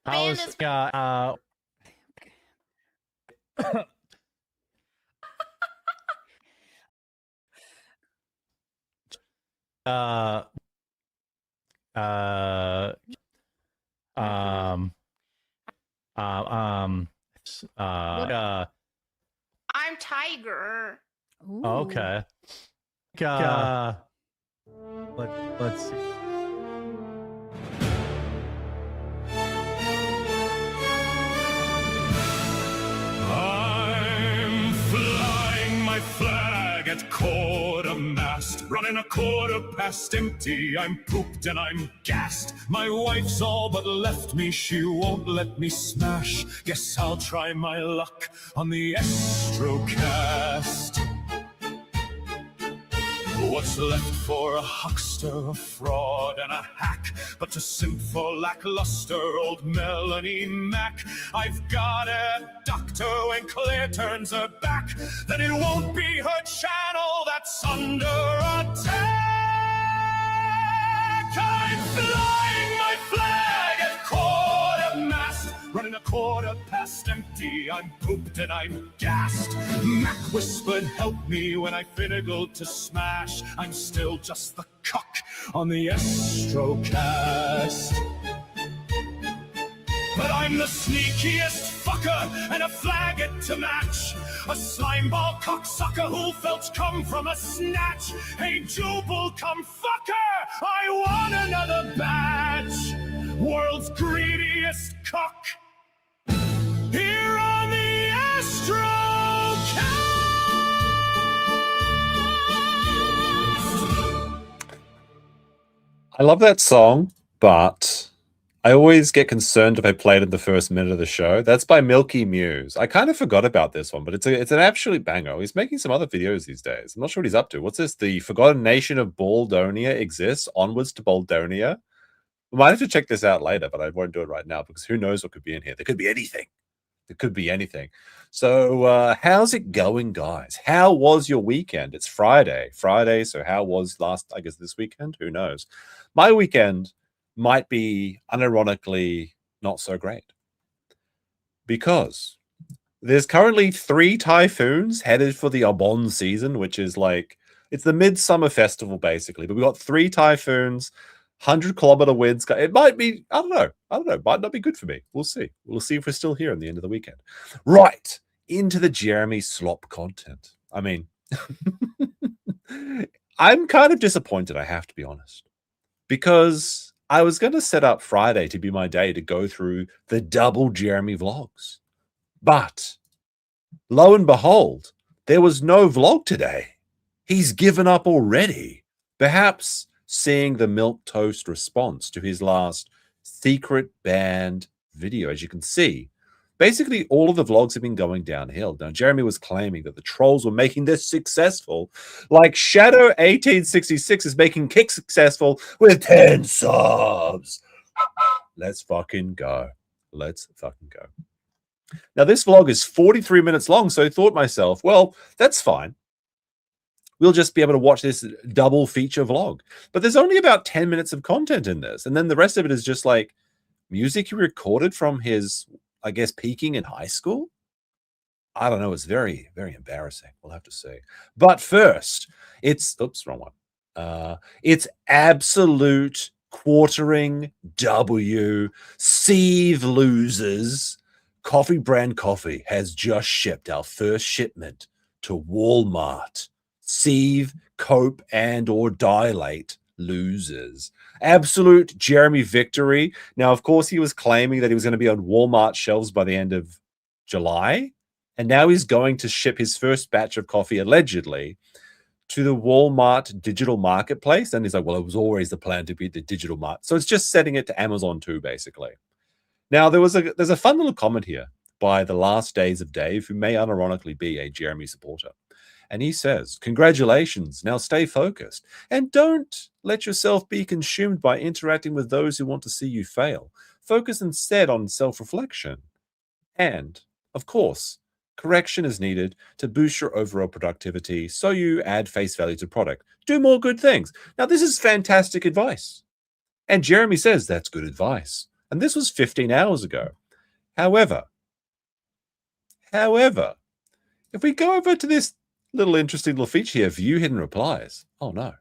Man How's is um um I'm Tiger. Ooh. okay. Let's see. I'm flying my flag at quarter mast, running a quarter past empty. I'm pooped and I'm gassed. My wife's all but left me, she won't let me smash. Guess I'll try my luck on the Astrocast. What's left for a huckster, a fraud, and a hack but to simp for lackluster old Melanie Mac? I've got a doctor when Claire turns her back, then it won't be her channel that's under attack. I'm flying my flag at quarter mast, running a quarter past empty. I'm pooped and I'm gassed. Mac whispered, help me, when I finagled to smash. I'm still just the cock on the Astrocast. But I'm the sneakiest fucker and a faggot to match. A slimeball cocksucker who felt come from a snatch. Hey, Jubal, come fucker, I want another batch. World's greediest cock, here on the Astrocast. I love that song, but I always get concerned if I play it in the first minute of the show. That's by Milky Muse. I kind of forgot about this one, but it's an absolute banger. He's making some other videos these days. I'm not sure what he's up to. What's this? The Forgotten Nation of Baldonia exists. Onwards to Baldonia. We might have to check this out later, but I won't do it right now because who knows what could be in here. There could be anything. It could be anything. So how's it going, guys? How was your weekend? It's Friday. So how was this weekend? Who knows? My weekend might be unironically not so great because there's currently 3 typhoons headed for the Obon season, which is like, it's the midsummer festival basically, but we've got 3 typhoons, 100-kilometer winds. It might be, I don't know, might not be good for me. We'll see if we're still here in the end of the weekend. Right, into the Jeremy slop content. I mean, I'm kind of disappointed, I have to be honest, because I was going to set up Friday to be my day to go through the double Jeremy vlogs. But lo and behold, there was no vlog today. He's given up already. Perhaps seeing the milquetoast response to his last secret band video. As you can see, basically all of the vlogs have been going downhill. Now, Jeremy was claiming that the trolls were making this successful, like Shadow 1866 is making Kick successful with 10 subs. Let's fucking go. Now, this vlog is 43 minutes long, so I thought to myself, well, that's fine. We'll just be able to watch this double feature vlog. But there's only about 10 minutes of content in this. And then the rest of it is just like music he recorded from his, I guess, peaking in high school. I don't know. It's very, very embarrassing. We'll have to see. But first, it's, oops, wrong one. It's absolute quartering W. Seethe losers. Coffee Brand Coffee has just shipped our first shipment to Walmart. Seethe, cope, and or dilate losers. Absolute Jeremy victory. Now, of course, he was claiming that he was going to be on Walmart shelves by the end of July. And now he's going to ship his first batch of coffee, allegedly, to the Walmart digital marketplace. And he's like, well, it was always the plan to be the digital market. So it's just setting it to Amazon too, basically. Now, there's a fun little comment here by The Last Days of Dave, who may unironically be a Jeremy supporter. And he says, congratulations, now stay focused. And don't let yourself be consumed by interacting with those who want to see you fail. Focus instead on self-reflection. And, of course, correction is needed to boost your overall productivity so you add face value to product. Do more good things. Now, this is fantastic advice. And Jeremy says that's good advice. And this was 15 hours ago. However, if we go over to this little interesting little feature here, view hidden replies. Oh no.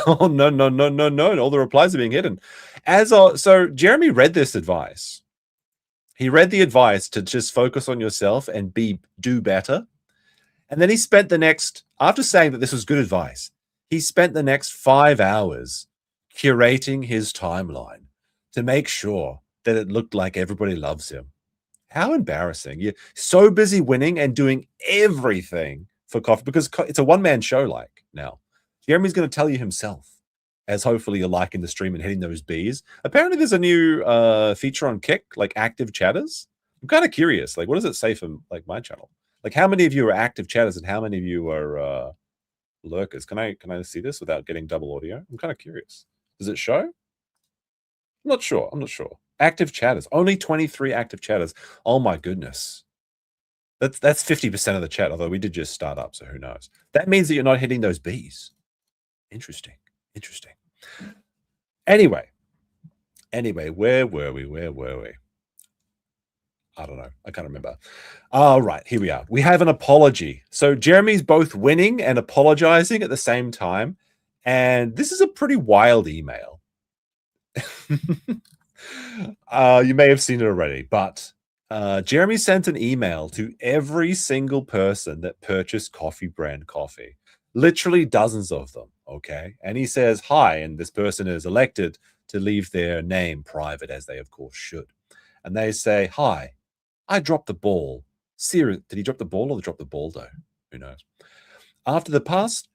Oh no. All the replies are being hidden. So Jeremy read this advice. He read the advice to just focus on yourself and do better. And then he spent the next, after saying that this was good advice, he spent the next 5 hours curating his timeline to make sure that it looked like everybody loves him. How embarrassing. You're so busy winning and doing everything for coffee because it's a one-man show like now. Jeremy's going to tell you himself, as hopefully you're liking the stream and hitting those bees. Apparently there's a new feature on Kick, like active chatters. I'm kind of curious. Like, what does it say for like my channel? Like, how many of you are active chatters and how many of you are lurkers? Can I see this without getting double audio? I'm kind of curious. Does it show? I'm not sure. Active chatters. Only 23 active chatters. Oh my goodness. That's 50% of the chat, although we did just start up, so who knows? That means that you're not hitting those bees. Interesting. Anyway, where were we? I don't know. I can't remember. All right, here we are. We have an apology. So Jeremy's both winning and apologizing at the same time. And this is a pretty wild email. You may have seen it already, but Jeremy sent an email to every single person that purchased Coffee Brand Coffee. Literally dozens of them, okay? And he says, hi, and this person is elected to leave their name private, as they, of course, should. And they say, hi, I dropped the ball. Did he drop the ball or drop the baldo? Who knows? Over the past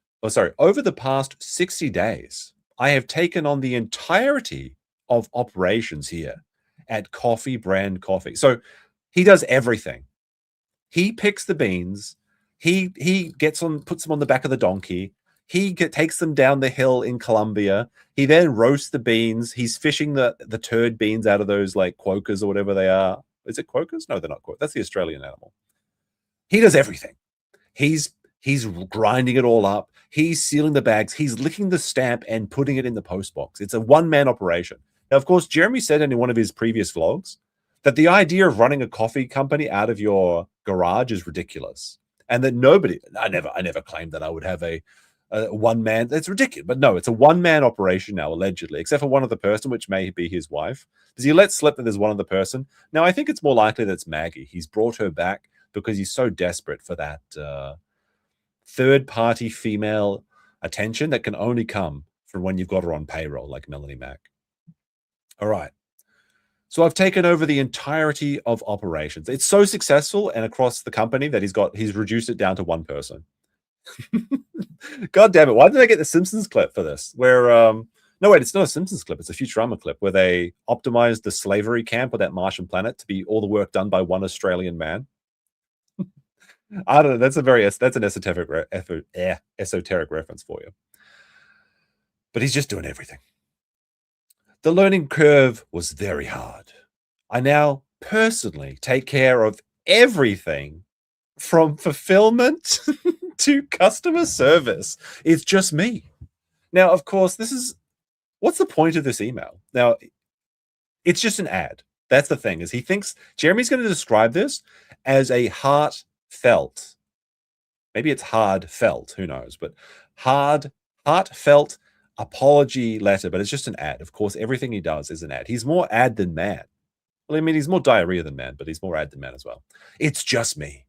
60 days, I have taken on the entirety of operations here at Coffee Brand Coffee. So he does everything. He picks the beans. He puts them on the back of the donkey. He takes them down the hill in Colombia. He then roasts the beans. He's fishing the turd beans out of those like quokkas or whatever they are. Is it quokkas? No, they're not quokkas. That's the Australian animal. He does everything. He's grinding it all up. He's sealing the bags. He's licking the stamp and putting it in the post box. It's a one-man operation. Now, of course, Jeremy said in one of his previous vlogs that the idea of running a coffee company out of your garage is ridiculous. And that I never claimed that I would have a one-man. It's ridiculous. But no, it's a one-man operation now, allegedly, except for one other person, which may be his wife. Does he let slip that there's one other person? Now, I think it's more likely that it's Maggie. He's brought her back because he's so desperate for that third-party female attention that can only come from when you've got her on payroll, like Melanie Mack. All right. So I've taken over the entirety of operations. It's so successful and across the company that he's reduced it down to one person. God damn it. Why did I get the Simpsons clip for this? Where, no, wait, it's not a Simpsons clip. It's a Futurama clip where they optimized the slavery camp of that Martian planet to be all the work done by one Australian man. I don't know. That's an esoteric reference for you. But he's just doing everything. The learning curve was very hard. I now personally take care of everything from fulfillment to customer service. It's just me. Now, of course, what's the point of this email? Now, it's just an ad. That's the thing, is he thinks Jeremy's going to describe this as a heartfelt. Maybe it's hard felt, who knows, but heartfelt apology letter, but it's just an ad. Of course, everything he does is an ad. He's more ad than man. Well, I mean, he's more diarrhea than man, but he's more ad than man as well. It's just me.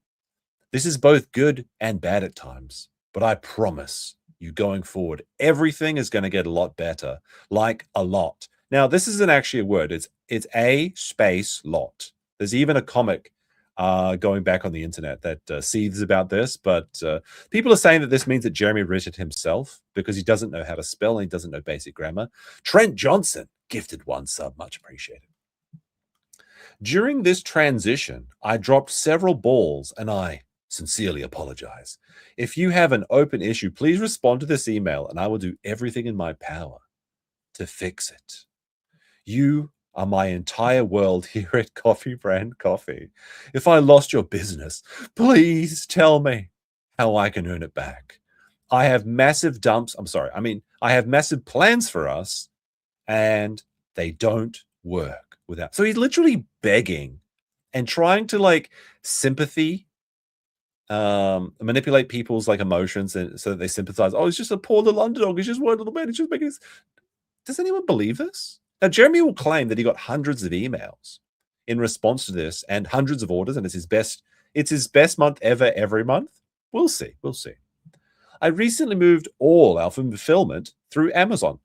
This is both good and bad at times, but I promise you going forward, everything is going to get a lot better, like a lot. Now, this isn't actually a word. It's a space lot. There's even a comic going back on the internet that seethes about this, but people are saying that this means that Jeremy wrote it himself because he doesn't know how to spell and he doesn't know basic grammar. Trent Johnson gifted 1 sub, much appreciated. During this transition, I dropped several balls and I sincerely apologize. If you have an open issue, please respond to this email and I will do everything in my power to fix it. You are my entire world here at Coffee Brand Coffee. If I lost your business, please tell me how I can earn it back. I have massive I have massive plans for us and they don't work. without. So he's literally begging and trying to like sympathy, manipulate people's like emotions and so that they sympathize. Oh, he's just a poor little underdog. He's just one little man. He's just making this. Does anyone believe this? Now, Jeremy will claim that he got hundreds of emails in response to this and hundreds of orders, and it's his best month ever every month. We'll see. We'll see. I recently moved all our fulfillment through Amazon.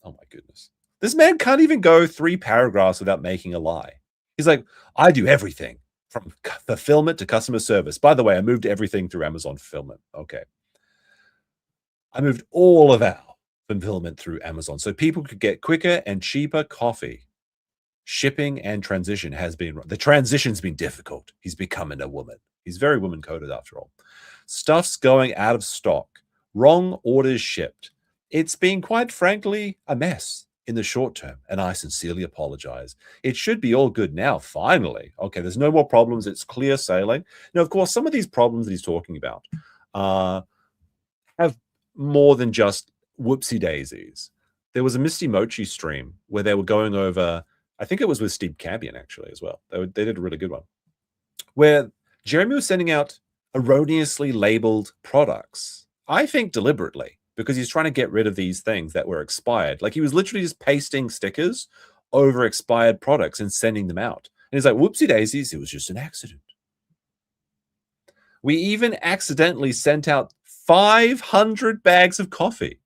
Oh my goodness. This man can't even go 3 paragraphs without making a lie. He's like, I do everything from fulfillment to customer service. By the way, I moved everything through Amazon fulfillment. Okay. I moved all of our fulfillment through Amazon so people could get quicker and cheaper coffee. Shipping and transition the transition's been difficult. He's becoming a woman. He's very woman coded after all. Stuff's going out of stock. Wrong orders shipped. It's been quite frankly a mess in the short term, and I sincerely apologize. It should be all good now, finally. Okay, there's no more problems. It's clear sailing. Now, of course, some of these problems that he's talking about have more than just whoopsie daisies. There was a Misty Mochi stream where they were going over, I think it was with Steve Campion actually as well. They did a really good one, where Jeremy was sending out erroneously labeled products. I think deliberately, because he's trying to get rid of these things that were expired. Like he was literally just pasting stickers over expired products and sending them out. And he's like, whoopsie daisies, it was just an accident. We even accidentally sent out 500 bags of coffee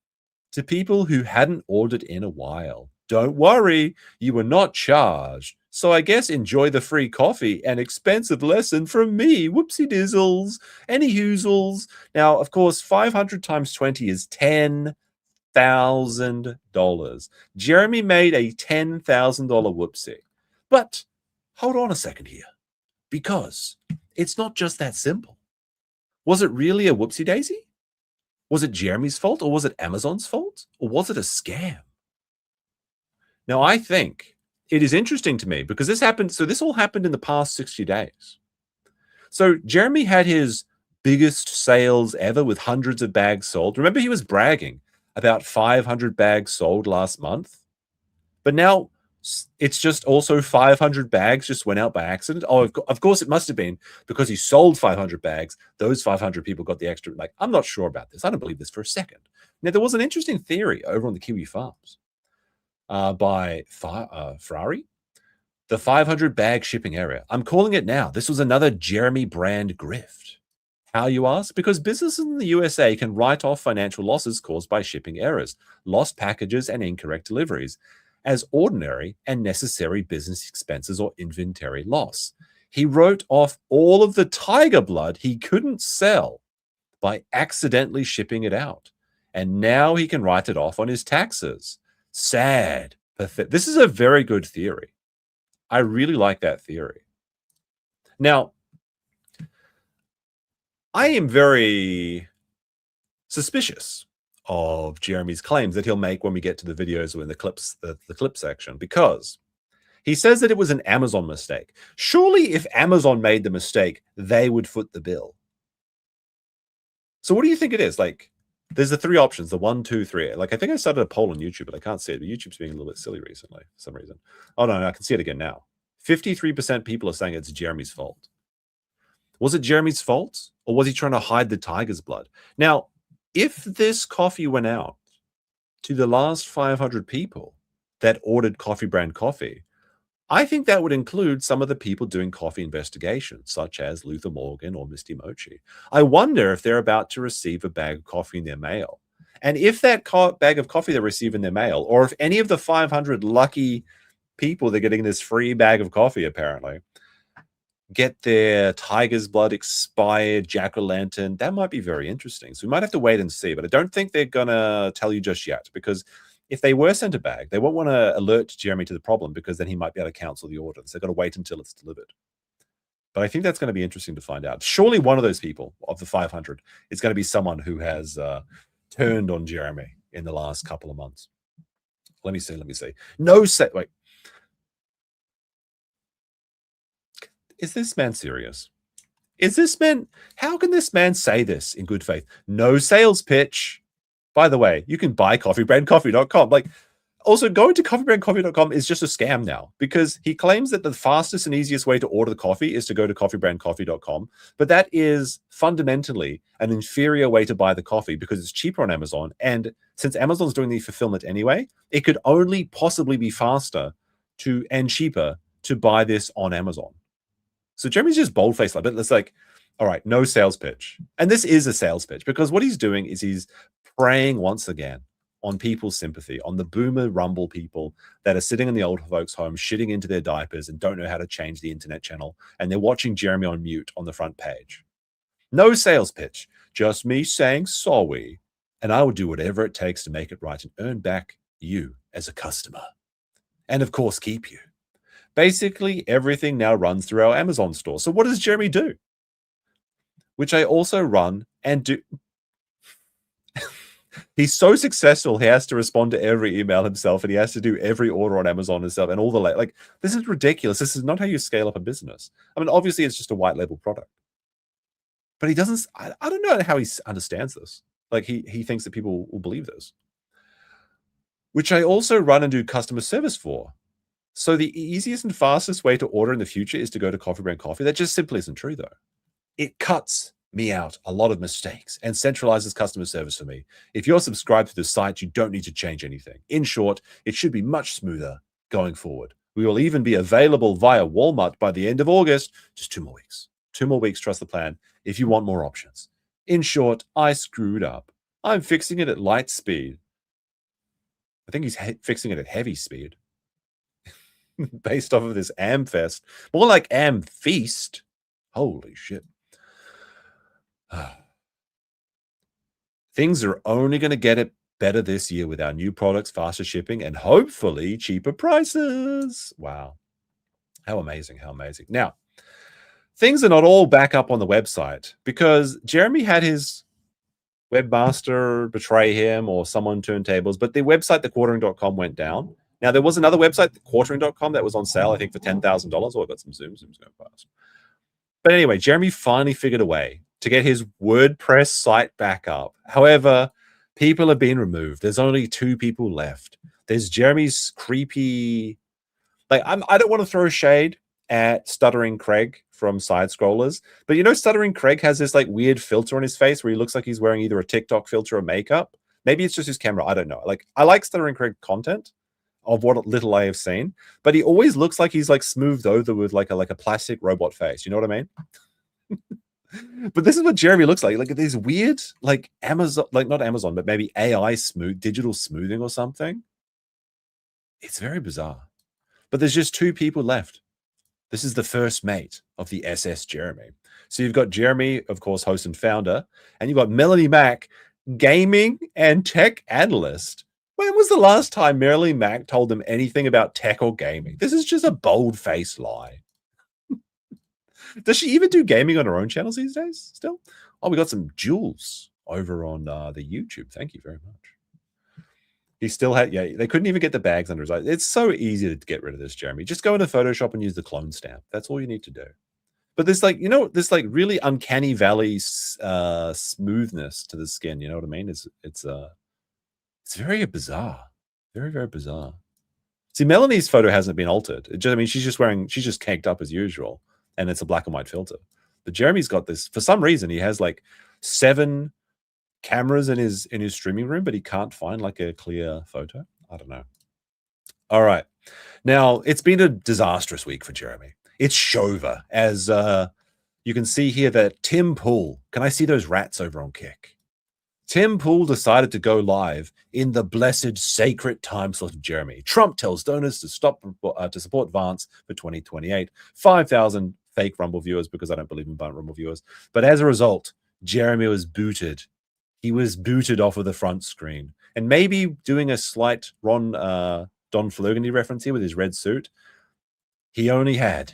to people who hadn't ordered in a while. Don't worry, you were not charged. So I guess enjoy the free coffee and expensive lesson from me. Whoopsie dizzles. Any hoozles. Now, of course, 500 times 20 is $10,000. Jeremy made a $10,000 whoopsie. But hold on a second here, because it's not just that simple. Was it really a whoopsie daisy? Was it Jeremy's fault, or was it Amazon's fault, or was it a scam? Now, I think it is interesting to me because this happened. So this all happened in the past 60 days. So Jeremy had his biggest sales ever with hundreds of bags sold. Remember, he was bragging about 500 bags sold last month. But now it's just also 500 bags just went out by accident. Oh, of course, it must have been because he sold 500 bags. Those 500 people got the extra. Like, I'm not sure about this. I don't believe this for a second. Now, there was an interesting theory over on the Kiwi Farms by Ferrari, the 500 bag shipping area. I'm calling it now. This was another Jeremy brand grift. How, you ask? Because businesses in the USA can write off financial losses caused by shipping errors, lost packages, and incorrect deliveries as ordinary and necessary business expenses or inventory loss. He wrote off all of the tiger blood he couldn't sell by accidentally shipping it out. And now he can write it off on his taxes. Sad. This is a very good theory. I really like that theory. Now, I am very suspicious of Jeremy's claims that he'll make when we get to the videos or in the clips, the clip section, because he says that it was an Amazon mistake. Surely if Amazon made the mistake, they would foot the bill. So what do you think it is? Like, there's the 3 options, the 1, 2, 3. Like, I think I started a poll on YouTube, but I can't see it. But YouTube's being a little bit silly recently for some reason. Oh, no, I can see it again now. 53% people are saying it's Jeremy's fault. Was it Jeremy's fault? Or was he trying to hide the tiger's blood? Now, if this coffee went out to the last 500 people that ordered coffee brand coffee, I think that would include some of the people doing coffee investigations, such as Luther Morgan or Misty Mochi. I wonder if they're about to receive a bag of coffee in their mail. And if that bag of coffee they receive in their mail, or if any of the 500 lucky people that are getting this free bag of coffee, apparently, get their tiger's blood expired jack-o'-lantern, that might be very interesting. So we might have to wait and see. But I don't think they're going to tell you just yet, because if they were sent a bag, they won't want to alert Jeremy to the problem, because then he might be able to cancel the order. So they've got to wait until it's delivered. But I think that's going to be interesting to find out. Surely one of those people, of the 500, is going to be someone who has turned on Jeremy in the last couple of months. Let me see. Wait. Is this man serious? How can this man say this in good faith? No sales pitch. By the way, you can buy coffeebrandcoffee.com. Like, also, going to coffeebrandcoffee.com is just a scam now because he claims that the fastest and easiest way to order the coffee is to go to coffeebrandcoffee.com. But that is fundamentally an inferior way to buy the coffee because it's cheaper on Amazon. And since Amazon's doing the fulfillment anyway, it could only possibly be faster and cheaper to buy this on Amazon. So Jeremy's just bold-faced like, but it's like, all right, no sales pitch. And this is a sales pitch because what he's doing is he's preying once again on people's sympathy, on the boomer rumble people that are sitting in the old folks' home, shitting into their diapers and don't know how to change the internet channel. And they're watching Jeremy on mute on the front page. No sales pitch, just me saying sorry. And I will do whatever it takes to make it right and earn back you as a customer. And of course, keep you. Basically, everything now runs through our Amazon store. So what does Jeremy do? Which I also run and do. He's so successful, he has to respond to every email himself, and he has to do every order on Amazon himself, and all the like. This is ridiculous. This is not how you scale up a business. I mean, obviously, it's just a white label product, but he doesn't. I don't know how he understands this. Like he thinks that people will believe this. Which I also run and do customer service for. So the easiest and fastest way to order in the future is to go to Coffee Brand Coffee. That just simply isn't true, though. It cuts me out a lot of mistakes and centralizes customer service for me. If you're subscribed to the site, you don't need to change anything. In short, it should be much smoother going forward. We will even be available via Walmart by the end of August. Just 2 more weeks. 2 more weeks, trust the plan, if you want more options. In short, I screwed up. I'm fixing it at light speed. I think he's fixing it at heavy speed. Based off of this Amfest. More like Am Feast. Holy shit. Things are only going to get it better this year with our new products, faster shipping, and hopefully cheaper prices. Wow. How amazing. How amazing. Now, things are not all back up on the website because Jeremy had his webmaster betray him or someone turn tables, but the website, thequartering.com, went down. Now, there was another website, thequartering.com, that was on sale, I think, for $10,000. Oh, I've got some Zooms going past. But anyway, Jeremy finally figured a way to get his WordPress site back up. However, people have been removed. There's only 2 people left. There's Jeremy's creepy... Like, I don't want to throw shade at Stuttering Craig from Side Scrollers, but you know, Stuttering Craig has this like weird filter on his face where he looks like he's wearing either a TikTok filter or makeup. Maybe it's just his camera. I don't know. Like, I like Stuttering Craig content of what little I have seen, but he always looks like he's like smoothed over with like a plastic robot face. You know what I mean? But this is what Jeremy looks like. Like these weird, like Amazon, like not Amazon, but maybe AI digital smoothing or something. It's very bizarre. But there's just 2 people left. This is the first mate of the SS Jeremy. So you've got Jeremy, of course, host and founder, and you've got Melanie Mack, gaming and tech analyst. When was the last time Melanie Mack told them anything about tech or gaming? This is just a bold-faced lie. Does she even do gaming on her own channels these days still? Oh, we got some jewels over on the YouTube. Thank you very much. He still had, yeah, they couldn't even get the bags under his eyes. It's so easy to get rid of this, Jeremy. Just go into Photoshop and use the clone stamp. That's all you need to do. But there's like, you know, this like really uncanny valley smoothness to the skin. You know what I mean? It's very bizarre. Very, very bizarre. See, Melanie's photo hasn't been altered. I mean, she's just caked up as usual. And it's a black and white filter. But Jeremy's got this, for some reason, he has like 7 cameras in his streaming room, but he can't find like a clear photo. I don't know. All right. Now, it's been a disastrous week for Jeremy. It's Shover, as you can see here that Tim Pool, can I see those rats over on Kick? Tim Pool decided to go live in the blessed sacred time slot of Jeremy. Trump tells donors to support Vance for 2028. 5,000 fake Rumble viewers because I don't believe in Rumble viewers. But as a result, Jeremy was booted. He was booted off of the front screen. And maybe doing a slight Don Flurgany reference here with his red suit, he only had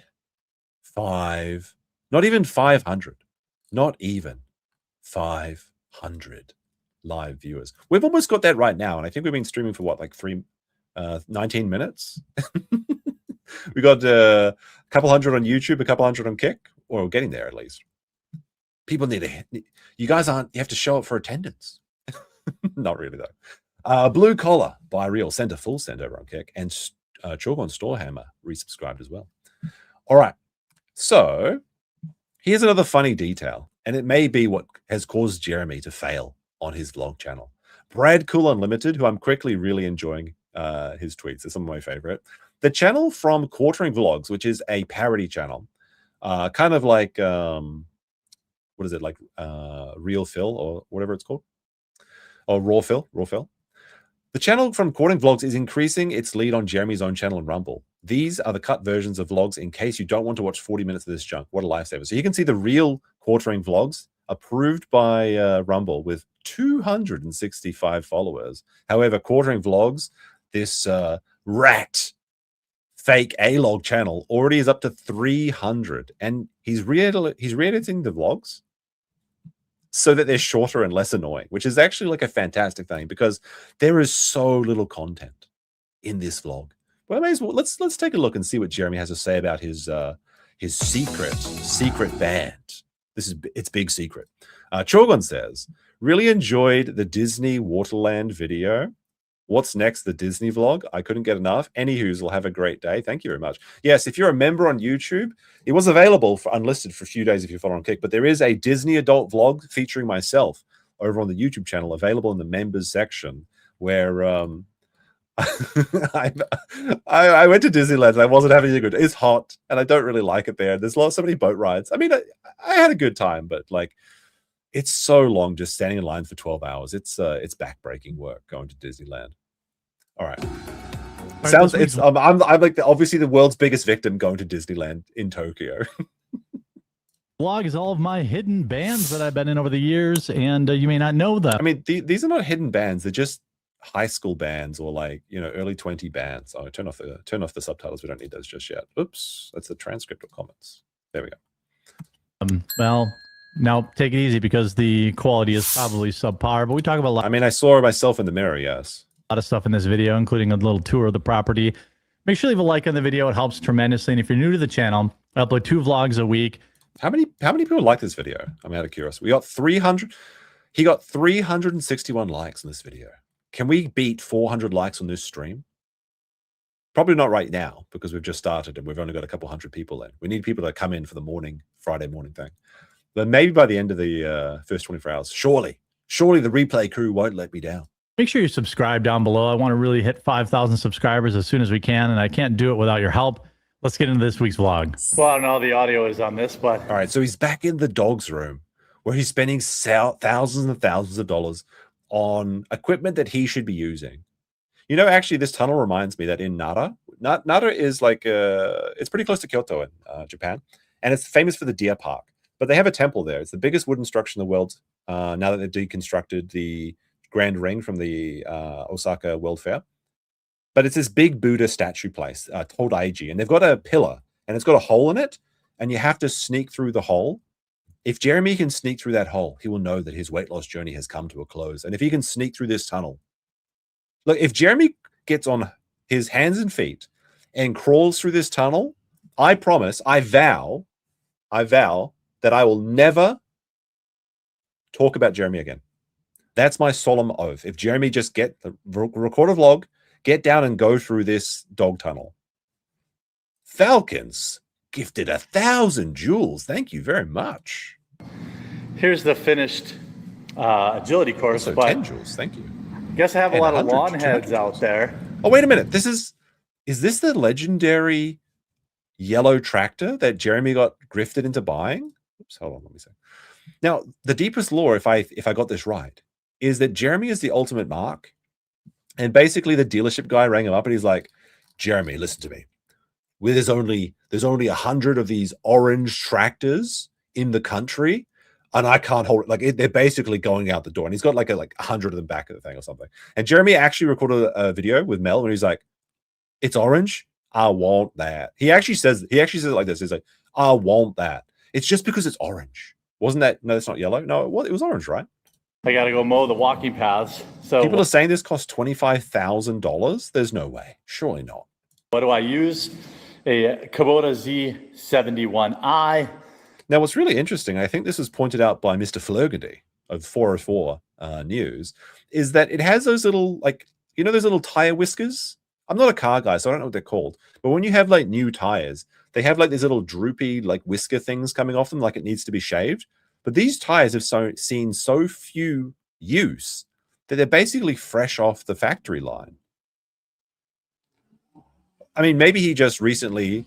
500 live viewers. We've almost got that right now, and I think we've been streaming for what, like 19 minutes? We got a couple hundred on YouTube, a couple hundred on Kick, or we're getting there at least. People need to, you guys you have to show up for attendance. Not really though. Blue Collar by Real sent a full send over on Kick, and Chalk on Storehammer resubscribed as well. All right, so here's another funny detail, and it may be what has caused Jeremy to fail on his vlog channel. Brad Cool Unlimited, who I'm quickly really enjoying his tweets, are some of my favorite. The channel from Quartering Vlogs, which is a parody channel, kind of like what is it, like Real Phil or whatever it's called, or Raw Phil. The channel from Quartering Vlogs is increasing its lead on Jeremy's own channel in Rumble. These are the cut versions of vlogs in case you don't want to watch 40 minutes of this junk. What a lifesaver. So you can see the real Quartering Vlogs approved by Rumble with 265 followers. However, Quartering Vlogs, this rat fake A-log channel, already is up to 300. And he's re-editing the vlogs so that they're shorter and less annoying, which is actually like a fantastic thing because there is so little content in this vlog. Well, I may as well let's take a look and see what Jeremy has to say about his secret band. It's big secret. Chorgon says, really enjoyed the Disney Waterland video. What's next? The Disney vlog. I couldn't get enough. Anywho's will have a great day. Thank you very much. Yes, if you're a member on YouTube, it was available for unlisted for a few days if you follow on Kick, but there is a Disney adult vlog featuring myself over on the YouTube channel, available in the members section, where I went to Disneyland and I wasn't having a good. It's hot and I don't really like it there. There's so many boat rides. I mean, I had a good time, but like, it's so long just standing in line for 12 hours. It's backbreaking work going to Disneyland. All right. Sounds it's I'm like obviously the world's biggest victim going to Disneyland in Tokyo. Vlog is all of my hidden bands that I've been in over the years, and you may not know them. I mean, these are not hidden bands. They're just high school bands or like, early 20 bands. Oh, turn off the subtitles. We don't need those just yet. Oops, that's the transcript of comments. There we go. Well, now take it easy because the quality is probably subpar, but we talk about a lot. I mean, I saw myself in the mirror, yes. A lot of stuff in this video, including a little tour of the property. Make sure you leave a like on the video. It helps tremendously. And if you're new to the channel, I upload 2 vlogs a week. How many people like this video? I'm out of curiosity. We got 300. He got 361 likes in this video. Can we beat 400 likes on this stream? Probably not right now because we've just started and we've only got a couple hundred people in. We need people to come in for the Friday morning thing. But maybe by the end of the first 24 hours, surely the replay crew won't let me down. Make sure you subscribe down below. I want to really hit 5,000 subscribers as soon as we can, and I can't do it without your help. Let's get into this week's vlog. Well, I don't know how the audio is on this, but... All right, so he's back in the dog's room where he's spending thousands and thousands of dollars on equipment that he should be using. Actually, this tunnel reminds me that in Nara is like, it's pretty close to Kyoto in Japan, and it's famous for the deer park. But they have a temple there. It's the biggest wooden structure in the world now that they've deconstructed the Grand Ring from the Osaka World Fair. But it's this big Buddha statue place, Todaiji, and they've got a pillar, and it's got a hole in it, and you have to sneak through the hole. If Jeremy can sneak through that hole, he will know that his weight loss journey has come to a close. And if he can sneak through this tunnel, look, if Jeremy gets on his hands and feet and crawls through this tunnel, I promise, I vow that I will never talk about Jeremy again. That's my solemn oath. If Jeremy just record a vlog, get down and go through this dog tunnel. Falcons gifted 1,000 jewels. Thank you very much. Here's the finished agility course. Also, 10 jewels. Thank you. I guess I have a lot of lawn heads out there. Oh, wait a minute. Is this the legendary yellow tractor that Jeremy got grifted into buying? Oops, hold on, let me see. Now, the deepest lore, if I got this right, is that Jeremy is the ultimate mark. And basically the dealership guy rang him up and he's like, Jeremy, listen to me. There's only 100 of these orange tractors in the country, and I can't hold it. Like they're basically going out the door. And he's got like 100 of them back of the thing or something. And Jeremy actually recorded a video with Mel when he's like, it's orange. I want that. He actually says it like this. He's like, I want that. It's just because it's orange. Wasn't that? No, it's not yellow. No, it was orange, right? I got to go mow the walking paths. So people are saying this cost $25,000. There's no way. Surely not. What do I use? A Kubota Z71i. Now, what's really interesting, I think this was pointed out by Mr. Flurgandy of 404 News, is that it has those little, like, you know, those little tire whiskers. I'm not a car guy, so I don't know what they're called. But when you have like new tires, they have like these little droopy like whisker things coming off them, like it needs to be shaved. But these tires have seen so few use that they're basically fresh off the factory line. I mean, maybe he just recently.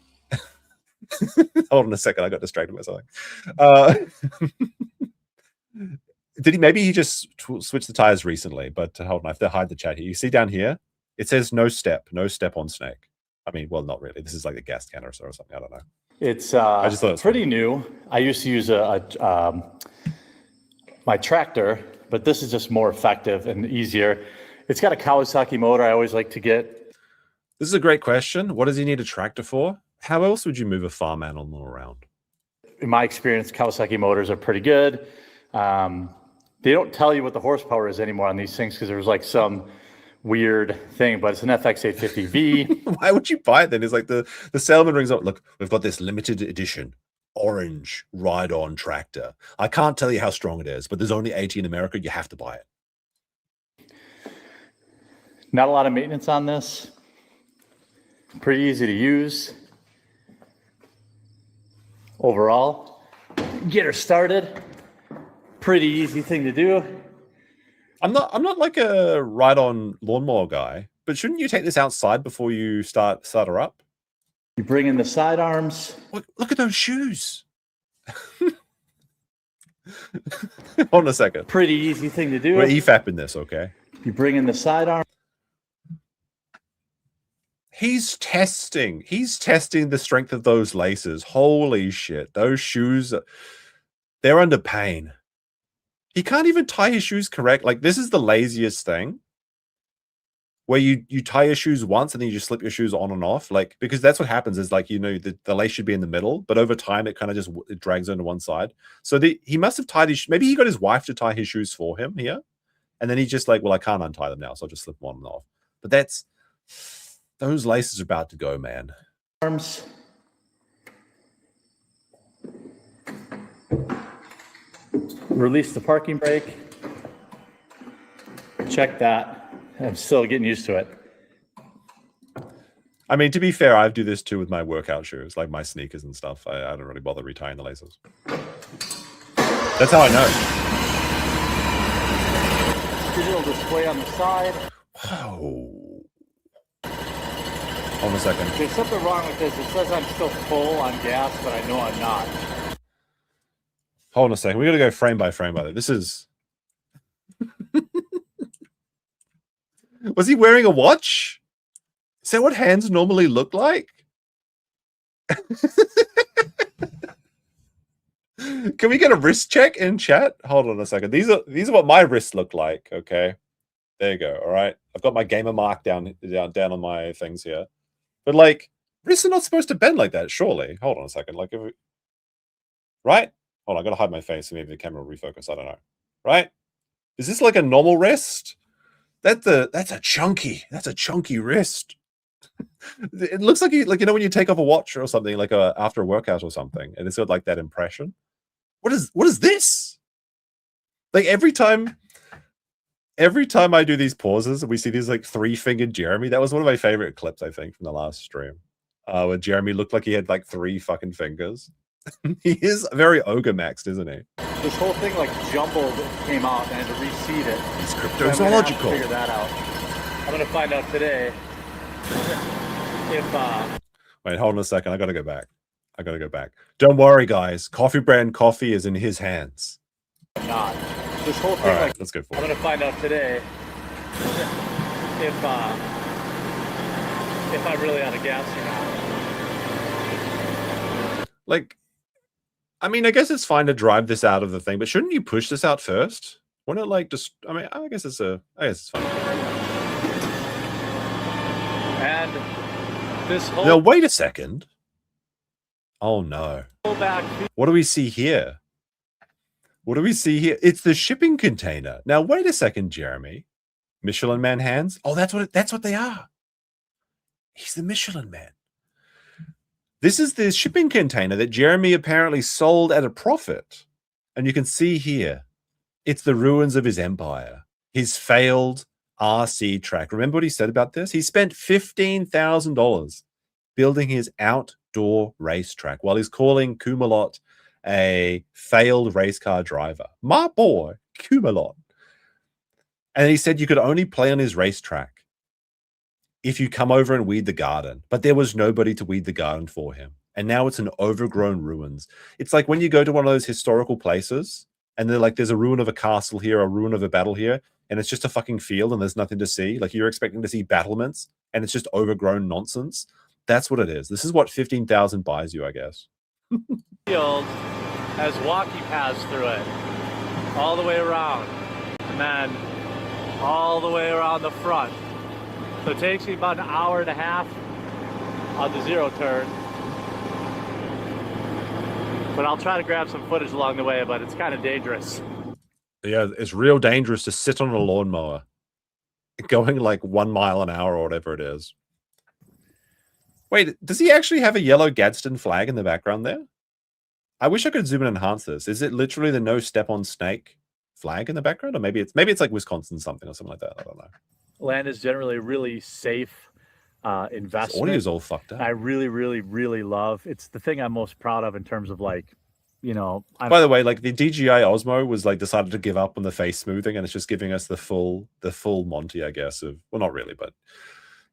Hold on a second, I got distracted by something. Did he? Maybe he just switched the tires recently. But hold on, I have to hide the chat here. You see down here, it says no step on snake. I mean, well, not really. This is like a gas can or something. I don't know. It's I just thought it was pretty new. I used to use my tractor, but this is just more effective and easier. It's got a Kawasaki motor. I always like to get. This is a great question. What does he need a tractor for? How else would you move a farm animal around? In my experience, Kawasaki motors are pretty good. They don't tell you what the horsepower is anymore on these things because there's like some weird thing, but it's an FX850V. Why would you buy it then? It's like the salesman rings up. Look, we've got this limited edition orange ride-on tractor. I can't tell you how strong it is, but there's only 80 in America. You have to buy it. Not a lot of maintenance on this. Pretty easy to use. Overall, get her started. Pretty easy thing to do. I'm not like a ride-on lawnmower guy, but shouldn't you take this outside before you start her up? You bring in the side arms. Look at those shoes. Hold on a second. Pretty easy thing to do. We're EFAPing this, okay? You bring in the side arm. He's testing the strength of those laces. Holy shit. Those shoes, they're under pain. He can't even tie his shoes correct. Like, this is the laziest thing. Where you tie your shoes once and then you just slip your shoes on and off. Like, because that's what happens is, like, you know, the lace should be in the middle, but over time it kind of just it drags onto one side. So he must have tied his, maybe he got his wife to tie his shoes for him here. And then he's just like, well, I can't untie them now, so I'll just slip one off. But those laces are about to go, man. Arms. Release the parking brake. Check that. I'm still getting used to it. I mean, to be fair, I do this too with my workout shoes, like my sneakers and stuff. I don't really bother retying the laces. That's how I know. Digital display on the side. Whoa. Hold on a second. There's something wrong with this. It says I'm still full on gas, but I know I'm not. Hold on a second. We got to go frame by frame by that. This is... Was he wearing a watch? Is that what hands normally look like? Can we get a wrist check in chat? Hold on a second. These are what my wrists look like. Okay, there you go. All right, I've got my gamer mark down on my things here. But like, wrists are not supposed to bend like that, surely. Hold on a second. Like, right? Hold on, I gotta hide my face so maybe the camera will refocus. I don't know. Right? Is this like a normal wrist? That's a chunky wrist. It looks like you know when you take off a watch or something, like after a workout or something, and it's got like that impression. What is this? Like every time I do these pauses, we see these like 3-fingered Jeremy. That was one of my favorite clips, I think, from the last stream. Where Jeremy looked like he had like 3 fucking fingers. He is very ogre maxed, isn't he? This whole thing like jumbled came out and I had to reseed it. It's So cryptozoological. figure that out. I'm gonna find out today if Wait, hold on a second. I gotta go back. Don't worry, guys. Coffee brand coffee is in his hands. not. This whole thing All right, like let's go for I'm it. gonna find out today if I'm really out of gas or not. Like, I mean, I guess it's fine to drive this out of the thing, but shouldn't you push this out first? Wouldn't it like just? I mean, I guess it's fine. And this whole Now wait a second. Oh no! back What do we see here? It's the shipping container. Now wait a second, Jeremy. Michelin Man hands. Oh, that's what they are. He's the Michelin Man. This is the shipping container that Jeremy apparently sold at a profit. And you can see here, it's the ruins of his empire. his failed RC track. Remember what he said about this? He spent $15,000 building his outdoor racetrack while he's calling Kumalot a failed race car driver. My boy, Kumalot. And he said you could only play on his racetrack if you come over and weed the garden. But there was nobody to weed the garden for him. And now it's an overgrown ruins. It's like when you go to one of those historical places and they're like, there's a ruin of a castle here, a ruin of a battle here, and it's just a fucking field and there's nothing to see. Like you're expecting to see battlements and it's just overgrown nonsense. That's what it is. This is what 15,000 buys you, I guess. Field has walking paths through it all the way around, and then all the way around the front. So it takes me about an hour and a half on the zero turn. But I'll try to grab some footage along the way, but it's kind of dangerous. Yeah, it's real dangerous to sit on a lawnmower going like 1 mile an hour or whatever it is. Wait, does he actually have a yellow Gadsden flag in the background there? I wish I could zoom and enhance this. Is it literally the no step on snake flag in the background? Or maybe it's like Wisconsin something or something like that. I don't know. Land is generally really safe investment. Audio's all fucked up. I really, really, really love. It's the thing I'm most proud of in terms of like, you know. By the way, like the DJI Osmo was like decided to give up on the face smoothing, and it's just giving us the full Monty, I guess. Of well, not really, but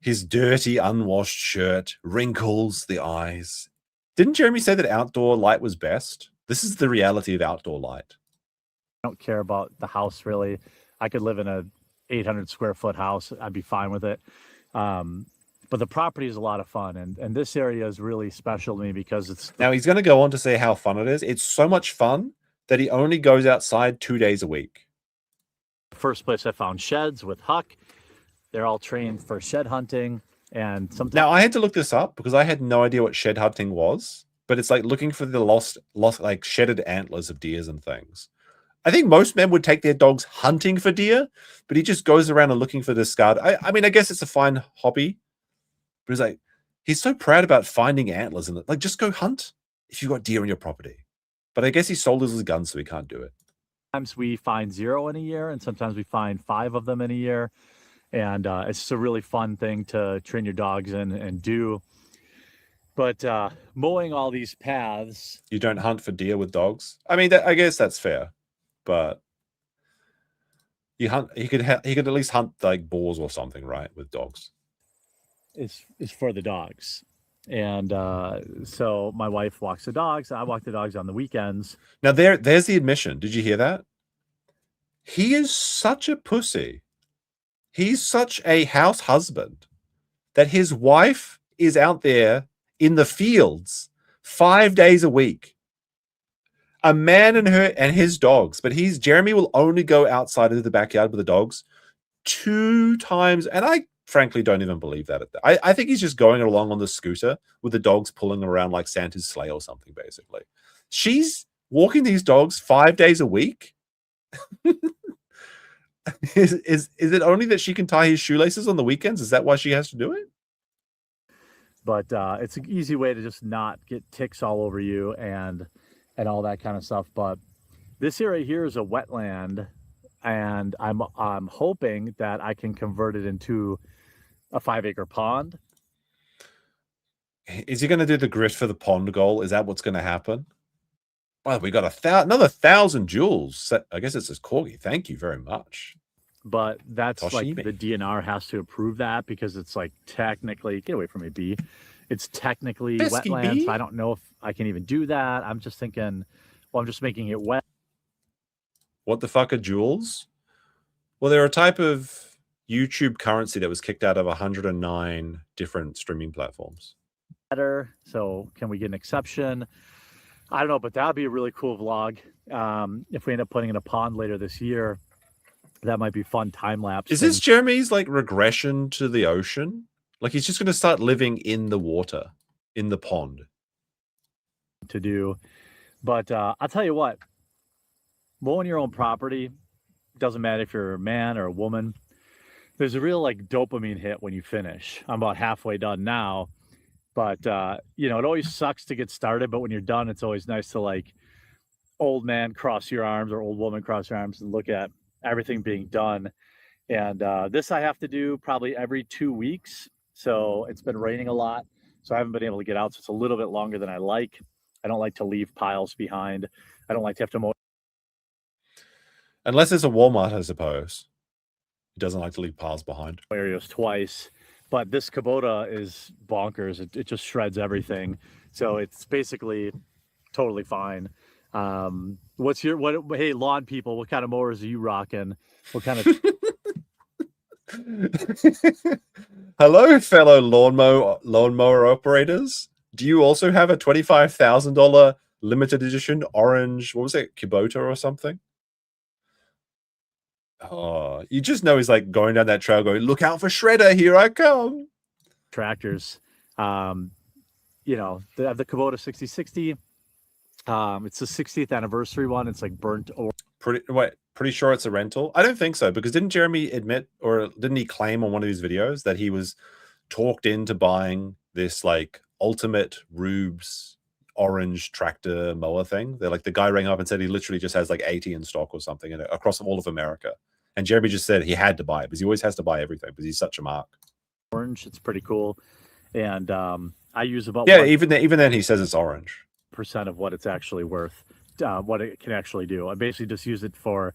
his dirty, unwashed shirt, wrinkles, the eyes. Didn't Jeremy say that outdoor light was best? This is the reality of outdoor light. I don't care about the house really. I could live in a 800 square foot house. I'd be fine with it. But the property is a lot of fun. And this area is really special to me because it's... Now he's going to go on to say how fun it is. It's so much fun that he only goes outside 2 days a week. The first place I found sheds with Huck. They're all trained for shed hunting. And sometimes... Now I had to look this up because I had no idea what shed hunting was. But it's like looking for the lost like shedded antlers of deers and things. I think most men would take their dogs hunting for deer, but he just goes around and looking for discard. I mean, I guess it's a fine hobby, but he's like, he's so proud about finding antlers and like, just go hunt if you've got deer on your property. But I guess he sold his gun, so he can't do it. Sometimes we find 0 in a year, and sometimes we find 5 of them in a year. And it's just a really fun thing to train your dogs in and do. But mowing all these paths. You don't hunt for deer with dogs? I mean, I guess that's fair. But you could at least hunt like boars or something, right? With dogs. It's for the dogs. And so my wife walks the dogs. I walk the dogs on the weekends. Now there's the admission. Did you hear that? He is such a pussy. He's such a house husband that his wife is out there in the fields 5 days a week. A man and his dogs, but Jeremy will only go outside into the backyard with the dogs 2 times, and I frankly don't even believe that. I think he's just going along on the scooter with the dogs pulling around like Santa's sleigh or something. Basically, she's walking these dogs 5 days a week. Is it only that she can tie his shoelaces on the weekends? Is that why she has to do it? But it's an easy way to just not get ticks all over you and all that kind of stuff. But this area here is a wetland, and I'm hoping that I can convert it into a 5-acre pond. Is he going to do the grit for the pond goal? Is that what's going to happen? Well, we got another 1,000 joules. I guess it's his corgi. Thank you very much. But that's Toshimi. Like the DNR has to approve that because it's like technically, get away from me, B. It's technically pesky wetlands. I don't know if I can even do that. I'm just thinking, well, I'm just making it wet. What the fuck are joules? Well, they're a type of YouTube currency that was kicked out of 109 different streaming platforms. Better. So can we get an exception? I don't know, but that would be a really cool vlog. If we end up putting in a pond later this year, that might be fun time lapse. Is this Jeremy's like regression to the ocean? Like he's just going to start living in the water, in the pond. To do, but I'll tell you what, mowing your own property, doesn't matter if you're a man or a woman. There's a real like dopamine hit when you finish. I'm about halfway done now, but you know, it always sucks to get started, but when you're done, it's always nice to like old man cross your arms or old woman cross your arms and look at everything being done. And this I have to do probably every 2 weeks. So it's been raining a lot, so I haven't been able to get out. So it's a little bit longer than I like. I don't like to leave piles behind. I don't like to have to mow Unless it's a Walmart, I suppose. He doesn't like to leave piles behind. areas twice. But this Kubota is bonkers. It just shreds everything. So it's basically totally fine. Hey, lawn people, what kind of mowers are you rocking? What kind of Hello, fellow lawnmower operators. Do you also have a $25,000 limited edition orange, what was it, Kubota or something? Oh, you just know he's like going down that trail going, look out for Shredder, here I come. tractors? You know, they have the Kubota 6060. It's the 60th anniversary one. It's like burnt orange. Pretty sure it's a rental? I don't think so, because didn't Jeremy admit, or didn't he claim on one of his videos that he was talked into buying this like ultimate Rubes orange tractor mower thing? They're like, the guy rang up and said he literally just has like 80 in stock or something across all of America. And Jeremy just said he had to buy it because he always has to buy everything because he's such a mark. Orange. It's pretty cool. And I use about even then he says it's orange. % of what it's actually worth, what it can actually do. I basically just use it for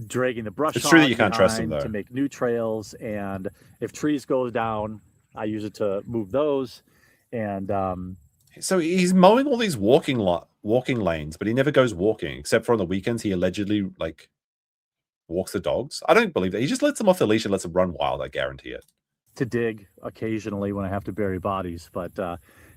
dragging the brush. It's true that you can't trust them though. To make new trails, and if trees go down, I use it to move those. And so he's mowing all these walking lanes, but he never goes walking except for on the weekends. He allegedly like walks the dogs. I don't believe that. He just lets them off the leash and lets them run wild. I guarantee it. To dig occasionally when I have to bury bodies, but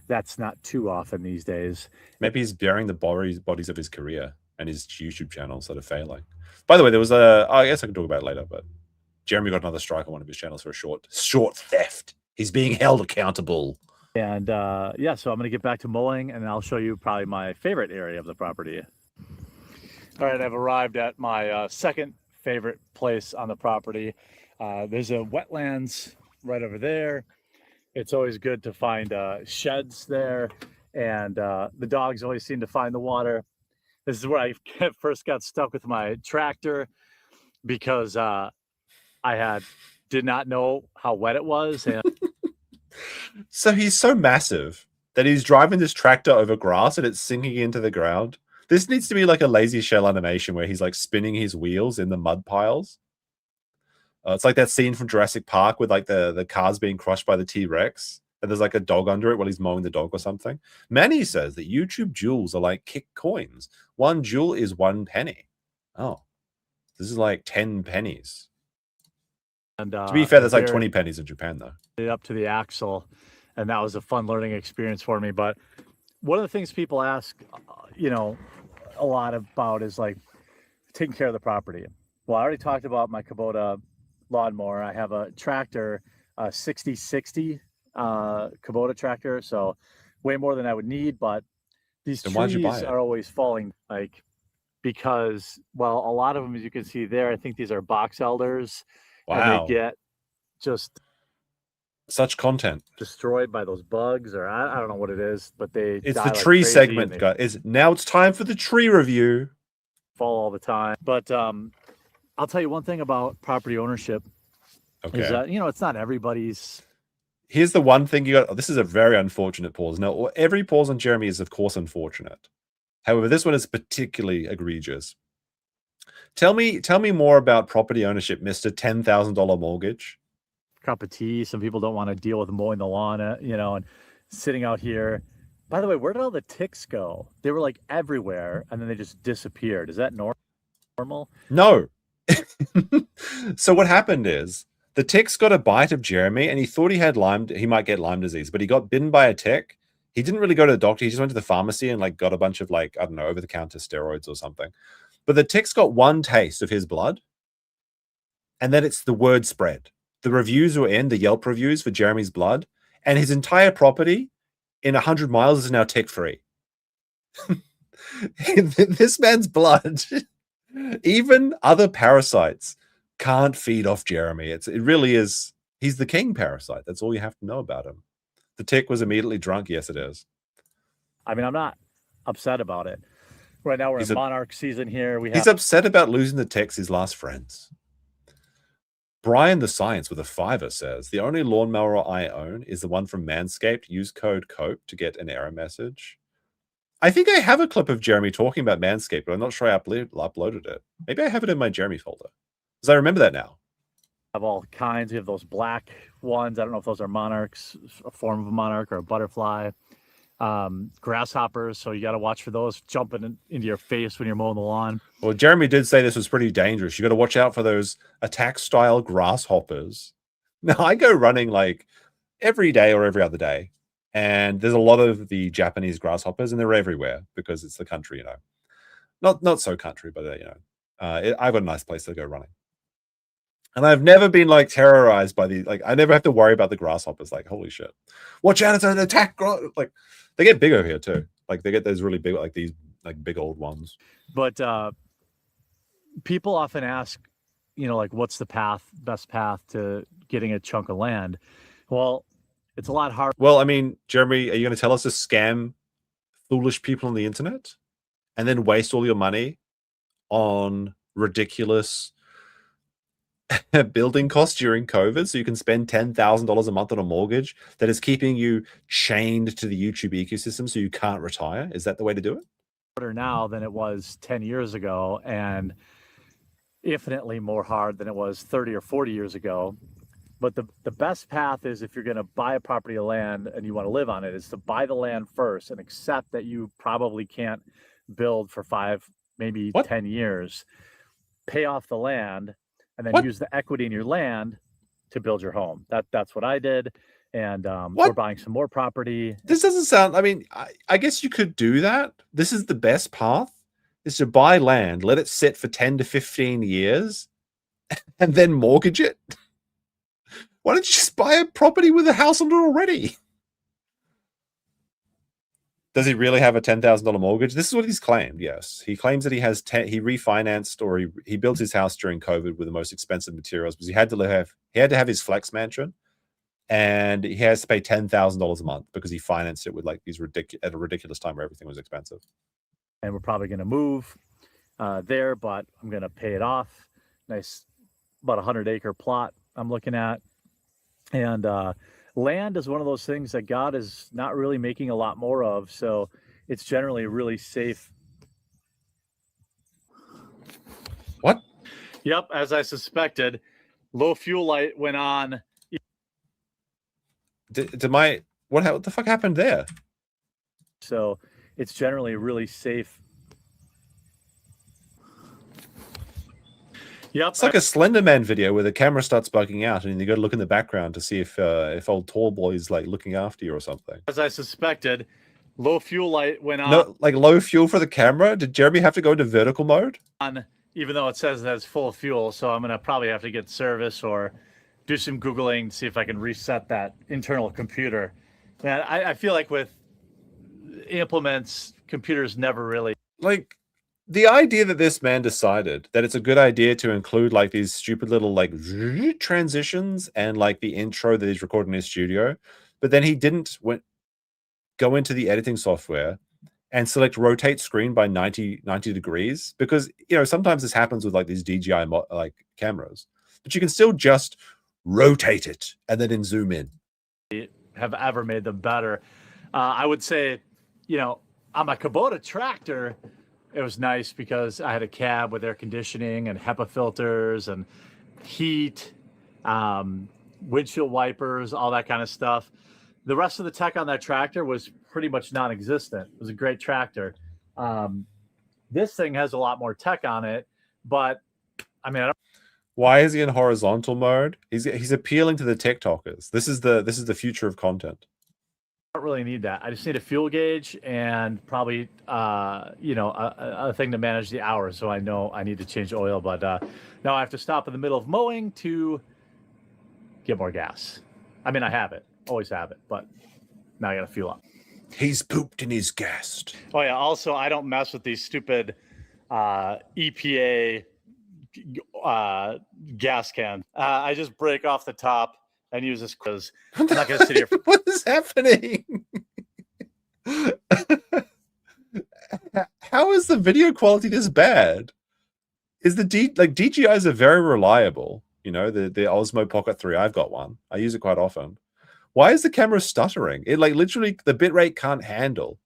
that's not too often these days. Maybe he's burying the bodies of his career and his YouTube channels that are failing. By the way, there was I guess I can talk about it later, but Jeremy got another strike on one of his channels for a short theft. He's being held accountable. And yeah, so I'm going to get back to mowing, and I'll show you probably my favorite area of the property. All right, I've arrived at my second favorite place on the property. There's a wetlands right over there. It's always good to find sheds there, and the dogs always seem to find the water. This is where I first got stuck with my tractor because I did not know how wet it was. And so he's so massive that he's driving this tractor over grass and it's sinking into the ground. This needs to be like a lazy shell animation where he's like spinning his wheels in the mud piles. It's like that scene from Jurassic Park with like the cars being crushed by the T-Rex. And there's like a dog under it while he's mowing the dog or something. Manny says that YouTube jewels are like kick coins. 1 jewel is 1 penny. Oh, this is like 10 pennies. And to be fair, there's like 20 pennies in Japan though. Up to the axle, and that was a fun learning experience for me. But one of the things people ask, you know, a lot about is like taking care of the property. Well, I already talked about my Kubota lawnmower. I have a tractor, 6060 Kubota tractor, so way more than I would need. But these trees are always falling, like, because, well, a lot of them, as you can see there, I think these are box elders. Wow. And they get just such content destroyed by those bugs, or I don't know what it is, but it's the tree segment, guys. Now it's time for the tree review. Fall all the time. But I'll tell you one thing about property ownership. Okay. Is that, you know, it's not everybody's. Here's the one thing you got. This is a very unfortunate pause. Now, every pause on Jeremy is, of course, unfortunate. However, this one is particularly egregious. Tell me more about property ownership, Mr. $10,000 mortgage. Cup of tea. Some people don't want to deal with mowing the lawn, you know, and sitting out here. By the way, where did all the ticks go? They were like everywhere, and then they just disappeared. Is that normal? No. So what happened is the ticks got a bite of Jeremy, and he thought he might get Lyme disease, but he got bitten by a tick. He didn't really go to the doctor. He just went to the pharmacy and like got a bunch of like, I don't know, over-the-counter steroids or something. But the ticks got one taste of his blood, and then it's the word spread. The reviews were in, the Yelp reviews for Jeremy's blood, and his entire property in 100 miles is now tick-free. This man's blood, even other parasites, can't feed off Jeremy. It really is. He's the king parasite. That's all you have to know about him. The tick was immediately drunk. Yes, it is. I mean, I'm not upset about it. Right now, we're in monarch season here. He's upset about losing the ticks, his last friends. Brian the Science with a $5 says, the only lawnmower I own is the one from Manscaped. Use code COPE to get an error message. I think I have a clip of Jeremy talking about Manscaped, but I'm not sure I uploaded it. Maybe I have it in my Jeremy folder, because I remember that now. Have all kinds. We have those black ones. I don't know if those are monarchs, a form of a monarch or a butterfly. Grasshoppers, so you got to watch for those jumping into your face when you're mowing the lawn. Well, Jeremy did say this was pretty dangerous. You got to watch out for those attack-style grasshoppers. Now, I go running like every day or every other day, and there's a lot of the Japanese grasshoppers, and they're everywhere because it's the country, you know. Not so country, but you know, I've got a nice place to go running. And I've never been like terrorized by the, like, I never have to worry about the grasshoppers. Like, holy shit, watch out, it's an attack. Like, they get bigger here too. Like, they get those really big, like these, like big old ones. But people often ask, you know, like, what's the best path to getting a chunk of land? Well, it's a lot harder. Well, I mean, Jeremy, are you going to tell us to scam foolish people on the internet and then waste all your money on ridiculous building costs during COVID so you can spend $10,000 a month on a mortgage that is keeping you chained to the YouTube ecosystem so you can't retire? Is that the way to do it? Harder now than it was 10 years ago, and infinitely more hard than it was 30 or 40 years ago. But the best path is, if you're going to buy a property of land and you want to live on it, is to buy the land first and accept that you probably can't build for 5, maybe 10 years. Pay off the land and then use the equity in your land to build your home. That's what I did. And we're buying some more property. This doesn't sound, I mean, I guess you could do that. This is the best path, is to buy land, let it sit for 10 to 15 years, and then mortgage it. Why don't you just buy a property with a house on it already? Does he really have a $10,000 mortgage? This is what he's claimed, yes. He claims that he has he refinanced, or he built his house during COVID with the most expensive materials because he had to have his flex mansion, and he has to pay $10,000 a month because he financed it with like these at a ridiculous time where everything was expensive. And we're probably going to move there, but I'm going to pay it off. Nice, about 100-acre plot I'm looking at. And land is one of those things that God is not really making a lot more of. So it's generally really safe. What? Yep, as I suspected, low fuel light went on. What the fuck happened there? So it's generally really safe. Yep. It's like a Slender Man video where the camera starts bugging out and you got to look in the background to see if old tall boy is like looking after you or something. As I suspected, low fuel light went on. No, like low fuel for the camera? Did Jeremy have to go into vertical mode? Even though it says that it's full of fuel, so I'm going to probably have to get service or do some Googling to see if I can reset that internal computer. And I feel like with implements, computers never really... Like, the idea that this man decided that it's a good idea to include like these stupid little like transitions and like the intro that he's recording in his studio, but then he didn't go into the editing software and select rotate screen by 90 degrees, because, you know, sometimes this happens with like these DJI like cameras, but you can still just rotate it and then zoom in. Have ever made them better. I would say, you know, on my Kubota tractor, it was nice because I had a cab with air conditioning and HEPA filters and heat, windshield wipers, all that kind of stuff. The rest of the tech on that tractor was pretty much non-existent. It was a great tractor. This thing has a lot more tech on it, but I mean, why is he in horizontal mode? He's appealing to the TikTokers. This is the future of content. I don't really need that. I just need a fuel gauge and probably, you know, a thing to manage the hours. So I know I need to change oil, but now I have to stop in the middle of mowing to get more gas. I mean, I have it, always have it, but now I got to fuel up. He's pooped and he's gassed. Oh yeah. Also, I don't mess with these stupid EPA gas cans. I just break off the top and use this because I'm not going to sit here. What is happening? How is the video quality this bad? Is the DJIs are very reliable, you know, the Osmo Pocket 3. I've got one. I use it quite often. Why is the camera stuttering? It like literally the bitrate can't handle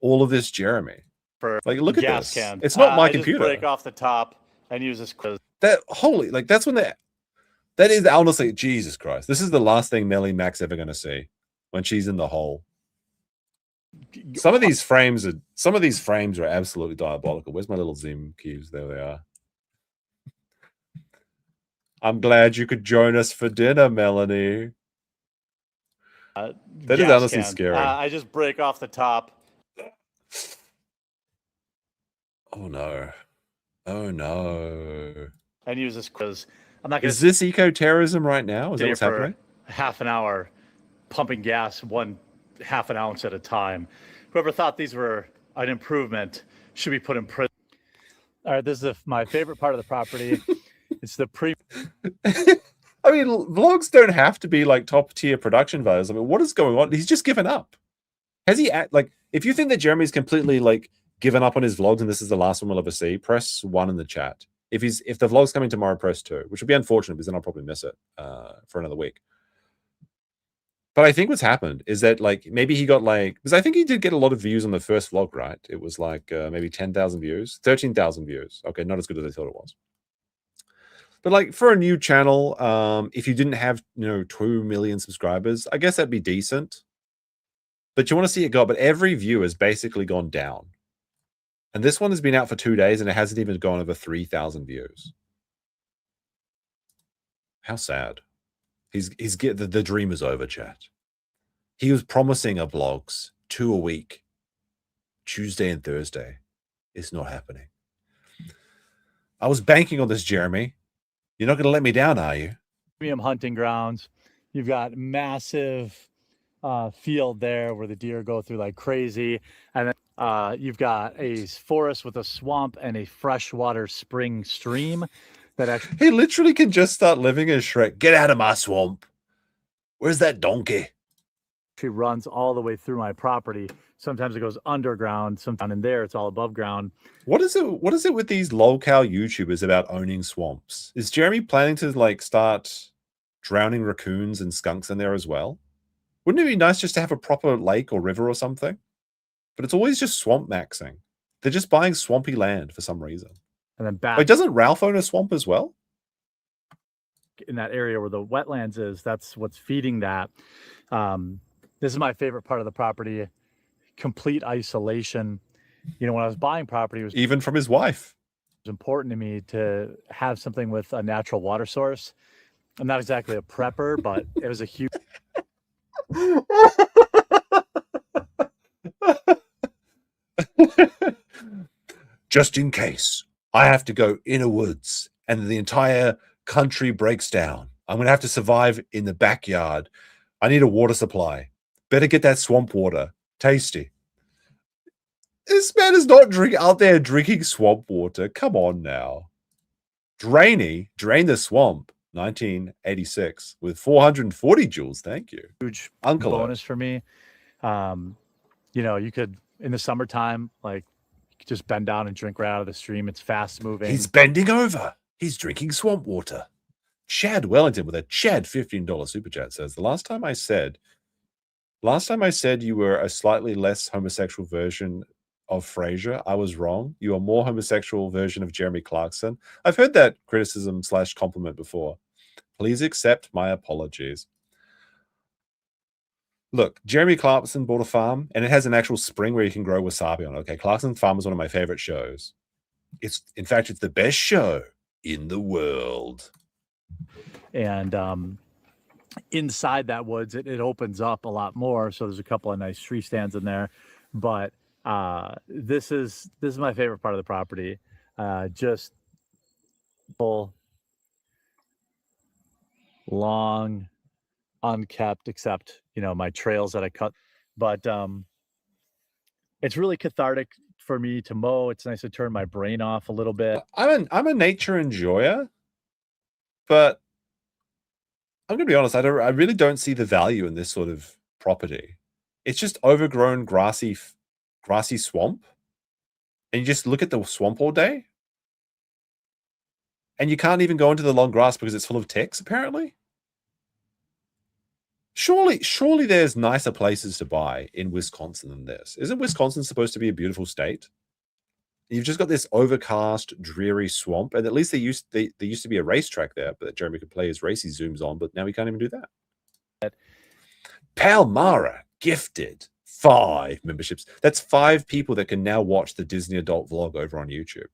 all of this, Jeremy. For Like, look at gas this. can. It's not my I computer. Just break off the top and use this quiz. That holy, like that's when that is honestly, Jesus Christ. This is the last thing Melly Mac's ever going to see when she's in the hole. Some of these frames are absolutely diabolical. Where's my little zoom cues? There they are. I'm glad you could join us for dinner, Melanie. That is honestly scary. I just break off the top. Oh no. Oh no. And use this quiz. I'm not going to. Is this eco-terrorism right now? Is that what's happening? Half an hour pumping gas one half an ounce at a time. Whoever thought these were an improvement should be put in prison. All right, this is my favorite part of the property. It's the I mean, vlogs don't have to be like top tier production values. I mean, what is going on? He's just given up. Has he like? If you think that Jeremy's completely like given up on his vlogs and this is the last one we'll ever see, press 1 in the chat. If the vlog's coming tomorrow, press 2, which would be unfortunate because then I'll probably miss it for another week. But I think what's happened is that like maybe he got like, because I think he did get a lot of views on the first vlog, right? It was like maybe 10,000 views, 13,000 views. Okay, not as good as I thought it was. But like for a new channel, if you didn't have 2 million subscribers, I guess that'd be decent. But you want to see it go. But every view has basically gone down, and this one has been out for 2 days and it hasn't even gone over 3,000 views. How sad. The dream is over, chat. He was promising a vlogs 2 a week, Tuesday and Thursday. It's not happening. I was banking on this, Jeremy. You're not going to let me down, are you? Premium hunting grounds. You've got massive field there where the deer go through like crazy, and then you've got a forest with a swamp and a freshwater spring stream. He literally can just start living in Shrek. Get out of my swamp. Where's that donkey? She runs all the way through my property. Sometimes it goes underground. Sometimes in there it's all above ground. What is it with these locale YouTubers about owning swamps? Is Jeremy planning to like start drowning raccoons and skunks in there as well? Wouldn't it be nice just to have a proper lake or river or something? But it's always just swamp maxing. They're just buying swampy land for some reason. And then back. Wait, doesn't Ralph own a swamp as well? In that area where the wetlands is, that's what's feeding that. This is my favorite part of the property. Complete isolation. When I was buying property, it was even from his wife. It was important to me to have something with a natural water source. I'm not exactly a prepper, but it was a huge. Just in case I have to go in a woods and the entire country breaks down, I'm going to have to survive in the backyard. I need a water supply. Better get that swamp water. Tasty. This man is not out there drinking swamp water. Come on now. Drain the swamp. 1986 with 440 joules. Thank you. Huge Uncle bonus for me. You could in the summertime, like just bend down and drink right out of the stream. It's fast moving. He's bending over. He's drinking swamp water. Chad Wellington with a Chad $15 super chat says, the last time I said you were a slightly less homosexual version of Frasier, I was wrong. You are more homosexual version of Jeremy Clarkson. I've heard that criticism / compliment before. Please accept my apologies. Look, Jeremy Clarkson bought a farm, and it has an actual spring where you can grow wasabi on it. Okay, Clarkson's Farm is one of my favorite shows. In fact, it's the best show in the world. And inside that woods, it opens up a lot more. So there's a couple of nice tree stands in there. But this is my favorite part of the property. Just full, long, unkept, except my trails that I cut. But it's really cathartic for me to mow. It's nice to turn my brain off a little bit. I'm a nature enjoyer, but I'm gonna be honest. I really don't see the value in this sort of property. It's just overgrown grassy swamp, and you just look at the swamp all day. And you can't even go into the long grass because it's full of ticks, apparently. Surely there's nicer places to buy in Wisconsin than this. Isn't Wisconsin supposed to be a beautiful state? You've just got this overcast, dreary swamp, and at least there used to be a racetrack there, but Jeremy could play his race. He zooms on, but now he can't even do that. Palmara gifted 5 memberships. That's 5 people that can now watch the Disney adult vlog over on YouTube.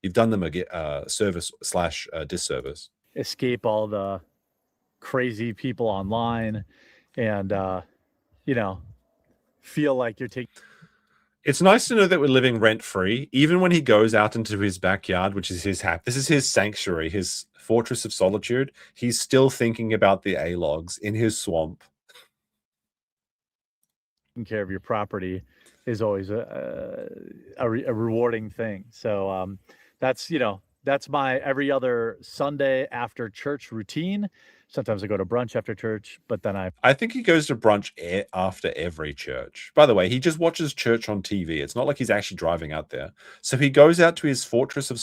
You've done them a service / disservice. Escape all the crazy people online and, you know, feel like you're taking. It's nice to know that we're living rent-free, even when he goes out into his backyard, which is his this is his sanctuary, his fortress of solitude. He's still thinking about the A-logs in his swamp. Taking care of your property is always a rewarding thing. So that's, you know, that's my every other Sunday after church routine. Sometimes I go to brunch after church, but then I think he goes to brunch after every church. By the way, he just watches church on TV. It's not like he's actually driving out there. So he goes out to his fortress of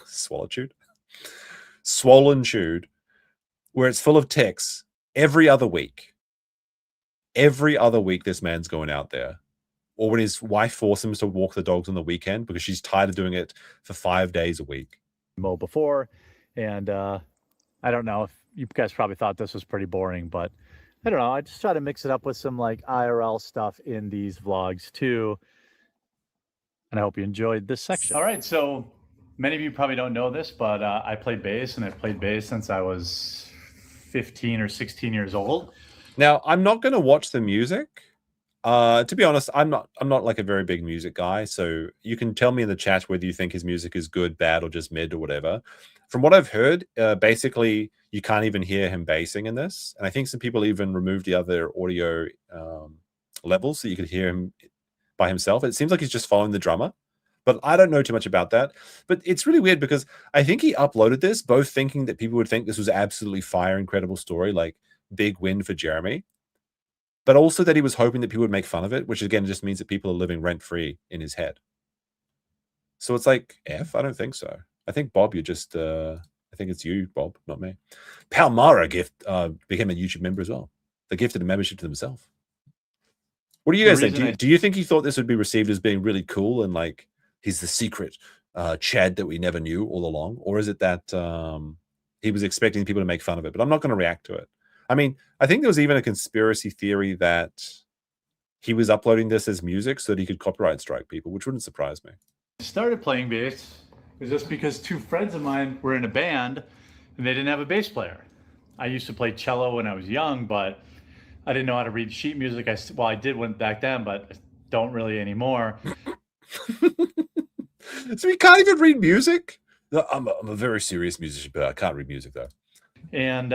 solitude, swollentude, where it's full of ticks every other week. Every other week, this man's going out there. Or when his wife forces him to walk the dogs on the weekend because she's tired of doing it for 5 days a week. Mow before, and I don't know if you guys probably thought this was pretty boring, but I don't know. I just try to mix it up with some like IRL stuff in these vlogs too. And I hope you enjoyed this section. All right, so many of you probably don't know this, but I play bass, and I've played bass since I was 15 or 16 years old. Now, I'm not going to watch the music. To be honest, I'm not like a very big music guy, so you can tell me in the chat whether you think his music is good, bad, or just mid or whatever. From what I've heard, basically you can't even hear him bassing in this, and I think some people even removed the other audio levels so you could hear him by himself. It seems like he's just following the drummer, but I don't know too much about that. But it's really weird because I think he uploaded this both thinking that people would think this was absolutely fire, incredible story, like big win for Jeremy, but also that he was hoping that people would make fun of it, which again just means that people are living rent-free in his head. So it's like, I don't think so. I think, Bob, you're just, I think it's you, Bob, not me. Palmara became a YouTube member as well. They gifted a membership to themselves. What do you guys think? Do you think he thought this would be received as being really cool and like he's the secret Chad that we never knew all along? Or is it that he was expecting people to make fun of it? But I'm not going to react to it. I mean, I think there was even a conspiracy theory that he was uploading this as music so that he could copyright strike people, which wouldn't surprise me. I started playing bass was just because 2 friends of mine were in a band and they didn't have a bass player. I used to play cello when I was young, but I didn't know how to read sheet music. I did one back then, but I don't really anymore. So you can't even read music? No, I'm a very serious musician, but I can't read music though. And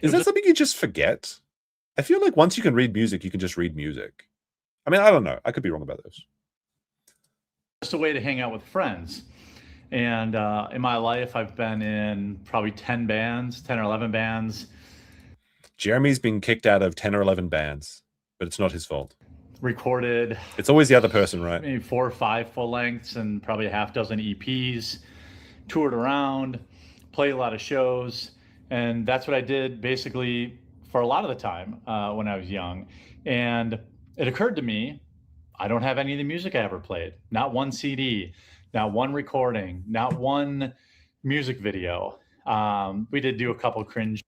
is that something you just forget? I feel like once you can read music, you can just read music. I mean, I don't know. I could be wrong about this. Just a way to hang out with friends. And in my life, I've been in probably 10 or 11 bands. Jeremy's been kicked out of 10 or 11 bands, but it's not his fault. Recorded. It's always the other person, right? Maybe 4 or 5 full lengths and probably a half dozen EPs. Toured around, played a lot of shows. And that's what I did basically for a lot of the time when I was young. And it occurred to me, I don't have any of the music I ever played. Not one CD, not one recording, not one music video. We did do a couple cringe.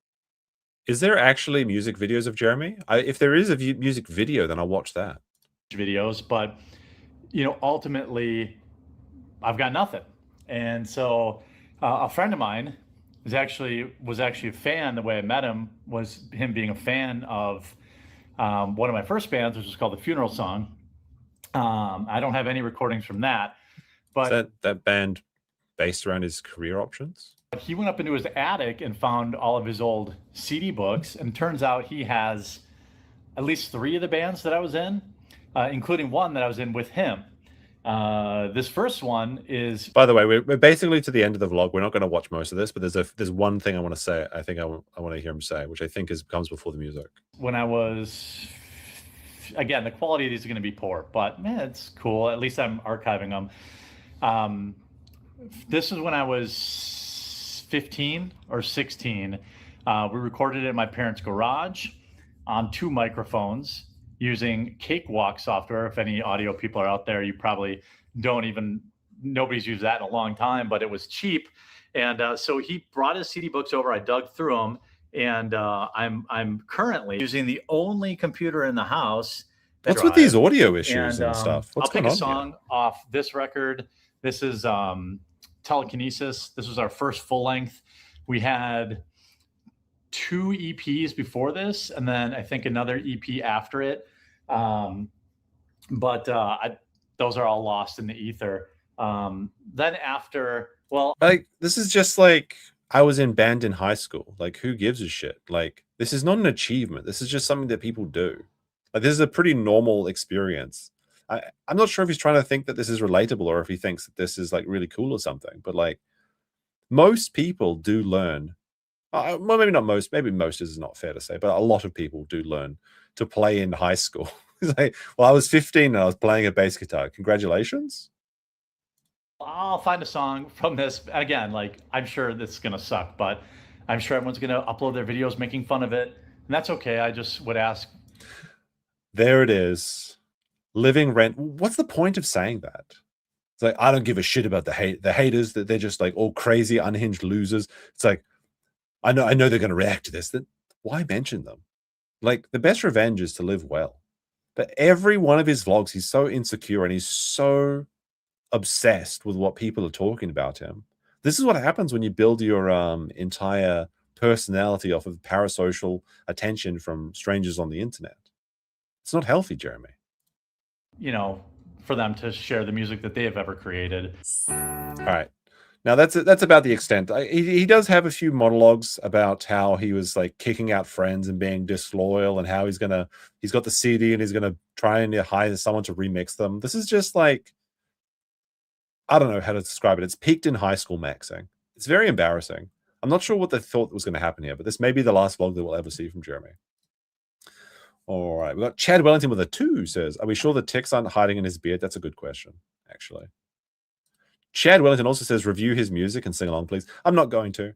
Is there actually music videos of Jeremy? If there is a music video, then I'll watch that. Videos, but you know, ultimately, I've got nothing. And so a friend of mine was actually a fan. The way I met him was him being a fan of one of my first bands, which was called The Funeral Song. I don't have any recordings from that, but is that band based around his career options? He went up into his attic and found all of his old CD books, and turns out he has at least 3 of the bands that I was in, including one that I was in with him. This first one is... By the way, we're basically to the end of the vlog. We're not going to watch most of this, but there's one thing I want to say. I think I want to hear him say, which I think comes before the music. When I was... Again, the quality of these are going to be poor, but man, it's cool. At least I'm archiving them. This is when I was 15 or 16. We recorded it in my parents' garage on 2 microphones using Cakewalk software. If any audio people are out there, you probably nobody's used that in a long time, but it was cheap. And so he brought his CD books over. I dug through them, and I'm currently using the only computer in the house. What's with these audio issues and stuff? What's I'll pick going a on song off this record. This is Telekinesis. This was our first full length. We had 2 EPs before this, and then I think another EP after it. But those are all lost in the ether. Then after, well, like, this is just like I was in band in high school. Like, who gives a shit? Like, this is not an achievement. This is just something that people do. Like, this is a pretty normal experience. I'm not sure if he's trying to think that this is relatable or if he thinks that this is like really cool or something. But like, most people do learn. Well, maybe not most. Maybe most is not fair to say, but a lot of people do learn to play in high school. It's like, well, I was 15 and I was playing a bass guitar. Congratulations. I'll find a song from this. Again, like, I'm sure this is going to suck, but I'm sure everyone's going to upload their videos making fun of it. And that's okay. I just would ask. There it is. Living rent. What's the point of saying that? It's like, I don't give a shit about the haters, that they're just like all crazy, unhinged losers. It's like, I know they're going to react to this. Then why mention them? Like, the best revenge is to live well. But every one of his vlogs, he's so insecure and he's so obsessed with what people are talking about him. This is what happens when you build your entire personality off of parasocial attention from strangers on the internet. It's not healthy, Jeremy. You know, for them to share the music that they have ever created. All right. Now that's about the extent. He does have a few monologues about how he was like kicking out friends and being disloyal, and how he's got the CD and he's gonna try and hire someone to remix them. This is just like, I don't know how to describe it. It's peaked in high school maxing. It's very embarrassing. I'm not sure what they thought was going to happen here, but this may be the last vlog that we'll ever see from Jeremy. All right, we got Chad Wellington with a 2 says, "Are we sure the ticks aren't hiding in his beard?" That's a good question, actually. Chad Wellington also says, "Review his music and sing along, please." I'm not going to.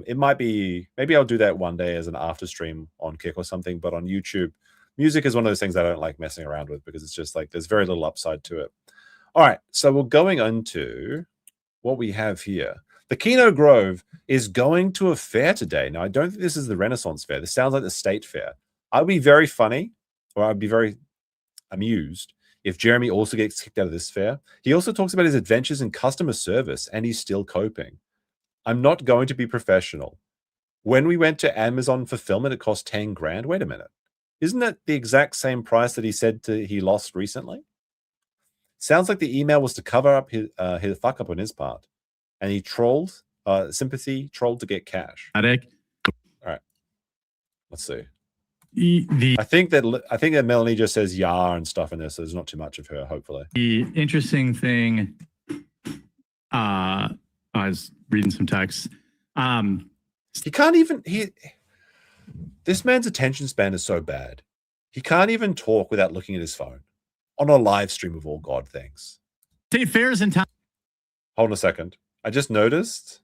It might be, maybe I'll do that one day as an after stream on Kick or something. But on YouTube, music is one of those things I don't like messing around with, because it's just like there's very little upside to it. All right, so we're going into what we have here. The Kino Grove is going to a fair today. Now, I don't think this is the Renaissance Fair. This sounds like the State Fair. I'd be very funny, or I'd be very amused if Jeremy also gets kicked out of this fair. He also talks about his adventures in customer service, and he's still coping. I'm not going to be professional. When we went to Amazon fulfillment, it cost 10 grand. Wait a minute. Isn't that the exact same price that he said he lost recently? Sounds like the email was to cover up his fuck up on his part. And he trolled, sympathy trolled to get cash. All right. Let's see. I think that Melanie just says "yah" and stuff in this, so there's not too much of her, hopefully. The interesting thing, I was reading some text. He can't even, this man's attention span is so bad. He can't even talk without looking at his phone on a live stream of all God things. State fairs in town. Hold on a second. I just noticed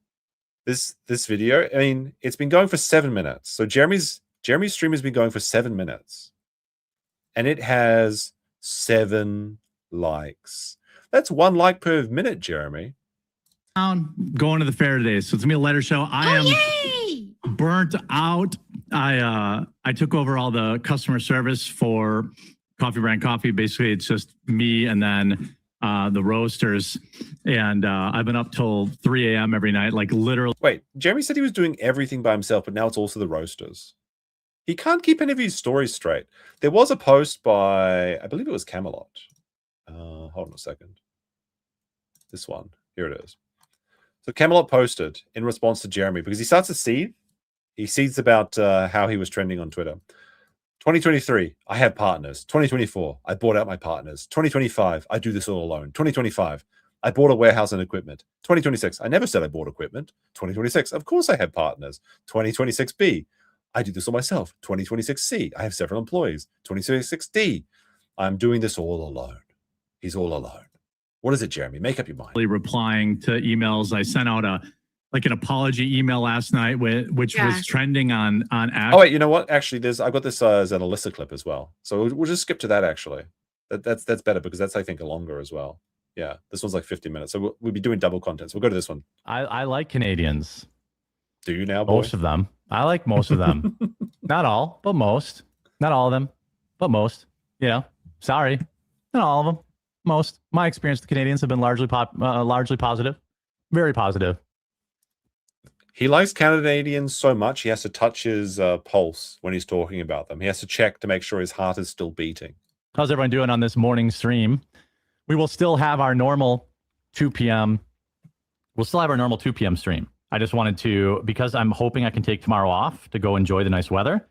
this video. I mean, it's been going for 7 minutes. So Jeremy's stream has been going for 7 minutes, and it has 7 likes. That's 1 like per minute, Jeremy. Going to the fair today, so it's gonna be a letter show. I am burnt out. I took over all the customer service for Coffee Brand Coffee. Basically, it's just me and then the roasters, and I've been up till 3 a.m. every night, like literally. Wait, Jeremy said he was doing everything by himself, but now it's also the roasters. He can't keep any of his stories straight. There was a post by, I believe it was Camelot. Hold on a second. This one. Here it is. So Camelot posted in response to Jeremy, because he starts to seethe. He seethes about how he was trending on Twitter. 2023, I have partners. 2024, I bought out my partners. 2025, I do this all alone. 2025, I bought a warehouse and equipment. 2026, I never said I bought equipment. 2026, of course I have partners. 2026B, I do this all myself. 2026C, I have several employees. 2026D, I'm doing this all alone. He's all alone. What is it, Jeremy? Make up your mind. Replying to emails. I sent out like an apology email last night, which Yeah. was trending on X. Oh wait, you know what? Actually, I've got this as an Alyssa clip as well. So we'll just skip to that. Actually, that's better because that's I think longer as well. Yeah, this one's like 50 minutes. So we'll be doing double content. So we'll go to this one. I like Canadians. Do you now, boy? Most of them. I like most of them. Not all, but most. Not all of them, but most. You know, sorry, not all of them. Most. My experience with Canadians have been largely positive, very positive. He likes Canadians so much he has to touch his pulse when he's talking about them. He has to check to make sure his heart is still beating. How's everyone doing on this morning stream? We will still have our normal 2 p.m. We'll still have our normal 2 p.m. stream. I just wanted to, because I'm hoping I can take tomorrow off to go enjoy the nice weather.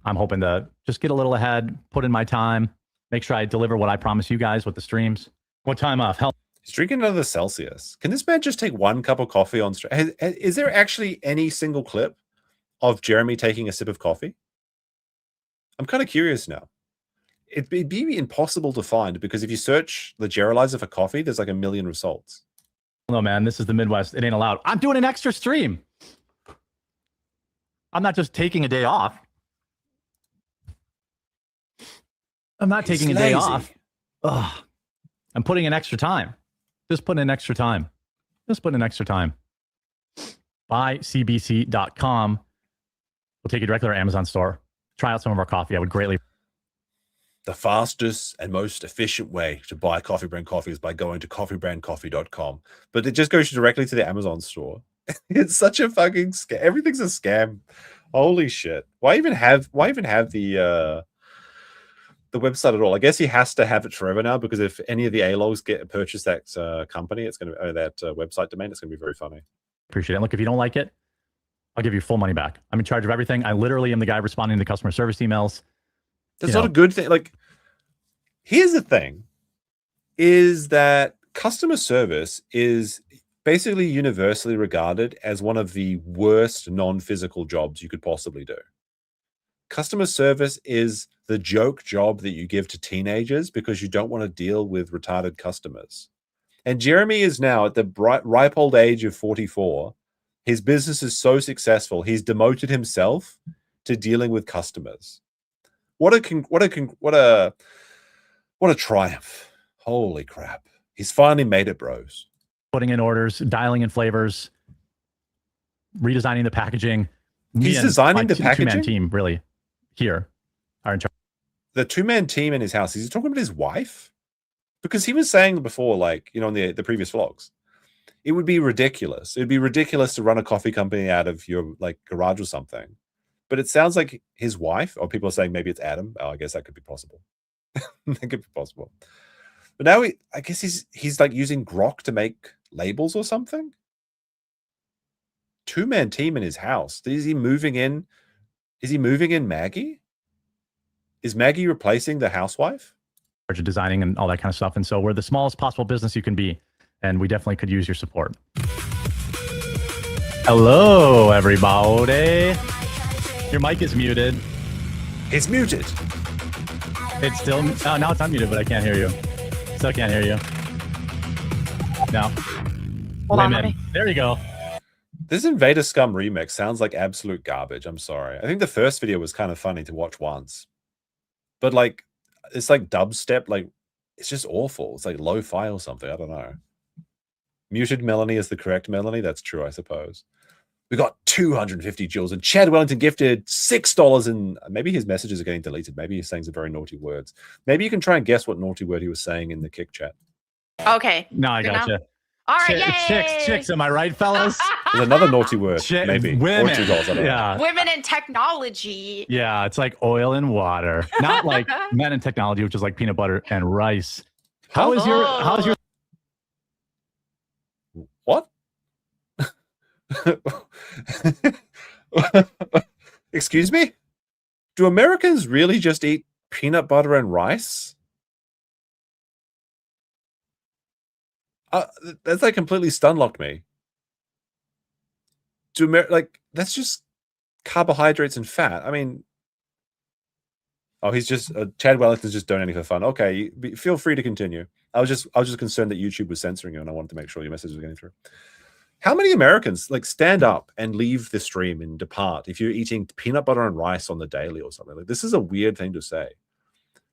I'm hoping to just get a little ahead, put in my time, make sure I deliver what I promise you guys with the streams. What time off? Hell, He's drinking another Celsius. Can this man just take one cup of coffee on stream? Is there actually any single clip of Jeremy taking a sip of coffee? I'm kind of curious now. It'd be impossible to find because if you search the Geralizer for coffee, there's like a million results. no, man, this is the Midwest. It ain't allowed. I'm doing an extra stream. I'm not just taking a day off. I'm not taking a day off. Ugh. I'm putting in extra time. Just putting in extra time. Just putting in extra time. Buycbc.com. We'll take you directly to our Amazon store. Try out some of our coffee. I would greatly. The fastest and most efficient way to buy Coffee Brand coffee is by going to coffeebrandcoffee.com. But it just goes directly to the Amazon store. It's such a fucking scam. Everything's a scam. Holy shit. Why even have the website at all? I guess he has to have it forever now because if any of the A-logs purchase that company, it's going to that website domain, it's going to be very funny. Appreciate it. Look, if you don't like it, I'll give you full money back. I'm in charge of everything. I literally am the guy responding to customer service emails. That's not a good thing. Like, here's the thing, is that customer service is basically universally regarded as one of the worst non-physical jobs you could possibly do. Customer service is the joke job that you give to teenagers because you don't want to deal with retarded customers. And Jeremy is now at the ripe old age of 44. His business is so successful, he's demoted himself to dealing with customers. What a triumph. Holy crap. He's finally made it, bros. Putting in orders, dialing in flavors, redesigning the packaging. He's designing the packaging? Two-man team, really, here are in charge. The two-man team in his house, is he talking about his wife? Because he was saying before, like, you know, in the previous vlogs, it would be ridiculous. It would be ridiculous to run a coffee company out of your, like, garage or something. But it sounds like his wife, or people are saying maybe it's Adam. Oh, I guess that could be possible. That could be possible. But now I guess he's like using Grok to make labels or something. Two-man team in his house. Is he moving in? Is he moving in Maggie? Is Maggie replacing the housewife? Of designing and all that kind of stuff. And so we're the smallest possible business you can be. And we definitely could use your support. Hello, everybody. Your mic is muted. It's muted. It's still, oh, now it's unmuted, but I can't hear you. Still can't hear you. No. Hold on, let me. There you go. This Invader Scum remix sounds like absolute garbage. I'm sorry. I think the first video was kind of funny to watch once. But like, it's like dubstep, like, it's just awful. It's like lo-fi or something. I don't know. Muted Melanie is the correct Melanie. That's true, I suppose. We got 250 joules, and Chad Wellington gifted $6, and maybe his messages are getting deleted. Maybe he's saying some very naughty words. Maybe you can try and guess what naughty word he was saying in the kick chat. Okay. No, I gotcha. All right, yay! Chicks, am I right, fellas? There's another naughty word, maybe. Women. Or $2, I don't know. Yeah. Women in technology. Yeah, it's like oil and water. Not like men in technology, which is like peanut butter and rice. How's your What? Excuse me? Do Americans really just eat peanut butter and rice? That's like completely stun-locked me. That's just carbohydrates and fat. I mean, Oh, he's just Chad Wellington's just donating for fun. Okay, feel free to continue. I was just concerned that YouTube was censoring you, and I wanted to make sure your message was getting through. How many Americans like stand up and leave the stream and depart if you're eating peanut butter and rice on the daily or something? Like, this is a weird thing to say.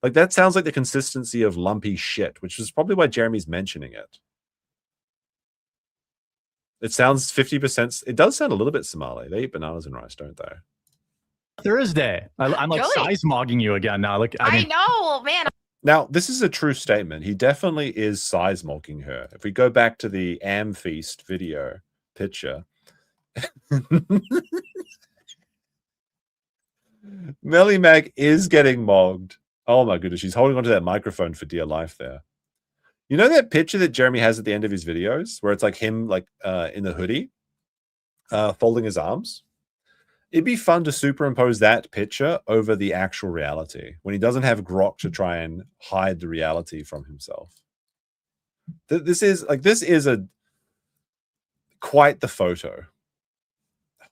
Like, that sounds like the consistency of lumpy shit, which is probably why Jeremy's mentioning it. It sounds 50%. It does sound a little bit Somali. They eat bananas and rice, don't they? Thursday. I'm like Really? size mogging you again now. Look, I know, man. Now, this is a true statement. He definitely is size mocking her. If we go back to the Am Feast video picture, Melly Mac is getting mogged. Oh my goodness, she's holding onto that microphone for dear life there. You know that picture that Jeremy has at the end of his videos where it's like him like in the hoodie, folding his arms? It'd be fun to superimpose that picture over the actual reality when he doesn't have grok to try and hide the reality from himself. This is quite the photo.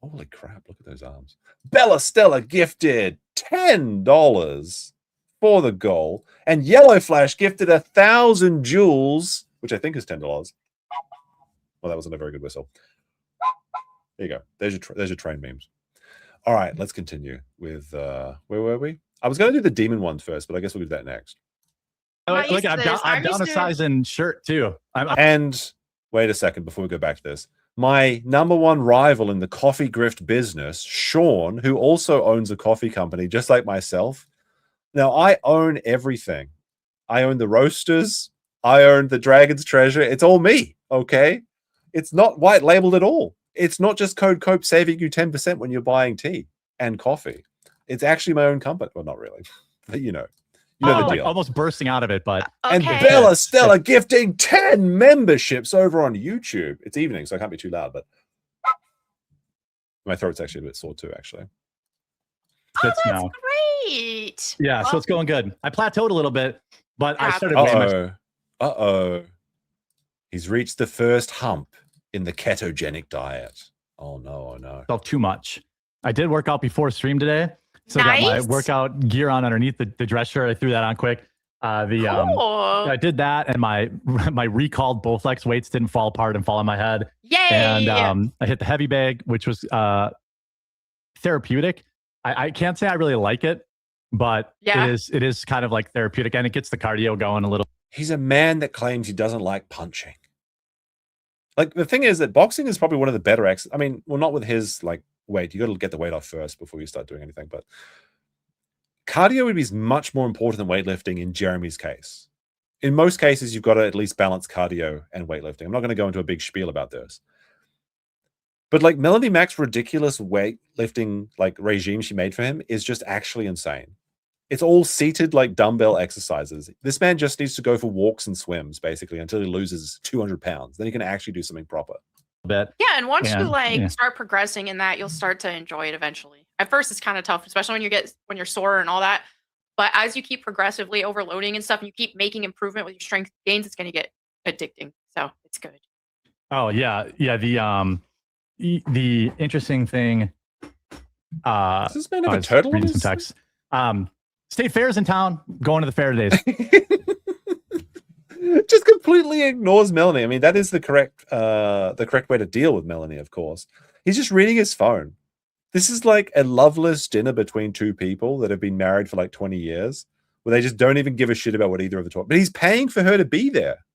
Holy crap, look at those arms. Bella Stella gifted $10 for the goal, and Yellow Flash gifted 1,000 joules, which I think is $10. Well, that wasn't a very good whistle. There you go. There's your train memes. All right, let's continue with where were we? I was going to do the demon one first, but I guess we'll do that next. look, I'm down a size in shirt too. And wait a second before we go back to this. My number one rival in the coffee grift business, Sean, who also owns a coffee company, just like myself. Now, I own everything. I own the roasters. I own the Dragon's Treasure. It's all me, okay? It's not white labeled at all. It's not just code COPE saving you 10% when you're buying tea and coffee. It's actually my own company. Well, not really, but you know the deal. Almost bursting out of it, but And Bella Stella gifting 10 memberships over on YouTube. It's evening, so I can't be too loud, but my throat's actually a bit sore too, actually. fits That's now. great. Yeah, so it's going good. I plateaued a little bit, but I started. Uh-oh. He's reached the first hump in the ketogenic diet. Oh no, Myself too much. I did work out before stream today, so I got my workout gear on underneath the dress shirt. I threw that on quick. I did that, and my recalled Bowflex weights didn't fall apart and fall on my head. Yay! And I hit the heavy bag, which was therapeutic. I can't say I really like it, but it is kind of like therapeutic, and it gets the cardio going a little. He's a man that claims he doesn't like punching. Like, the thing is that boxing is probably one of the better I mean, well, not with his like weight. You got to get the weight off first before you start doing anything. But cardio would be much more important than weightlifting in Jeremy's case. In most cases, you've got to at least balance cardio and weightlifting. I'm not going to go into a big spiel about this. But like Melanie Mac's ridiculous weightlifting like regime she made for him is just actually insane. It's all seated like dumbbell exercises. This man just needs to go for walks and swims basically until he loses 200 pounds. Then he can actually do something proper. Yeah, and once you start progressing in that, you'll start to enjoy it eventually. At first, it's kind of tough, especially when you're sore and all that. But as you keep progressively overloading and stuff, and you keep making improvement with your strength gains, it's going to get addicting. So it's good. Oh yeah. The interesting thing. Does this man have a turtle on his text? State Fair's in town. Going to the fair today. Just completely ignores Melanie. I mean, that is the correct way to deal with Melanie, of course. He's just reading his phone. This is like a loveless dinner between two people that have been married for like 20 years, where they just don't even give a shit about what either of the talk. But he's paying for her to be there.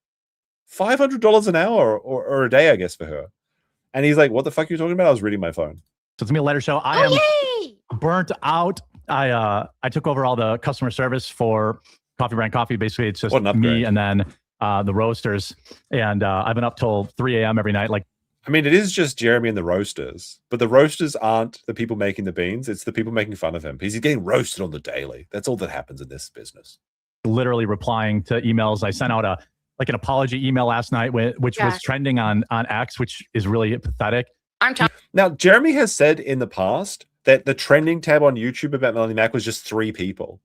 $500 an hour or a day, I guess, for her. And he's like, what the fuck are you talking about? I was reading my phone. So it's gonna be a letter show. I am burnt out. I took over all the customer service for Coffee Brand Coffee. Basically, it's just me and then the roasters. And I've been up till 3 a.m. every night. Like, I mean, it is just Jeremy and the roasters, but the roasters aren't the people making the beans. It's the people making fun of him because he's getting roasted on the daily. That's all that happens in this business. Literally replying to emails. I sent out an apology email last night, which was trending on X, which is really pathetic. Now, Jeremy has said in the past that the trending tab on YouTube about Melanie Mac was just 3 people.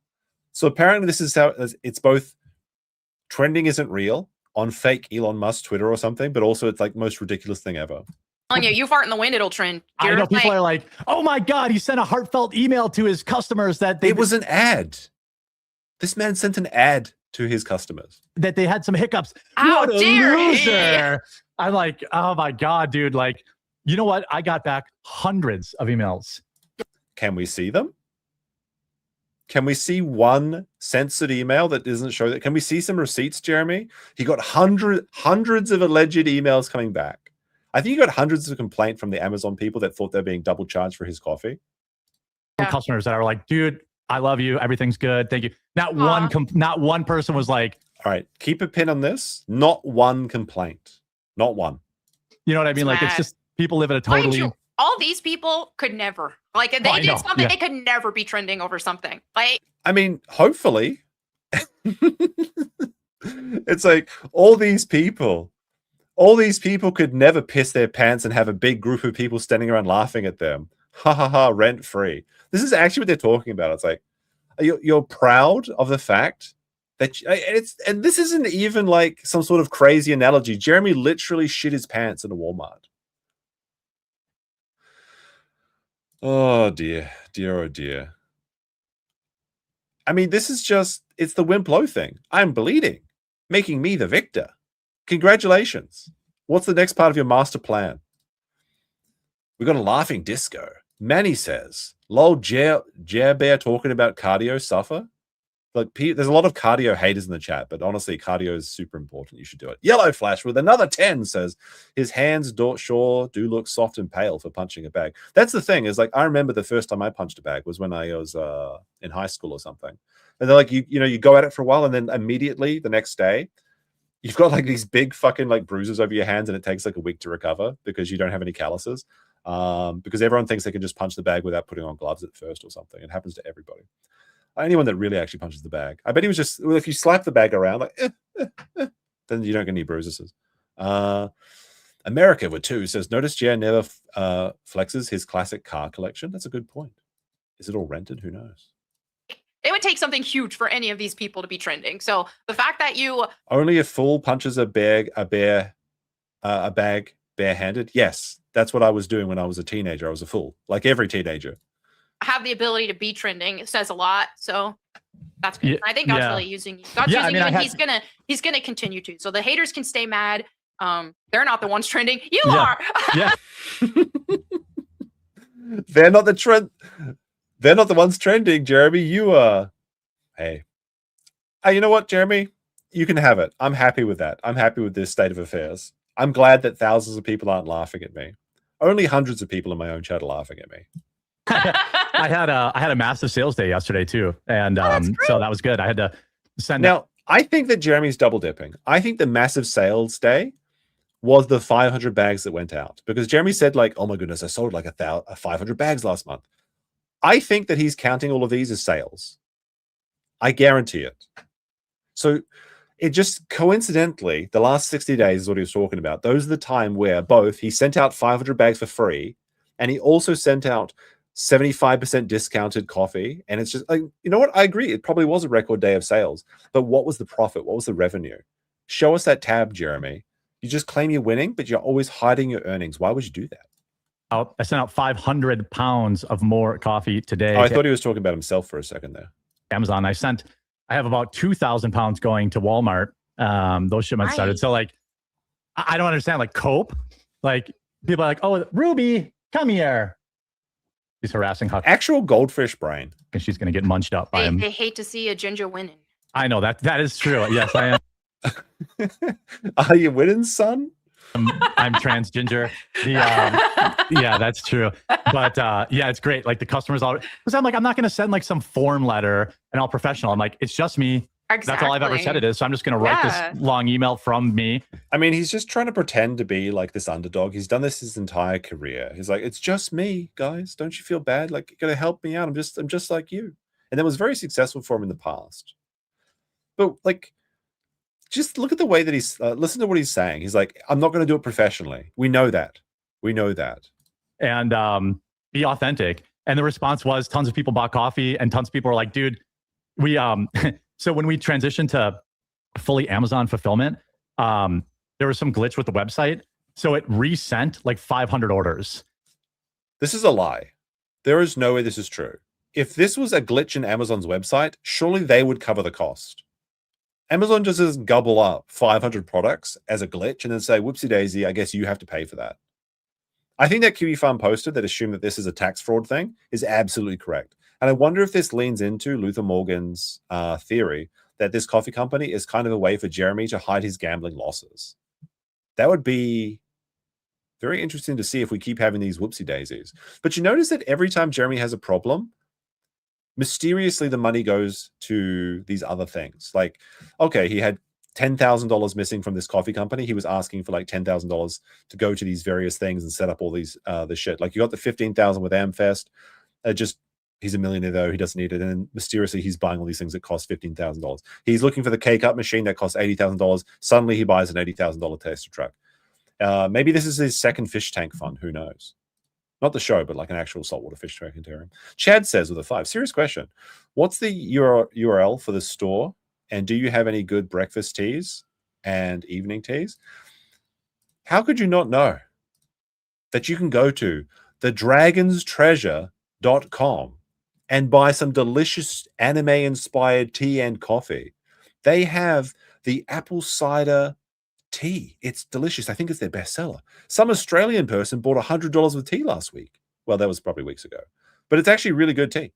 So apparently this is how it's both trending isn't real on fake Elon Musk Twitter or something, but also it's like most ridiculous thing ever. You fart in the wind, it'll trend. I know people are like, oh my God, he sent a heartfelt email to his customers that it was an ad. This man sent an ad to his customers that they had some hiccups. How What a dare he! loser. I'm like, oh my God, dude. Like, you know what? I got back hundreds of emails. Can we see them? Can we see one censored email that doesn't show that? Can we see some receipts, Jeremy? He got hundreds of alleged emails coming back. I think he got hundreds of complaints from the Amazon people that thought they're being double charged for his coffee. Customers that are like, dude, I love you. Everything's good. Thank you. Not one person was like, all right, keep a pin on this. Not one complaint. Not one. You know what I mean? Like, it's just people live in a totally... All these people could never. Like, if they did something, they could never be trending over something. Like, I mean, hopefully. It's like all these people could never piss their pants and have a big group of people standing around laughing at them. Ha ha ha, rent free. This is actually what they're talking about. It's like, you're proud of the fact that and this isn't even like some sort of crazy analogy. Jeremy literally shit his pants in a Walmart. Oh dear, dear, oh dear. I mean, this is just, it's the wimp low thing. I'm bleeding, making me the victor. Congratulations. What's the next part of your master plan? We got a laughing disco. Manny says, lol, Jer Bear talking about cardio suffer. Like, there's a lot of cardio haters in the chat, but honestly, cardio is super important. You should do it. Yellow Flash with another 10 says, his hands sure do look soft and pale for punching a bag. That's the thing, is like, I remember the first time I punched a bag was when I was in high school or something. And they're like, you know, you go at it for a while, and then immediately the next day, you've got like these big fucking like bruises over your hands, and it takes like a week to recover because you don't have any calluses. Because everyone thinks they can just punch the bag without putting on gloves at first or something. It happens to everybody. Anyone that really actually punches the bag. I bet he was just, well, if you slap the bag around, like, then you don't get any bruises. America with 2 says, notice Jer never flexes his classic car collection. That's a good point. Is it all rented? Who knows? it would take something huge for any of these people to be trending. So the fact that you only a fool punches a bag barehanded. Yes, that's what I was doing when I was a teenager. I was a fool, like every teenager. Have the ability to be trending, it says a lot. So that's good. Yeah, I think God's really using you. God's using you, and he's gonna continue to. So the haters can stay mad. They're not the ones trending. You are. Yeah. They're not the trend. They're not the ones trending, Jeremy. You are. Hey. You know what, Jeremy? You can have it. I'm happy with that. I'm happy with this state of affairs. I'm glad that thousands of people aren't laughing at me. Only hundreds of people in my own chat are laughing at me. I had a massive sales day yesterday too, and so that was good. I had to send now. I think that Jeremy's double dipping. I think the massive sales day was the 500 bags that went out, because Jeremy said like, "Oh my goodness, I sold like 500 bags last month." I think that he's counting all of these as sales. I guarantee it. So it just coincidentally, the last 60 days is what he was talking about. Those are the time where both he sent out 500 bags for free, and he also sent out 75% discounted coffee. And it's just like, you know what? I agree. It probably was a record day of sales, but what was the profit? What was the revenue? Show us that tab, Jeremy. You just claim you're winning, but you're always hiding your earnings. Why would you do that? I sent out 500 pounds of more coffee today. Oh, I thought he was talking about himself for a second there. Amazon. I have about 2,000 pounds going to Walmart. Those shipments started. So like, I don't understand, like Cope, like people are like, "Oh, Ruby, come here." He's harassing Huck. Actual goldfish brain. And she's going to get munched up by him. They hate to see a ginger winning. I know that is true. Yes, I am. Are you winning, son? I'm trans ginger. Yeah, that's true. But yeah, it's great. Like the customers all, because I'm like, I'm not going to send like some form letter and all professional. I'm like, it's just me. Exactly. That's all I've ever said it is. So I'm just going to write this long email from me. I mean, he's just trying to pretend to be like this underdog. He's done this his entire career. He's like, it's just me, guys. Don't you feel bad? Like, you got to help me out. I'm just like you. And that was very successful for him in the past. But like, just look at the way that he's, listen to what he's saying. He's like, I'm not going to do it professionally. We know that. We know that. And be authentic. And the response was tons of people bought coffee, and tons of people were like, dude, we, so when we transitioned to fully Amazon fulfillment, there was some glitch with the website. So it resent like 500 orders. This is a lie. There is no way this is true. if this was a glitch in Amazon's website, surely they would cover the cost. Amazon just doesn't gobble up 500 products as a glitch and then say, whoopsie daisy, I guess you have to pay for that. I think that Kiwi Farm posted that assumed that this is a tax fraud thing is absolutely correct. And I wonder if this leans into Luther Morgan's theory that this coffee company is kind of a way for Jeremy to hide his gambling losses. That would be very interesting to see if we keep having these whoopsie daisies. But you notice that every time Jeremy has a problem, mysteriously the money goes to these other things. Like, okay, he had $10,000 missing from this coffee company. He was asking for like $10,000 to go to these various things and set up all these the shit. Like you got the $15,000 with Amfest. He's a millionaire though. He doesn't need it. And mysteriously he's buying all these things that cost $15,000. He's looking for the K-Cup machine that costs $80,000. Suddenly he buys an $80,000 Tesla truck. Maybe this is his second fish tank fund. Who knows? Not the show, but like an actual saltwater fish tank aquarium. Chad says with a 5. Serious question. What's the URL for the store? And do you have any good breakfast teas and evening teas? How could you not know that you can go to thedragonstreasure.com and buy some delicious anime-inspired tea and coffee? They have the apple cider tea. It's delicious. I think it's their bestseller. Some Australian person bought $100 of tea last week. Well, that was probably weeks ago. But it's actually really good tea.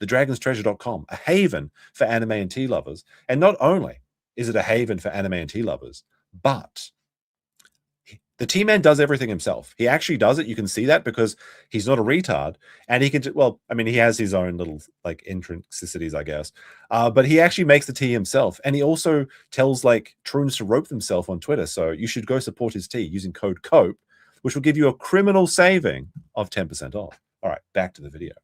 Thedragonstreasure.com, a haven for anime and tea lovers. And not only is it a haven for anime and tea lovers, but the tea man does everything himself. He actually does it. You can see that because he's not a retard. And he can, well, I mean, he has his own little like intricacies, I guess. But he actually makes the tea himself. And he also tells like troons to rope themselves on Twitter. So you should go support his tea using code COPE, which will give you a criminal saving of 10% off. All right, back to the video.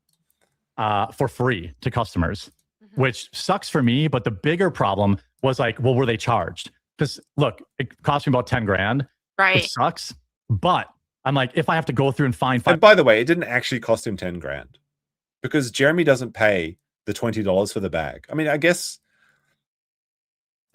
For free to customers, which sucks for me. But the bigger problem was like, well, were they charged? Because look, it cost me about 10 grand. Right. It sucks. But I'm like, if I have to go through and find. And by the way, it didn't actually cost him 10 grand because Jeremy doesn't pay the $20 for the bag. I mean, I guess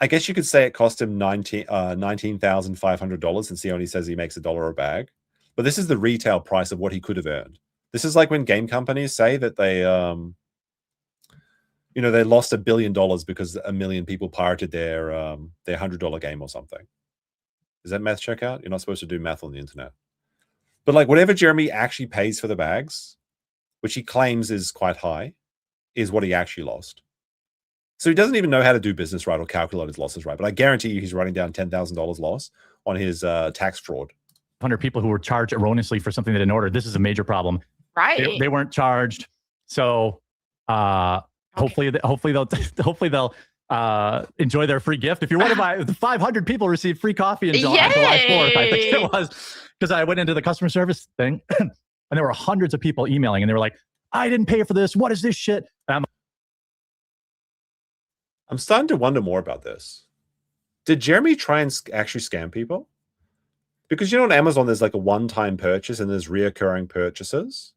you could say it cost him $19,500 since he only says he makes $1 a bag. But this is the retail price of what he could have earned. This is like when game companies say that they, they lost $1 billion because 1 million people pirated their $100 game or something. Does that math check out? You're not supposed to do math on the internet. But like whatever Jeremy actually pays for the bags, which he claims is quite high, is what he actually lost. So he doesn't even know how to do business right or calculate his losses right. But I guarantee you he's writing down $10,000 loss on his tax fraud. 100 people who were charged erroneously for something they didn't order. This is a major problem. Right. They weren't charged. So hopefully they'll enjoy their free gift. If you're one of my 500 people received free coffee in July 4th, I think it was, because I went into the customer service thing and there were hundreds of people emailing and they were like, I didn't pay for this. What is this shit? And I'm starting to wonder more about this. Did Jeremy try and actually scam people? Because on Amazon, there's like a one-time purchase and there's reoccurring purchases.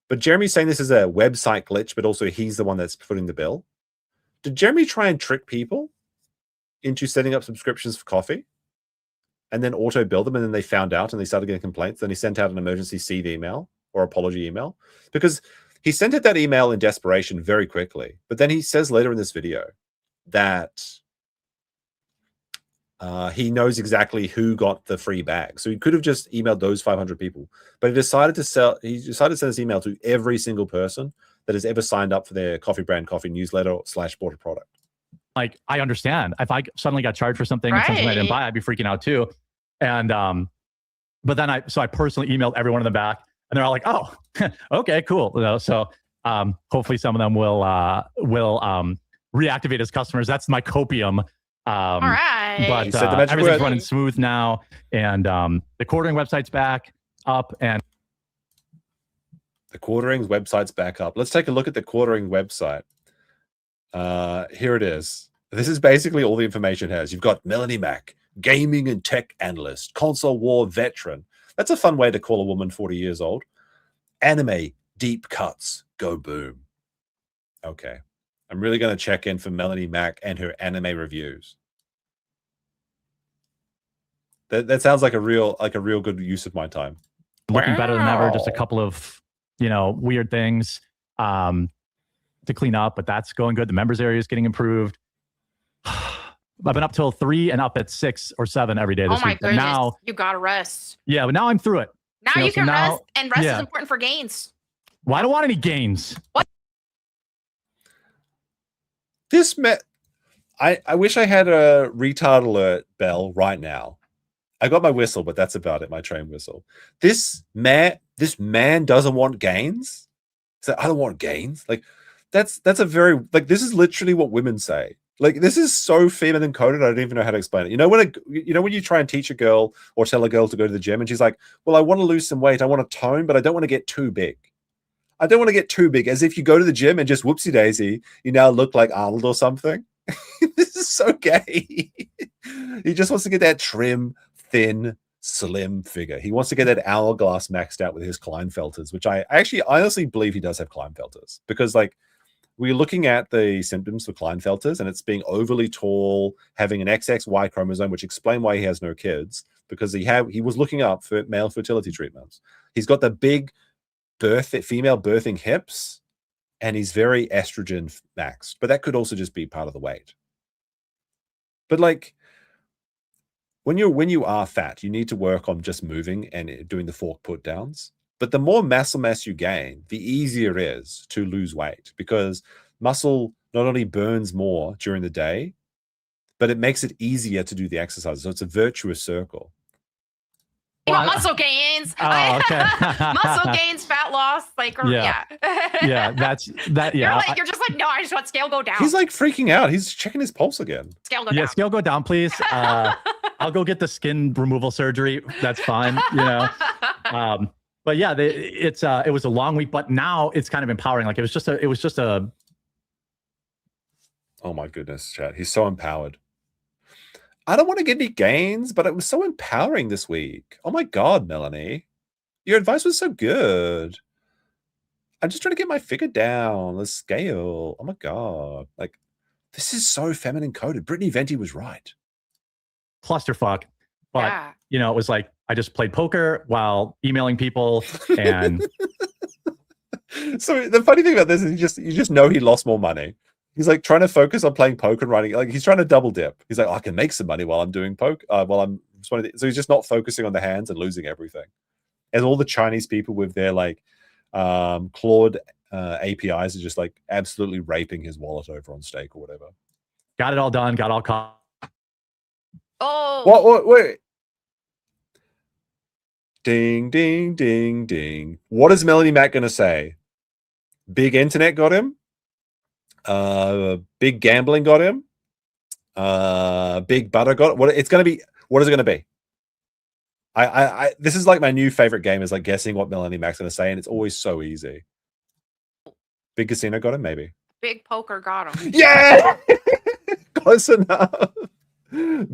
But Jeremy's saying this is a website glitch, but also he's the one that's footing the bill. Did Jeremy try and trick people into setting up subscriptions for coffee and then auto-bill them, and then they found out and they started getting complaints? Then he sent out an emergency seed email or apology email because he sent out that email in desperation very quickly. But then he says later in this video that he knows exactly who got the free bag. So he could have just emailed those 500 people, but he decided to send this email to every single person that has ever signed up for their Coffee Brand Coffee newsletter / bought a product. Like, I understand if I suddenly got charged for something, something I didn't buy, I'd be freaking out too. And, but then I personally emailed everyone in the back and they're all like, oh, okay, cool. So, hopefully some of them will reactivate as customers. That's my Copium. All right. But everything's running smooth now, and the quartering website's back up, and the quartering website's back up. Let's take a look at the quartering website. Here it is. This is basically all the information it has. You've got Melanie Mack, gaming and tech analyst, console war veteran. That's a fun way to call a woman 40 years old. Anime, deep cuts, go boom. Okay. I'm really going to check in for Melanie Mack and her anime reviews. That sounds like a real good use of my time. Looking better than ever. Just a couple of weird things. to clean up, but that's going good. The members area is getting improved. I've been up till 3 and up at 6 or 7 every day this my week. goodness. Now You gotta rest. Yeah, but now I'm through it. Now you can now, rest, and rest is important for gains. Well, I don't want any gains. What? I wish I had a retard alert bell right now. I got my whistle, but that's about it. My train whistle. This man doesn't want gains. So I don't want gains. Like that's a very like this is literally what women say. Like this is so feminine coded. I don't even know how to explain it. You know when you try and teach a girl or tell a girl to go to the gym and she's like, "Well, I want to lose some weight. I want to tone, but I don't want to get too big. I don't want to get too big." As if you go to the gym and just whoopsie daisy, you now look like Arnold or something. This is so gay. He just wants to get that trim, thin, slim figure. He wants to get that hourglass maxed out with his Klinefelters, which I actually honestly believe he does have Klinefelters because like. We're looking at the symptoms for Klinefelters, and it's being overly tall, having an XXY chromosome, which explains why he has no kids, because he was looking up for male fertility treatments. He's got the big female birthing hips, and he's very estrogen maxed. But that could also just be part of the weight. But like when you are fat, you need to work on just moving and doing the fork put downs. But the more muscle mass you gain, the easier it is to lose weight because muscle not only burns more during the day, but it makes it easier to do the exercises. So it's a virtuous circle. Muscle gains. Oh, okay. Muscle gains, fat loss. Like, yeah. That's that. Yeah. You're just like, no, I just want scale go down. He's like freaking out. He's checking his pulse again. Scale go down. Yeah, scale go down, please. I'll go get the skin removal surgery. That's fine. You know. But yeah, it was a long week, but now it's kind of empowering. Like it was just a. Oh my goodness, chat. He's so empowered. I don't want to get any gains, but it was so empowering this week. Oh my God, Melanie. Your advice was so good. I'm just trying to get my figure down, the scale. Oh my God. Like, this is so feminine coded. Brittany Venti was right. Clusterfuck. But, you know, it was like, I just played poker while emailing people and. So the funny thing about this is you just know he lost more money. He's like trying to focus on playing poker and writing. Like he's trying to double dip. He's like, I can make some money while I'm doing poker. While I'm responding. So he's just not focusing on the hands and losing everything. As all the Chinese people with their like Claude APIs are just like absolutely raping his wallet over on stake or whatever. Got it all done. Got all caught. Oh. What? Wait. Ding, ding, ding, ding. What is Melanie Mac going to say? Big internet got him. Big gambling got him. Big butter got it. What is it going to be? I this is like my new favorite game is like guessing what Melanie Mac's going to say, and it's always so easy. Big casino got him, maybe. Big poker got him. Yeah, close enough.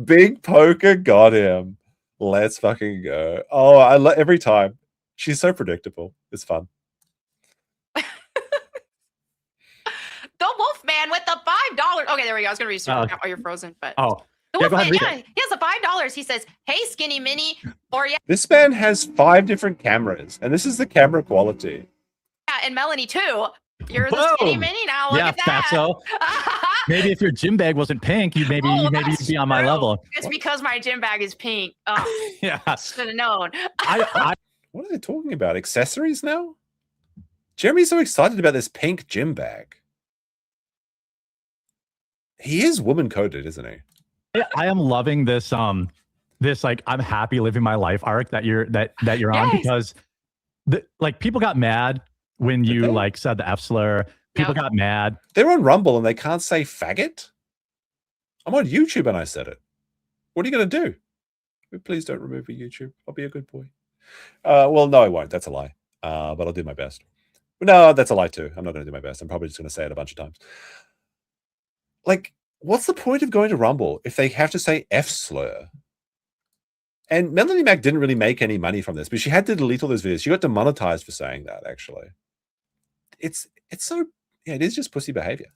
Big poker got him. Let's fucking go. Oh, every time. She's so predictable. It's fun. The Wolfman with the $5. Okay, there we go. I was gonna read super chat while you're frozen, but the Wolfman, he has the $5. He says, "Hey, skinny mini," or This man has 5 different cameras, and this is the camera quality. Yeah, and Melanie too. You're the skinny mini now. Look at that. Fatso. Maybe if your gym bag wasn't pink, you'd maybe you'd be on my level. It's because my gym bag is pink. Oh, yeah, should have known. What are they talking about? Accessories now? Jeremy's so excited about this pink gym bag. He is woman coded, isn't he? I am loving this. This like I'm happy living my life arc that you're on because, like people got mad when you like said the F slur. People got mad. They're on Rumble and they can't say faggot. I'm on YouTube and I said it. What are you going to do? Please don't remove me, YouTube. I'll be a good boy. Well, no, I won't. That's a lie. But I'll do my best. No, that's a lie too. I'm not going to do my best. I'm probably just going to say it a bunch of times. Like, what's the point of going to Rumble if they have to say F slur? And Melanie Mac didn't really make any money from this, but she had to delete all those videos. She got demonetized for saying that, actually. It's so, yeah, it is just pussy behavior.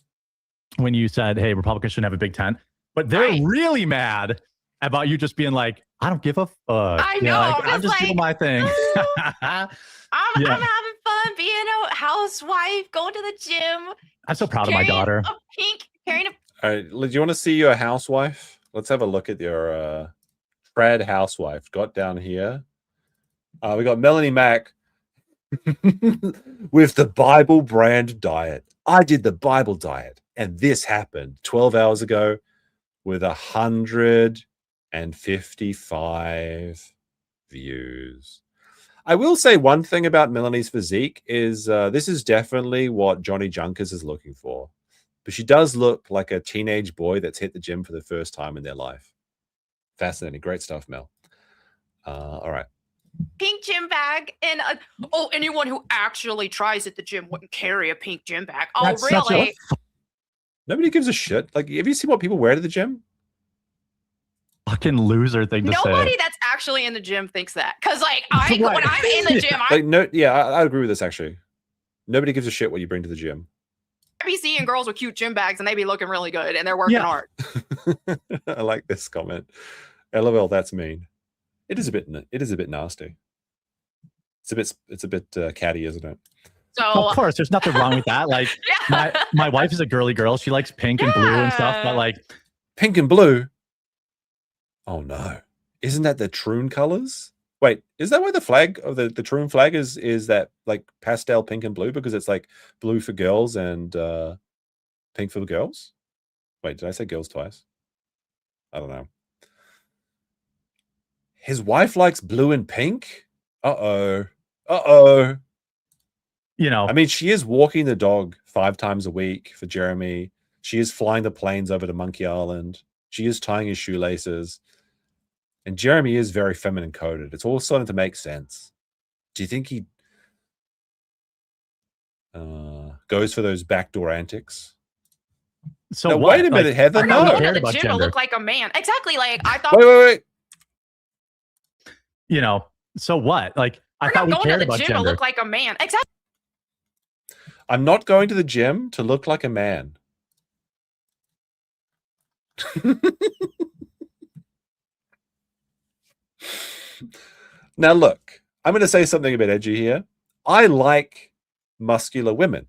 When you said, hey, Republicans shouldn't have a Big Tent, but they're really mad about you just being like, I don't give a fuck. I know. Like, I'm just doing my thing. I'm having fun. fun being a housewife, going to the gym. I'm so proud of my daughter. All right, do you want to see your housewife? Let's have a look at your trad housewife. Got down here. We got Melanie Mack with the Bible brand diet. I did the Bible diet, and this happened 12 hours ago with 155 views. I will say one thing about Melanie's physique is this is definitely what Johnny Junkers is looking for. But she does look like a teenage boy that's hit the gym for the first time in their life. Fascinating. Great stuff, Mel. All right. Pink gym bag. And anyone who actually tries at the gym wouldn't carry a pink gym bag. Oh, That's really? Nobody gives a shit. Like, have you seen what people wear to the gym? Fucking loser thing to say. Nobody that's actually in the gym thinks that. Because, like, when I'm in the gym, I agree with this, actually. Nobody gives a shit what you bring to the gym. I be seeing girls with cute gym bags and they be looking really good and they're working hard. I like this comment. LOL, that's mean. It is a bit nasty. It's a bit catty, isn't it? So of course, there's nothing wrong with that. Like my wife is a girly girl. She likes pink and blue and stuff, but like pink and blue. Oh no. Isn't that the Troon colors? Wait, is that why the flag of the Troon flag is that like pastel pink and blue? Because it's like blue for girls and pink for the girls? Wait, did I say girls twice? I don't know. His wife likes blue and pink? Uh-oh. Uh-oh. You know. I mean, she is walking the dog 5 times a week for Jeremy. She is flying the planes over to Monkey Island. She is tying his shoelaces. And Jeremy is very feminine coded. It's all starting to make sense. Do you think he goes for those backdoor antics? So now, wait a minute, Heather. I don't go to the gym to look like a man. Exactly. Like I thought. Wait. You know. So what? Like I thought we cared about gender. To look like a man. Exactly. I'm not going to the gym to look like a man. Now, look, I'm going to say something a bit edgy here. I like muscular women.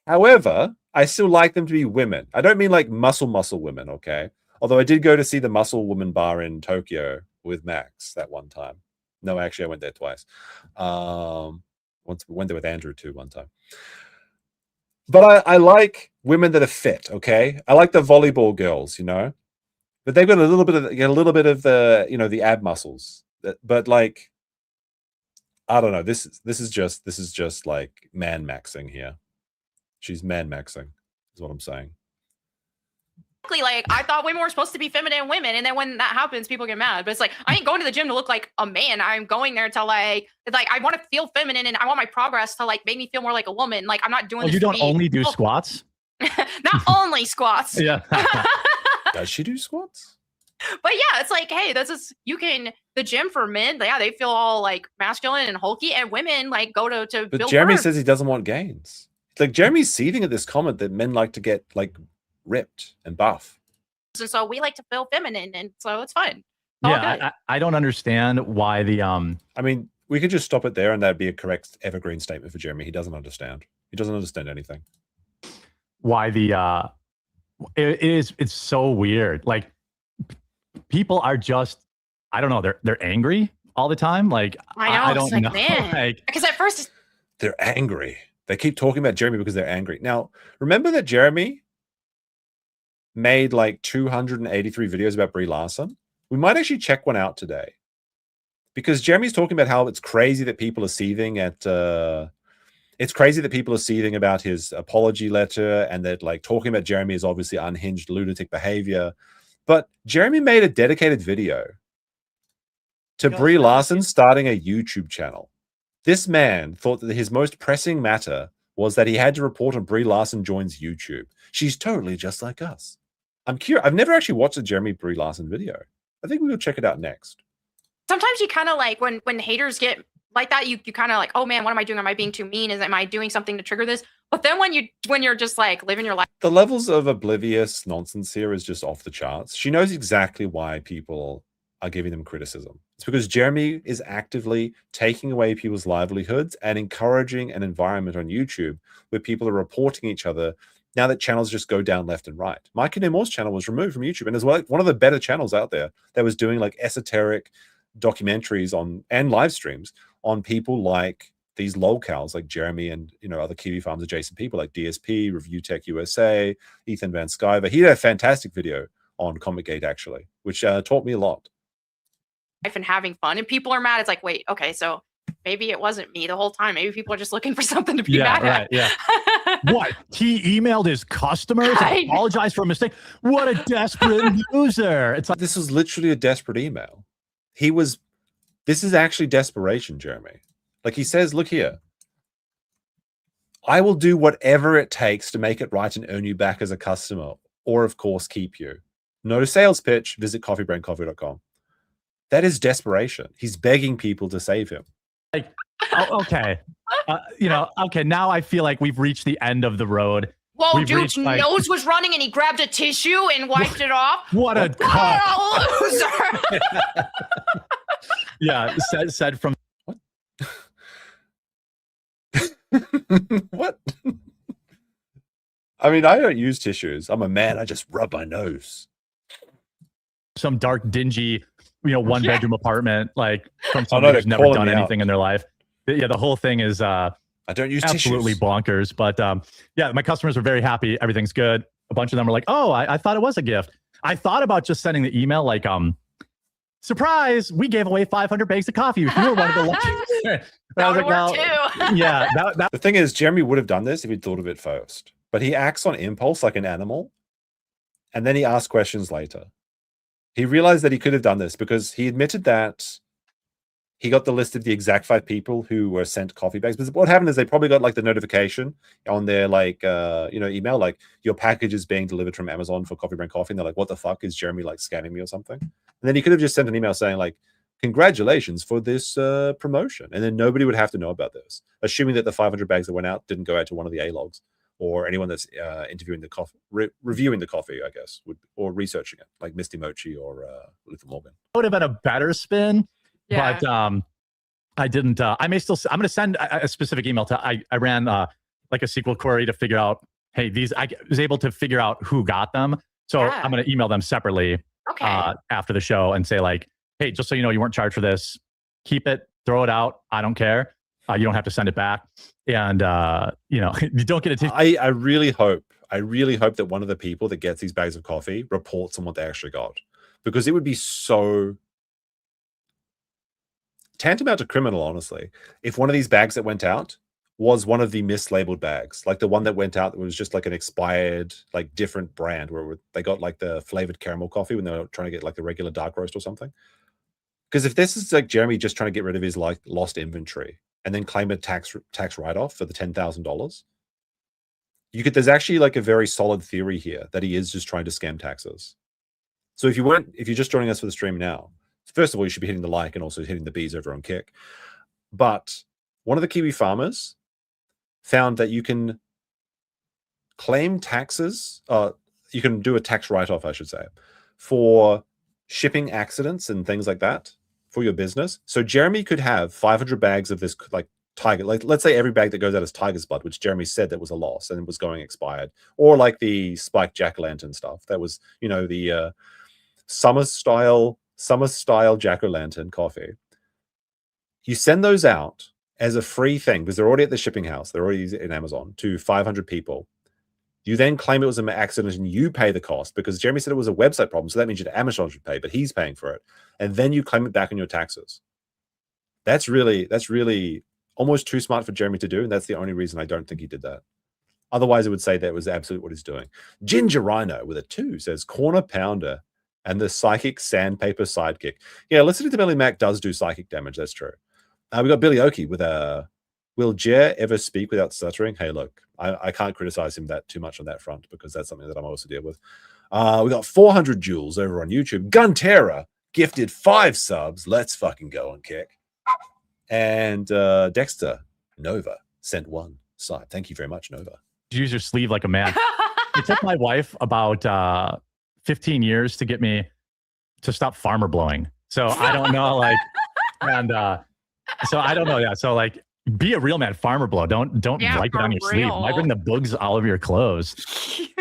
However, I still like them to be women. I don't mean like muscle women, okay? Although I did go to see the Muscle Woman bar in Tokyo with Max that one time. No, actually, I went there twice. Once went there with Andrew too one time. But I like women that are fit, okay? I like the volleyball girls, you know? But they've got a little bit of the, you know, the ab muscles. But like, I don't know. This is just like man maxing here. She's man maxing, is what I'm saying. Like I thought women were supposed to be feminine women, and then when that happens, people get mad. But it's like I ain't going to the gym to look like a man. I'm going there to like I want to feel feminine, and I want my progress to like make me feel more like a woman. Like I'm not doing. This you don't only do squats. Not only squats. Yeah. Does she do squats? But yeah, it's like, hey, the gym for men, yeah, they feel all like masculine and hulky, and women like go to But build Jeremy curves. says he doesn't want gains. Like Jeremy's seething at this comment that men like to get like ripped and buff. And so we like to feel feminine, and so it's fun. Yeah, I don't understand why the I mean, we could just stop it there, and that'd be a correct evergreen statement for Jeremy. He doesn't understand. He doesn't understand anything. Why the it's so weird. Like people are just, I don't know, they're angry all the time. Like I don't know. Like, because at first they're angry. They keep talking about Jeremy because they're angry. Now, remember that Jeremy made like 283 videos about Brie Larson? We might actually check one out today. Because Jeremy's talking about how it's crazy that people are seething at it's crazy that people are seething about his apology letter, and that like talking about Jeremy is obviously unhinged lunatic behavior. But Jeremy made a dedicated video to Brie Larson starting a YouTube channel. This man thought that his most pressing matter was that he had to report on Brie Larson joins YouTube. She's totally just like us. I'm curious. I've never actually watched a Jeremy Brie Larson video. I think we'll check it out next. Sometimes you kind of like when haters get like that, you kind of like, oh man, what am I doing? Am I being too mean? Am I doing something to trigger this? But then when you're just like living your life, the levels of oblivious nonsense here is just off the charts. She knows exactly why people are giving them criticism. It's because Jeremy is actively taking away people's livelihoods and encouraging an environment on YouTube where people are reporting each other now that channels just go down left and right. Mike and Moore's channel was removed from YouTube, and as well, one of the better channels out there that was doing like esoteric documentaries on and live streams on people like these lolcows like Jeremy and other Kiwi Farms adjacent people like DSP, Review Tech USA, Ethan Van Skyver. He had a fantastic video on ComicGate actually, which taught me a lot. And having fun, and people are mad. It's like, wait, okay, so maybe it wasn't me the whole time. Maybe people are just looking for something to be mad at. Yeah. What? He emailed his customers, apologized for a mistake. What a desperate loser! It's like this was literally a desperate email. This is actually desperation, Jeremy. Like he says, look here. I will do whatever it takes to make it right and earn you back as a customer, or of course keep you. No sales pitch. Visit coffeebrandcoffee.com. That is desperation. He's begging people to save him. Like, okay. Okay, now I feel like we've reached the end of the road. Whoa, dude's nose was running and he grabbed a tissue and wiped it off. What a loser. Yeah, said from what? What? I mean, I don't use tissues. I'm a man. I just rub my nose. Some dark, dingy, one-bedroom apartment, like from somebody who's never done anything in their life. Yeah, the whole thing is I don't use absolutely tissues. Bonkers. But yeah, my customers were very happy. Everything's good. A bunch of them were like, "Oh, I thought it was a gift." I thought about just sending the email like, "Surprise! We gave away 500 bags of coffee. If you were one of the lucky." But I was like, "Well, yeah." The thing is, Jeremy would have done this if he'd thought of it first, but he acts on impulse like an animal, and then he asks questions later. He realized that he could have done this because he admitted that he got the list of the exact 5 people who were sent coffee bags. But what happened is they probably got like the notification on their email, like your package is being delivered from Amazon for Coffee Brand Coffee. And they're like, what the fuck, is Jeremy like scanning me or something? And then he could have just sent an email saying like, congratulations for this promotion. And then nobody would have to know about this, assuming that the 500 bags that went out didn't go out to one of the A-logs or anyone that's interviewing the coffee, reviewing the coffee, I guess, or researching it, like Misty Mochi or Luther Morgan. Would have been a better spin, but I didn't. I'm going to send a specific email to. I ran like a SQL query to figure out. Hey, I was able to figure out who got them, so I'm going to email them separately after the show and say like, hey, just so you know, you weren't charged for this. Keep it, throw it out. I don't care. You don't have to send it back. And, you don't get a I really hope that one of the people that gets these bags of coffee reports on what they actually got, because it would be so tantamount to criminal, honestly, if one of these bags that went out was one of the mislabeled bags, like the one that went out that was just like an expired, like different brand where they got like the flavored caramel coffee when they were trying to get like the regular dark roast or something. Because if this is like Jeremy just trying to get rid of his like lost inventory and then claim a tax write-off for the $10,000, there's actually like a very solid theory here that he is just trying to scam taxes. So if you're just joining us for the stream now, first of all, you should be hitting the like and also hitting the bees over on Kick. But one of the Kiwi farmers found that you can claim taxes, you can do a tax write-off, I should say, for shipping accidents and things like that for your business. So Jeremy could have 500 bags of this like tiger, like let's say every bag that goes out is tiger's blood, which Jeremy said that was a loss and it was going expired, or like the spiked jack-o'-lantern stuff that was, the summer style jack-o'-lantern coffee. You send those out as a free thing because they're already at the shipping house, they're already in Amazon, to 500 people. You then claim it was an accident and you pay the cost because Jeremy said it was a website problem. So that means that Amazon should pay, but he's paying for it. And then you claim it back on your taxes. That's really almost too smart for Jeremy to do. And that's the only reason I don't think he did that. Otherwise, it would say that was absolutely what he's doing. Ginger Rhino with a 2 says corner pounder and the psychic sandpaper sidekick. Yeah, listening to Billy Mac does do psychic damage. That's true. We got Billy Oakey with a, will Jer ever speak without stuttering? Hey, look, I can't criticize him that too much on that front because that's something that I'm also deal with. We got 400 joules over on YouTube. Gunterra gifted 5 subs. Let's fucking go on Kick. And Dexter Nova sent 1 sub. Thank you very much, Nova. Use your sleeve like a man. It took my wife about 15 years to get me to stop farmer blowing. So I don't know, like, and so I don't know. Yeah. So like, be a real man. Farmer blow. Don't wipe it on your sleeve. Might bring the bugs all over your clothes.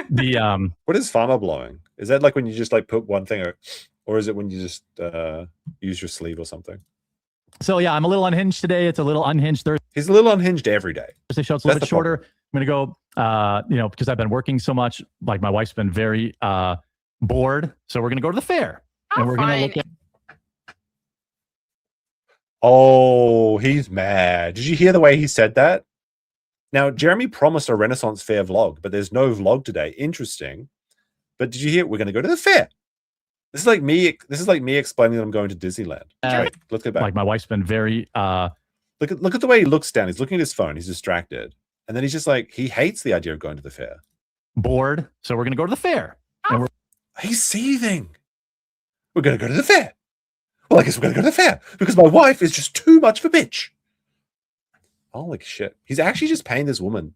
What is farmer blowing? Is that like when you just like put one thing, or is it when you just use your sleeve or something? So yeah, I'm a little unhinged today. It's a little unhinged Thursday. He's a little unhinged every day. Thursday show. It's a little bit shorter. I'm gonna go. Because I've been working so much. Like my wife's been very bored, so we're gonna go to the fair, and we're gonna look at. Oh, he's mad. Did you hear the way he said that? Now, Jeremy promised a Renaissance Fair vlog, but there's no vlog today. Interesting. But did you hear? We're going to go to the fair. This is like me. This is like me explaining that I'm going to Disneyland. Wait, let's go back. Like my wife's been very. Look at the way he looks down. He's looking at his phone. He's distracted, and then he's just like he hates the idea of going to the fair. Bored, so we're going to go to the fair. And he's seething. We're going to go to the fair. Well, I guess we're going to go to the fair because my wife is just too much of a bitch. Holy shit. He's actually just paying this woman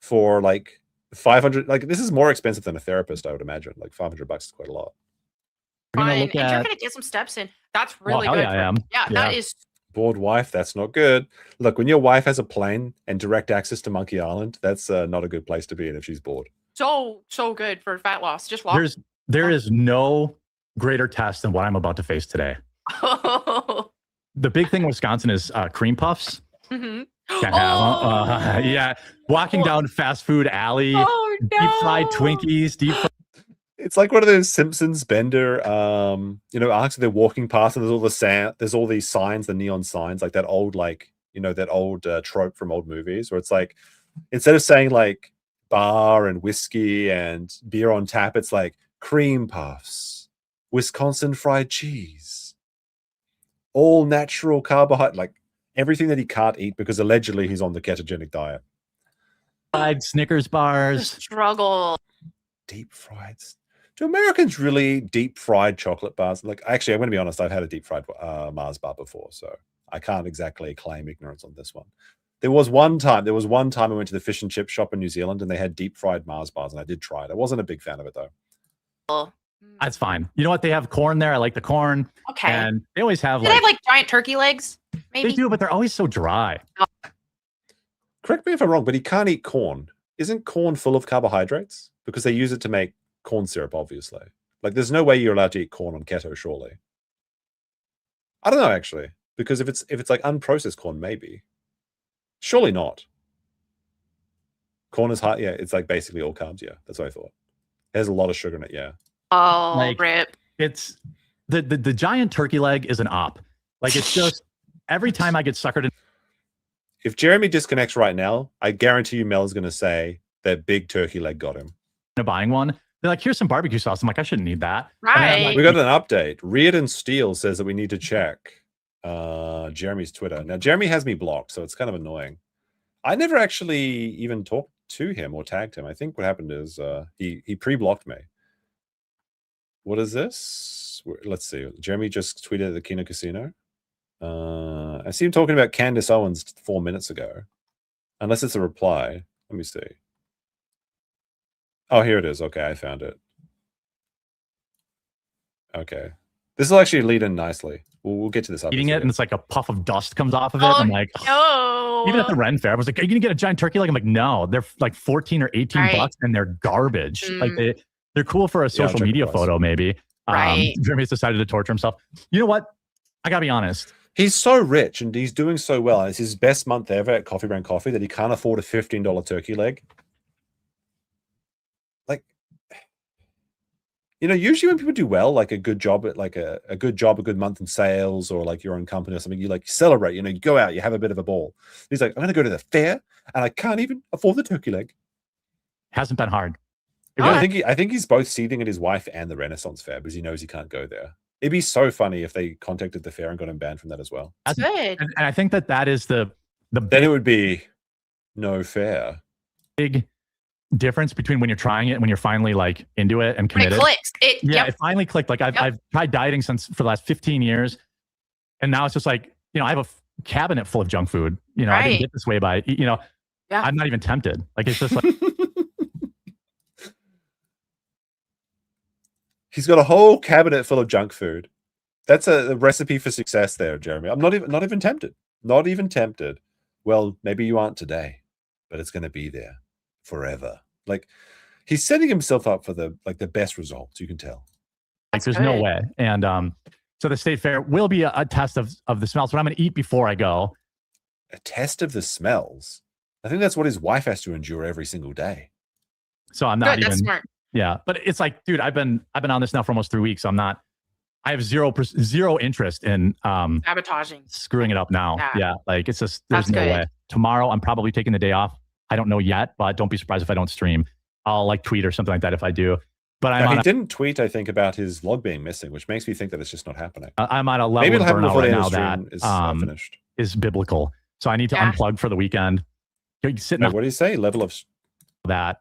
for like 500. Like, this is more expensive than a therapist, I would imagine. Like, $500 is quite a lot. Fine. And you're going to get some steps in. That's really good. Yeah, I am. Yeah, that is. Bored wife, that's not good. Look, when your wife has a plane and direct access to Monkey Island, that's not a good place to be in if she's bored. So good for fat loss. Just walk. There is no greater test than what I'm about to face today. The big thing in Wisconsin is cream puffs. Mm-hmm. Yeah, walking down fast food alley, deep fried Twinkies, It's like one of those Simpsons Bender, arcs they're walking past and there's all the sand, there's all these signs, the neon signs, like that old, trope from old movies where it's like, instead of saying like bar and whiskey and beer on tap, it's like cream puffs, Wisconsin fried cheese, all natural carbohydrate, like everything that he can't eat because allegedly he's on the ketogenic diet. Fried Snickers bars. Struggle. Deep fried. Do Americans really deep fried chocolate bars? Like, actually, I'm going to be honest, I've had a deep fried Mars bar before, so I can't exactly claim ignorance on this one. There was one time I went to the fish and chip shop in New Zealand and they had deep fried Mars bars and I did try it. I wasn't a big fan of it though. That's fine. You know what? They have corn there. I like the corn. Okay. And they always have they have like giant turkey legs? Maybe. They do, but they're always so dry. Correct me if I'm wrong, but he can't eat corn. Isn't corn full of carbohydrates? Because they use it to make corn syrup, obviously. Like, there's no way you're allowed to eat corn on keto, surely. I don't know, actually. Because if it's like unprocessed corn, maybe. Surely not. Corn is high. Yeah, it's like basically all carbs. Yeah, that's what I thought. There's a lot of sugar in it. Yeah. Oh, rip. It's the giant turkey leg is an op. Like, it's just every time I get suckered in. If Jeremy disconnects right now, I guarantee you Mel is going to say that big turkey leg got him. Buying one. They're like, here's some barbecue sauce. I'm like, I shouldn't need that. Right. We got an update. Reardon Steele says that we need to check Jeremy's Twitter. Now, Jeremy has me blocked, so it's kind of annoying. I never actually even talked to him or tagged him. I think what happened is he pre-blocked me. What is this? Let's see. Jeremy just tweeted at the Kino Casino. I see him talking about Candace Owens 4 minutes ago. Unless it's a reply. Let me see. Oh, here it is. Okay, I found it. Okay. This will actually lead in nicely. We'll get to this. Eating it, and it's like a puff of dust comes off of it. I'm like, no. Even at the Ren Fair, I was like, are you going to get a giant turkey leg? I'm like, no. They're like 14 or 18 bucks, and they're garbage. Like, they're cool for a social media photo, maybe. Right. Jeremy's decided to torture himself. You know what? I got to be honest. He's so rich, and he's doing so well. And it's his best month ever at Coffee Brand Coffee that he can't afford a $15 turkey leg. Usually when people do well, like a good job at like a good month in sales, or like your own company or something, you like celebrate, you go out, you have a bit of a ball. He's like, I'm going to go to the fair and I can't even afford the turkey leg. Hasn't been hard. I think he's both seething at his wife and the Renaissance Fair because he knows he can't go there. It'd be so funny if they contacted the fair and got him banned from that as well. That's good. And I think that is the then it would be no fair. Big difference between when you're trying it and when you're finally like into it and committed. It clicks. It finally clicked. Like I've tried dieting for the last 15 years, and now it's just like, I have a cabinet full of junk food. I didn't get this way by I'm not even tempted. Like, it's just like he's got a whole cabinet full of junk food. That's a recipe for success there, Jeremy. I'm not even tempted. Not even tempted. Well, maybe you aren't today, but it's going to be there forever. Like, he's setting himself up for the best results. You can tell. Like, there's no way. And so the state fair will be a test of the smells. What I'm going to eat before I go. A test of the smells. I think that's what his wife has to endure every single day. So I'm not Good, that's smart. Yeah, but it's like, dude, I've been on this now for almost 3 weeks. So I have zero interest in sabotaging, screwing it up now. Yeah, like it's just there's no way. Tomorrow I'm probably taking the day off. I don't know yet, but don't be surprised if I don't stream. I'll like tweet or something like that if I do. But he didn't tweet, I think, about his log being missing, which makes me think that it's just not happening. I'm at a level Maybe of it'll happen burnout before right the now stream that is finished. Is biblical. So I need to unplug for the weekend. Wait, what do you say? Level of that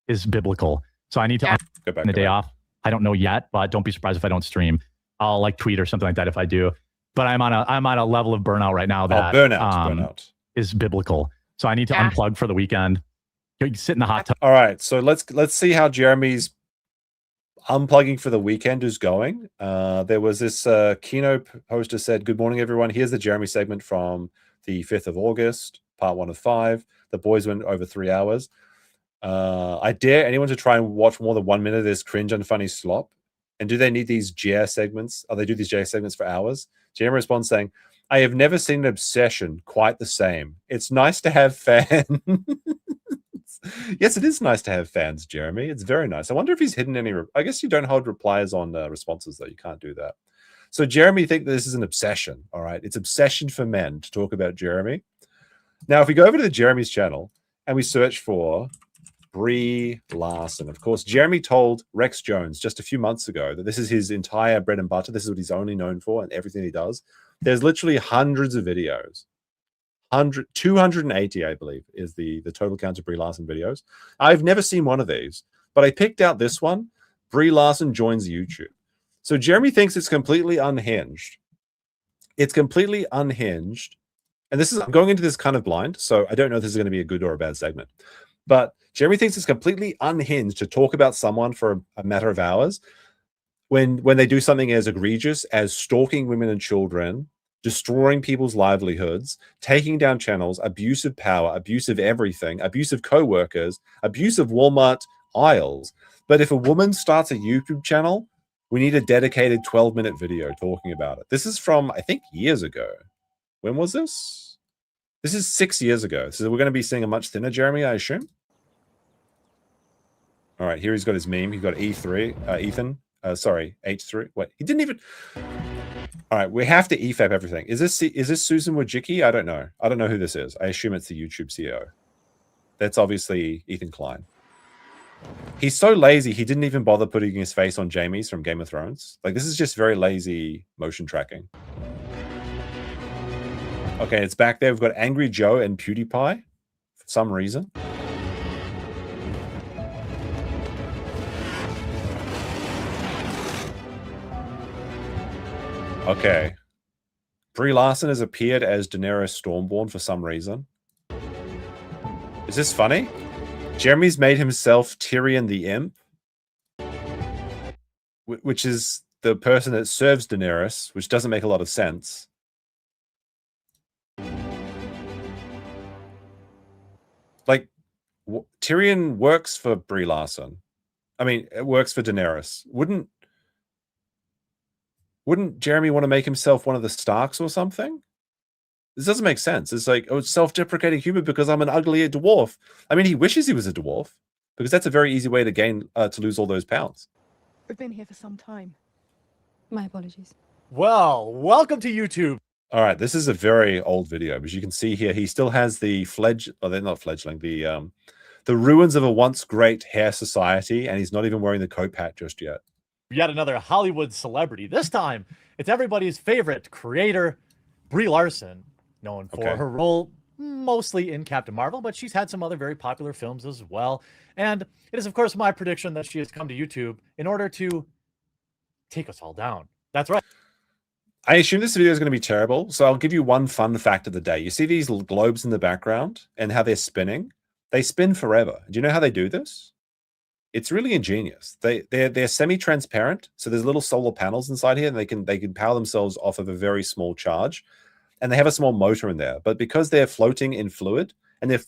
is biblical. So I need to go back the day off. I don't know yet, but don't be surprised if I don't stream. I'll like tweet or something like that if I do. But I'm on a level of burnout right now that burnout is biblical. So I need to unplug for the weekend. Sit in the hot tub. All right, so let's see how Jeremy's unplugging for the weekend is going. There was this Kino poster said, "Good morning, everyone. Here's the Jeremy segment from the 5th of August, part 1 of 5. The boys went over 3 hours. I dare anyone to try and watch more than 1 minute of this cringe and funny slop. And do they need these JR segments? They do these JR segments for hours?" Jeremy responds saying, "I have never seen an obsession quite the same. It's nice to have fans." Yes, it is nice to have fans, Jeremy. It's very nice. I wonder if he's hidden any... I guess you don't hold replies on responses, though. You can't do that. So Jeremy think this is an obsession, all right? It's obsession for men to talk about Jeremy. Now, if we go over to Jeremy's channel and we search for Brie Larson, of course, Jeremy told Rex Jones just a few months ago that this is his entire bread and butter. This is what he's only known for and everything he does. There's literally hundreds of videos. 280, I believe, is the total count of Brie Larson videos. I've never seen one of these, but I picked out this one. Brie Larson joins YouTube. So Jeremy thinks it's completely unhinged. It's completely unhinged. And I'm going into this kind of blind, so I don't know if this is going to be a good or a bad segment. But Jeremy thinks it's completely unhinged to talk about someone for a matter of hours when they do something as egregious as stalking women and children, destroying people's livelihoods, taking down channels, abuse of power, abuse of everything, abuse of co-workers, abuse of Walmart aisles. But if a woman starts a YouTube channel, we need a dedicated 12-minute video talking about it. This is from, I think, years ago. When was this? This is 6 years ago. So we're going to be seeing a much thinner Jeremy, I assume. All right, here he's got his meme. He's got E3, Ethan. Sorry, H3. Wait, he didn't even... All right, we have to EFAP everything. Is this Susan Wojcicki? I don't know. I don't know who this is. I assume it's the YouTube CEO. That's obviously Ethan Klein. He's so lazy, he didn't even bother putting his face on Jaime's from Game of Thrones. Like, this is just very lazy motion tracking. Okay, it's back there. We've got Angry Joe and PewDiePie for some reason. Okay. Brie Larson has appeared as Daenerys Stormborn for some reason. Is this funny? Jeremy's made himself Tyrion the Imp, which is the person that serves Daenerys, which doesn't make a lot of sense. Like, Tyrion works for Brie Larson. I mean, it works for Daenerys. Wouldn't Jeremy want to make himself one of the Starks or something? This doesn't make sense. It's like, oh, it's self-deprecating humor because I'm an uglier dwarf. I mean, he wishes he was a dwarf because that's a very easy way to to lose all those pounds. We've been here for some time. My apologies. Well, welcome to YouTube. All right, this is a very old video, but you can see here he still has the they're not fledgling, the ruins of a once great hair society, and he's not even wearing the coat hat just yet. Yet another Hollywood celebrity. This time, it's everybody's favorite creator, Brie Larson, known for her role mostly in Captain Marvel, but she's had some other very popular films as well. And it is, of course, my prediction that she has come to YouTube in order to take us all down. That's right. I assume this video is going to be terrible, so I'll give you one fun fact of the day. You see these globes in the background and how they're spinning? They spin forever. Do you know how they do this? It's really ingenious. They're semi-transparent, so there's little solar panels inside here, and they can power themselves off of a very small charge, and they have a small motor in there. But because they're floating in fluid, and they're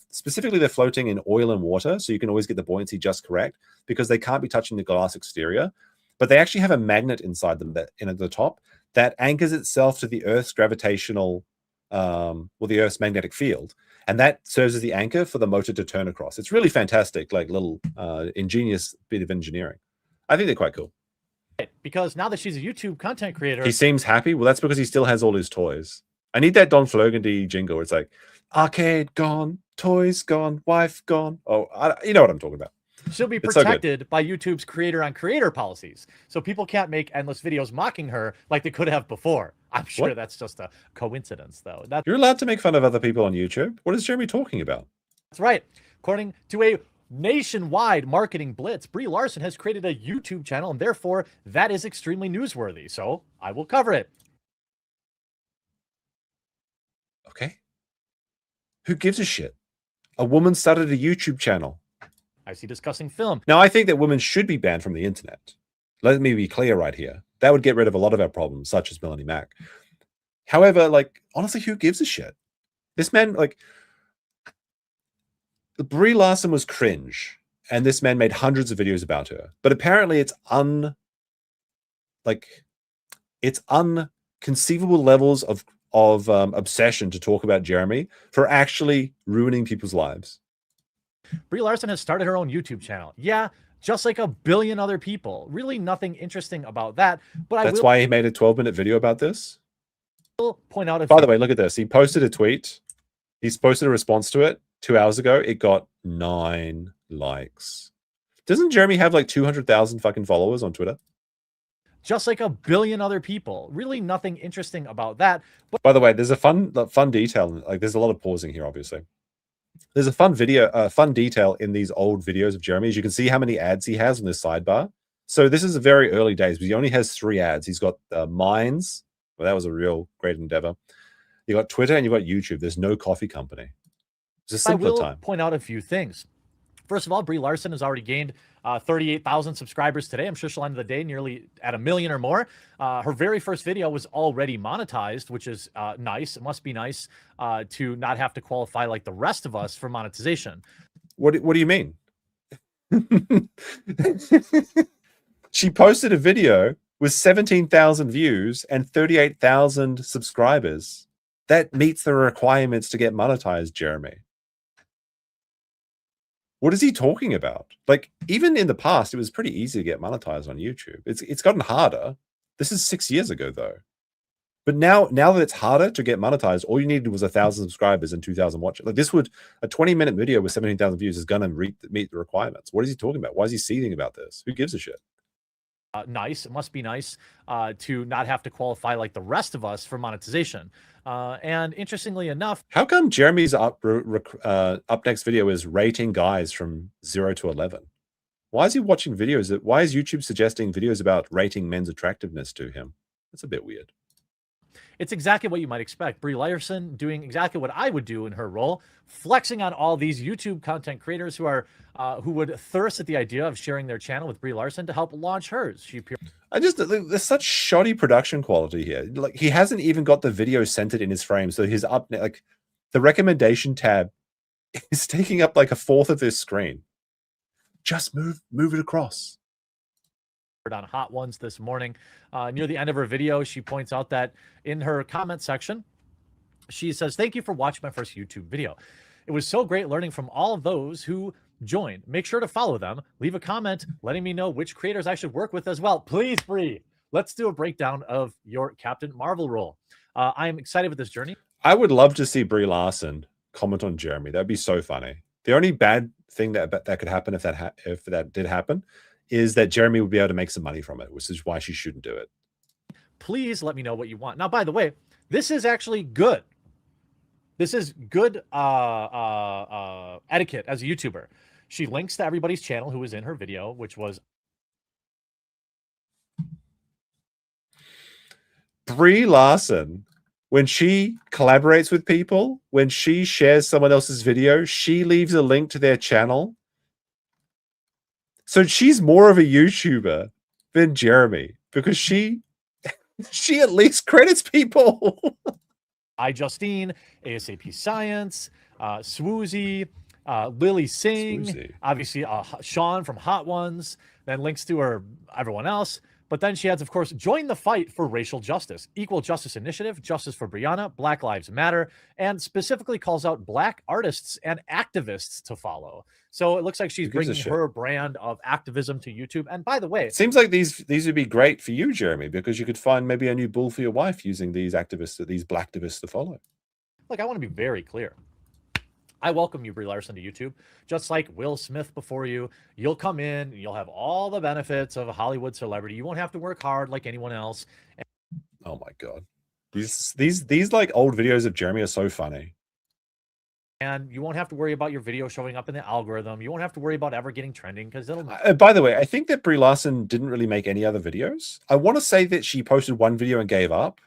floating in oil and water, so you can always get the buoyancy just correct because they can't be touching the glass exterior. But they actually have a magnet inside them that at the top that anchors itself to the Earth's gravitational, the Earth's magnetic field. And that serves as the anchor for the motor to turn across. It's really fantastic, like little ingenious bit of engineering. I think they're quite cool. Because now that she's a YouTube content creator, he seems happy. Well, that's because he still has all his toys. I need that Don Flogandy jingle. Where it's like, arcade gone, toys gone, wife gone. Oh, you know what I'm talking about. She'll be protected by YouTube's creator-on-creator policies. So people can't make endless videos mocking her like they could have before. I'm sure that's just a coincidence, though. You're allowed to make fun of other people on YouTube. What is Jeremy talking about? That's right. According to a nationwide marketing blitz, Brie Larson has created a YouTube channel, and therefore that is extremely newsworthy. So I will cover it. Okay. Who gives a shit? A woman started a YouTube channel. I see discussing film. Now, I think that women should be banned from the internet. Let me be clear right here. That would get rid of a lot of our problems, such as Melanie Mack. However, like, honestly, who gives a shit? This man, like, Brie Larson was cringe, and this man made hundreds of videos about her. But apparently it's unconceivable levels of obsession to talk about Jeremy for actually ruining people's lives. Brie Larson has started her own YouTube channel. Yeah, just like a billion other people. Really nothing interesting about that. But that's why he made a 12-minute video about this. I'll point out. By the way, look at this. He posted a tweet. He's posted a response to it 2 hours ago. It got 9 likes. Doesn't Jeremy have like 200,000 fucking followers on Twitter? Just like a billion other people. Really nothing interesting about that. But by the way, there's a fun detail. Like, there's a lot of pausing here, obviously. There's a fun detail in these old videos of Jeremy. As you can see how many ads he has on this sidebar. So this is very early days, but he only has 3 ads. He's got Minds. Well, that was a real great endeavor. You got Twitter and you got YouTube. There's no coffee company. It's a simpler time. Point out a few things. First of all, Brie Larson has already gained 38,000 subscribers today. I'm sure she'll end the day nearly at 1 million or more. Her very first video was already monetized, which is nice. It must be nice to not have to qualify like the rest of us for monetization. What do you mean? She posted a video with 17,000 views and 38,000 subscribers. That meets the requirements to get monetized, Jeremy. What is he talking about? Like, even in the past, it was pretty easy to get monetized on YouTube. It's gotten harder. This is 6 years ago, though. But now that it's harder to get monetized, all you needed was 1,000 subscribers and 2,000 watches. Like, a 20-minute video with 17,000 views is going to meet the requirements. What is he talking about? Why is he seething about this? Who gives a shit? Nice. It must be nice to not have to qualify like the rest of us for monetization. And interestingly enough, how come Jeremy's up next video is rating guys from 0 to 11? Why is he watching videos? Why is YouTube suggesting videos about rating men's attractiveness to him? That's a bit weird. It's exactly what you might expect. Brie Larson doing exactly what I would do in her role, flexing on all these YouTube content creators who would thirst at the idea of sharing their channel with Brie Larson to help launch hers. There's such shoddy production quality here. Like, he hasn't even got the video centered in his frame, so his the recommendation tab is taking up like 1/4 of this screen. Just move it across. On Hot Ones this morning. Near the end of her video, she points out that in her comment section, she says, "Thank you for watching my first YouTube video. It was so great learning from all of those who joined. Make sure to follow them. Leave a comment letting me know which creators I should work with as well. Please, Brie, let's do a breakdown of your Captain Marvel role." I am excited with this journey. I would love to see Brie Larson comment on Jeremy. That'd be so funny. The only bad thing that could happen if that did happen is that Jeremy would be able to make some money from it, which is why she shouldn't do it. Please let me know what you want. Now, by the way, this is actually good. This is good etiquette as a YouTuber. She links to everybody's channel who was in her video, which was Brie Larson. When she collaborates with people, when she shares someone else's video, she leaves a link to their channel So she's more of a YouTuber than Jeremy because she at least credits people. Justine, ASAP Science, Swoozy, Lily Singh, Swoozy. obviously Sean from Hot Ones, then links to her everyone else. But then she adds, of course, join the fight for racial justice, Equal Justice Initiative, Justice for Brianna, Black Lives Matter, and specifically calls out Black artists and activists to follow. So it looks like she's bringing her brand of activism to YouTube. And by the way, it seems like these would be great for you, Jeremy, because you could find maybe a new bull for your wife using these activists, these Black activists to follow. Look, I want to be very clear. I welcome you, Brie Larson, to YouTube. Just like Will Smith before you, you'll come in, you'll have all the benefits of a Hollywood celebrity. You won't have to work hard like anyone else. Oh my God. These like old videos of Jeremy are so funny. And you won't have to worry about your video showing up in the algorithm. You won't have to worry about ever getting trending because it'll... By the way, I think that Brie Larson didn't really make any other videos. I want to say that she posted one video and gave up,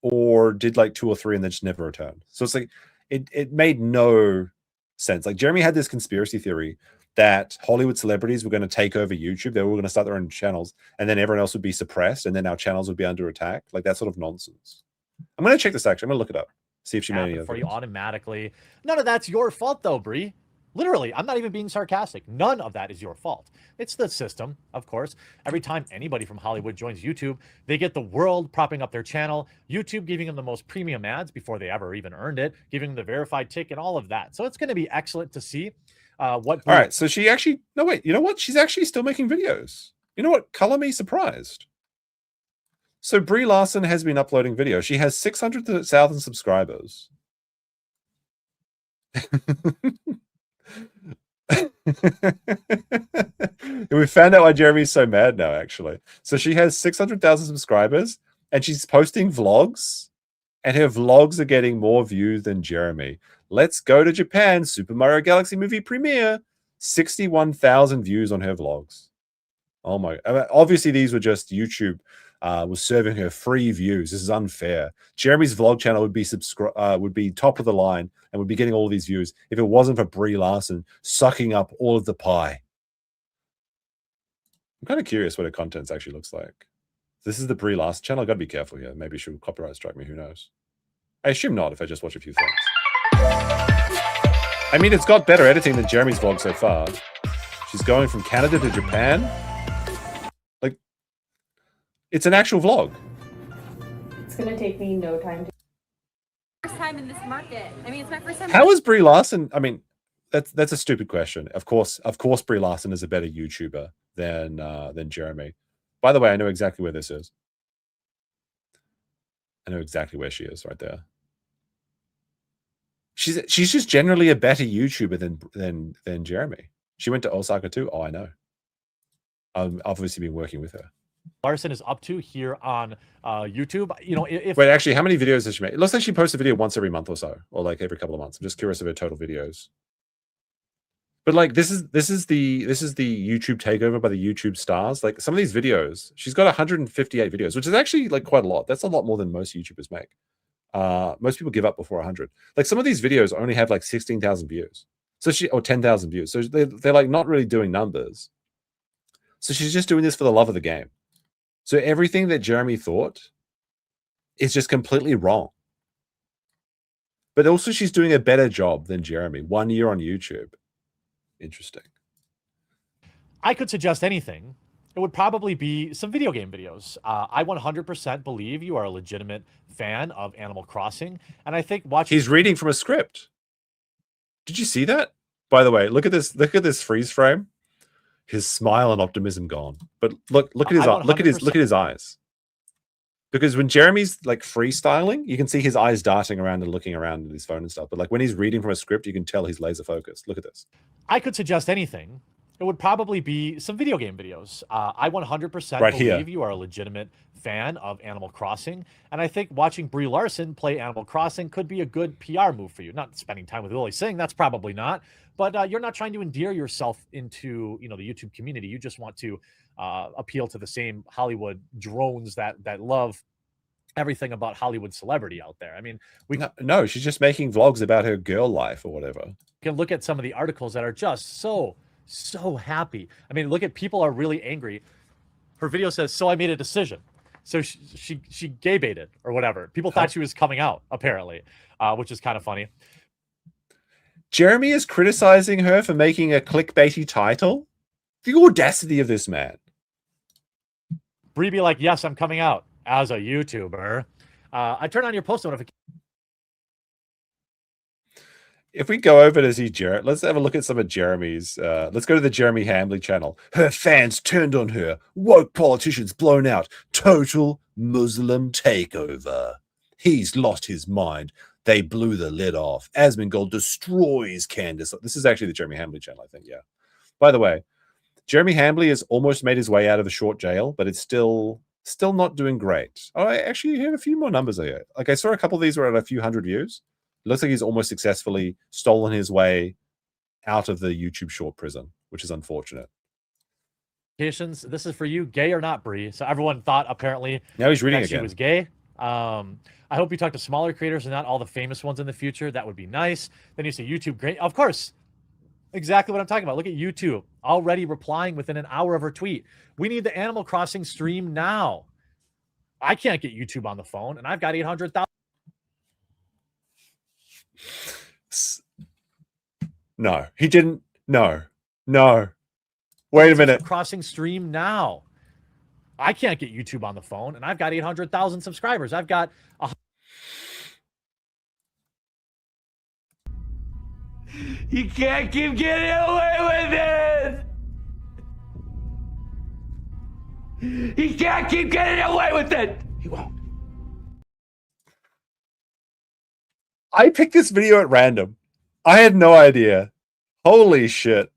or did like 2 or 3 and then just never returned. So it's like, it made no sense. Like Jeremy had this conspiracy theory that Hollywood celebrities were going to take over YouTube. They were going to start their own channels and then everyone else would be suppressed and then our channels would be under attack. Like that sort of nonsense. I'm going to check this actually. I'm going to look it up. See if she made any for you automatically. None of that's your fault though, Brie. Literally, I'm not even being sarcastic. None of that is your fault. It's the system, of course. Every time anybody from Hollywood joins YouTube, they get the world propping up their channel, YouTube giving them the most premium ads before they ever even earned it, giving them the verified tick and all of that. So it's going to be excellent to see what... All right, so she actually... No, wait, you know what? She's actually still making videos. You know what? Color me surprised. So Brie Larson has been uploading videos. She has 600,000 subscribers. We found out why Jeremy's so mad now, actually. So she has 600,000 subscribers and she's posting vlogs and her vlogs are getting more views than Jeremy. Let's go to Japan. Super Mario Galaxy movie premiere. 61,000 views on her vlogs. Oh my. I mean, obviously, these were just YouTube was serving her free views. This is unfair. Jeremy's vlog channel would be top of the line and would be getting all these views if it wasn't for Brie Larson sucking up all of the pie. I'm kind of curious what her content actually looks like. This is the Brie Larson channel. I got to be careful here. Maybe she'll copyright strike me. Who knows? I assume not if I just watch a few things. I mean, it's got better editing than Jeremy's vlog so far. She's going from Canada to Japan. Like, it's an actual vlog. It's going to take me no time to... First time in this market. I mean, it's my first time... How is Brie Larson... I mean, that's a stupid question. Of course, Brie Larson is a better YouTuber than Jeremy. By the way, I know exactly where this is. I know exactly where she is right there. She's just generally a better YouTuber than Jeremy. She went to Osaka too. Oh, I know. I've obviously been working with her. Larson is up to here on YouTube. You know, wait, actually, how many videos does she make? It looks like she posts a video once every month or so, or like every couple of months. I'm just curious of her total videos. But like this is the YouTube takeover by the YouTube stars. Like some of these videos, she's got 158 videos, which is actually like quite a lot. That's a lot more than most YouTubers make. Most people give up before 100. Like some of these videos only have like 16,000 views. So or 10,000 views. So they're like not really doing numbers. So she's just doing this for the love of the game. So everything that Jeremy thought is just completely wrong. But also she's doing a better job than Jeremy. 1 year on YouTube. Interesting. I could suggest anything. It would probably be some video game videos. I 100% believe you are a legitimate fan of Animal Crossing. And I think watching... He's reading from a script. Did you see that? By the way, look at this freeze frame. His smile and optimism gone. But look at his look at his eyes. Because when Jeremy's like freestyling, you can see his eyes darting around and looking around at his phone and stuff. But like when he's reading from a script, you can tell he's laser focused. Look at this. I could suggest anything. It would probably be some video game videos. I 100% right believe here. You are a legitimate fan of Animal Crossing. And I think watching Brie Larson play Animal Crossing could be a good PR move for you. Not spending time with Lily Singh, that's probably not. But you're not trying to endear yourself into the YouTube community. You just want to appeal to the same Hollywood drones that love everything about Hollywood celebrity out there. I mean, no, she's just making vlogs about her girl life or whatever. You can look at some of the articles that are just so so happy. I mean, look at people are really angry. Her video says, "So I made a decision." So she gay baited or whatever. People thought she was coming out apparently, which is kind of funny. Jeremy is criticizing her for making a clickbaity title. The audacity of this man. Bree be like, "Yes, I'm coming out as a YouTuber." I turn on your post notification. If we go over to see Jared, let's have a look at some of Jeremy's. Let's go to the Jeremy Hambley channel. Her fans turned on her. Woke politicians blown out. Total Muslim takeover. He's lost his mind. They blew the lid off. Asmongold destroys Candace. This is actually the Jeremy Hambley channel, I think. Yeah. By the way, Jeremy Hambley has almost made his way out of the short jail, but it's still not doing great. Oh, I actually have a few more numbers here. Like I saw a couple of these were at a few hundred views. It looks like he's almost successfully stolen his way out of the YouTube short prison, which is unfortunate. This is for you, gay or not, Bree. So everyone thought apparently now he's reading that again. She was gay. I hope you talk to smaller creators and not all the famous ones in the future. That would be nice. Then you say YouTube, great. Of course. Exactly what I'm talking about. Look at YouTube already replying within an hour of her tweet. We need the Animal Crossing stream now. I can't get YouTube on the phone, and I've got 800,000. No, he didn't. No. Wait a minute. Crossing stream now. I can't get YouTube on the phone, and I've got 800,000 subscribers. I've got You can't keep getting away with it! He can't keep getting away with it! He won't. I picked this video at random. I had no idea. Holy shit.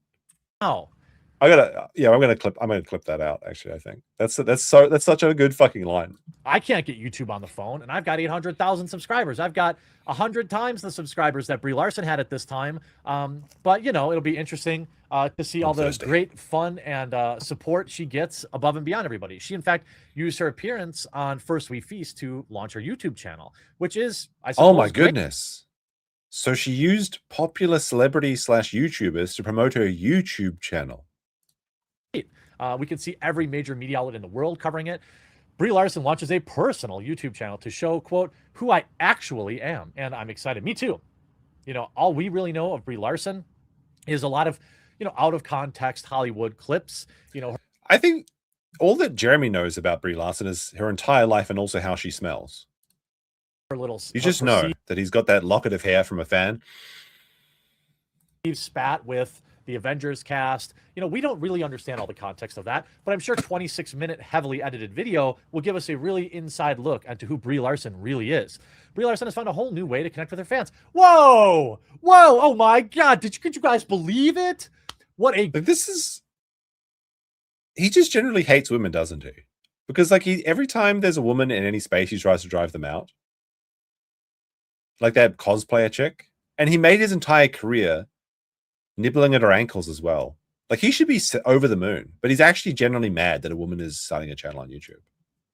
Wow. I'm gonna clip that out, actually. I think that's such a good fucking line. I can't get YouTube on the phone, and I've got 800,000 subscribers. I've got 100 times the subscribers that Brie Larson had at this time. But it'll be interesting to see all the great fun and support she gets above and beyond everybody. She, in fact, used her appearance on First We Feast to launch her YouTube channel, which is, I suppose, oh my goodness. So she used popular celebrities / YouTubers to promote her YouTube channel. We can see every major media outlet in the world covering it. Brie Larson launches a personal YouTube channel to show, quote, who I actually am. And I'm excited. Me too. All we really know of Brie Larson is a lot of, out of context Hollywood clips. I think all that Jeremy knows about Brie Larson is her entire life and also how she smells. You just know that he's got that locket of hair from a fan. He spat with the Avengers cast. We don't really understand all the context of that, but I'm sure 26-minute heavily edited video will give us a really inside look into who Brie Larson really is. Brie Larson has found a whole new way to connect with her fans. Whoa! Oh my God! Could you guys believe it? He just generally hates women, doesn't he? Because every time there's a woman in any space, he tries to drive them out. Like that cosplayer chick. And he made his entire career nibbling at her ankles as well. He should be over the moon, but he's actually generally mad that a woman is starting a channel on YouTube.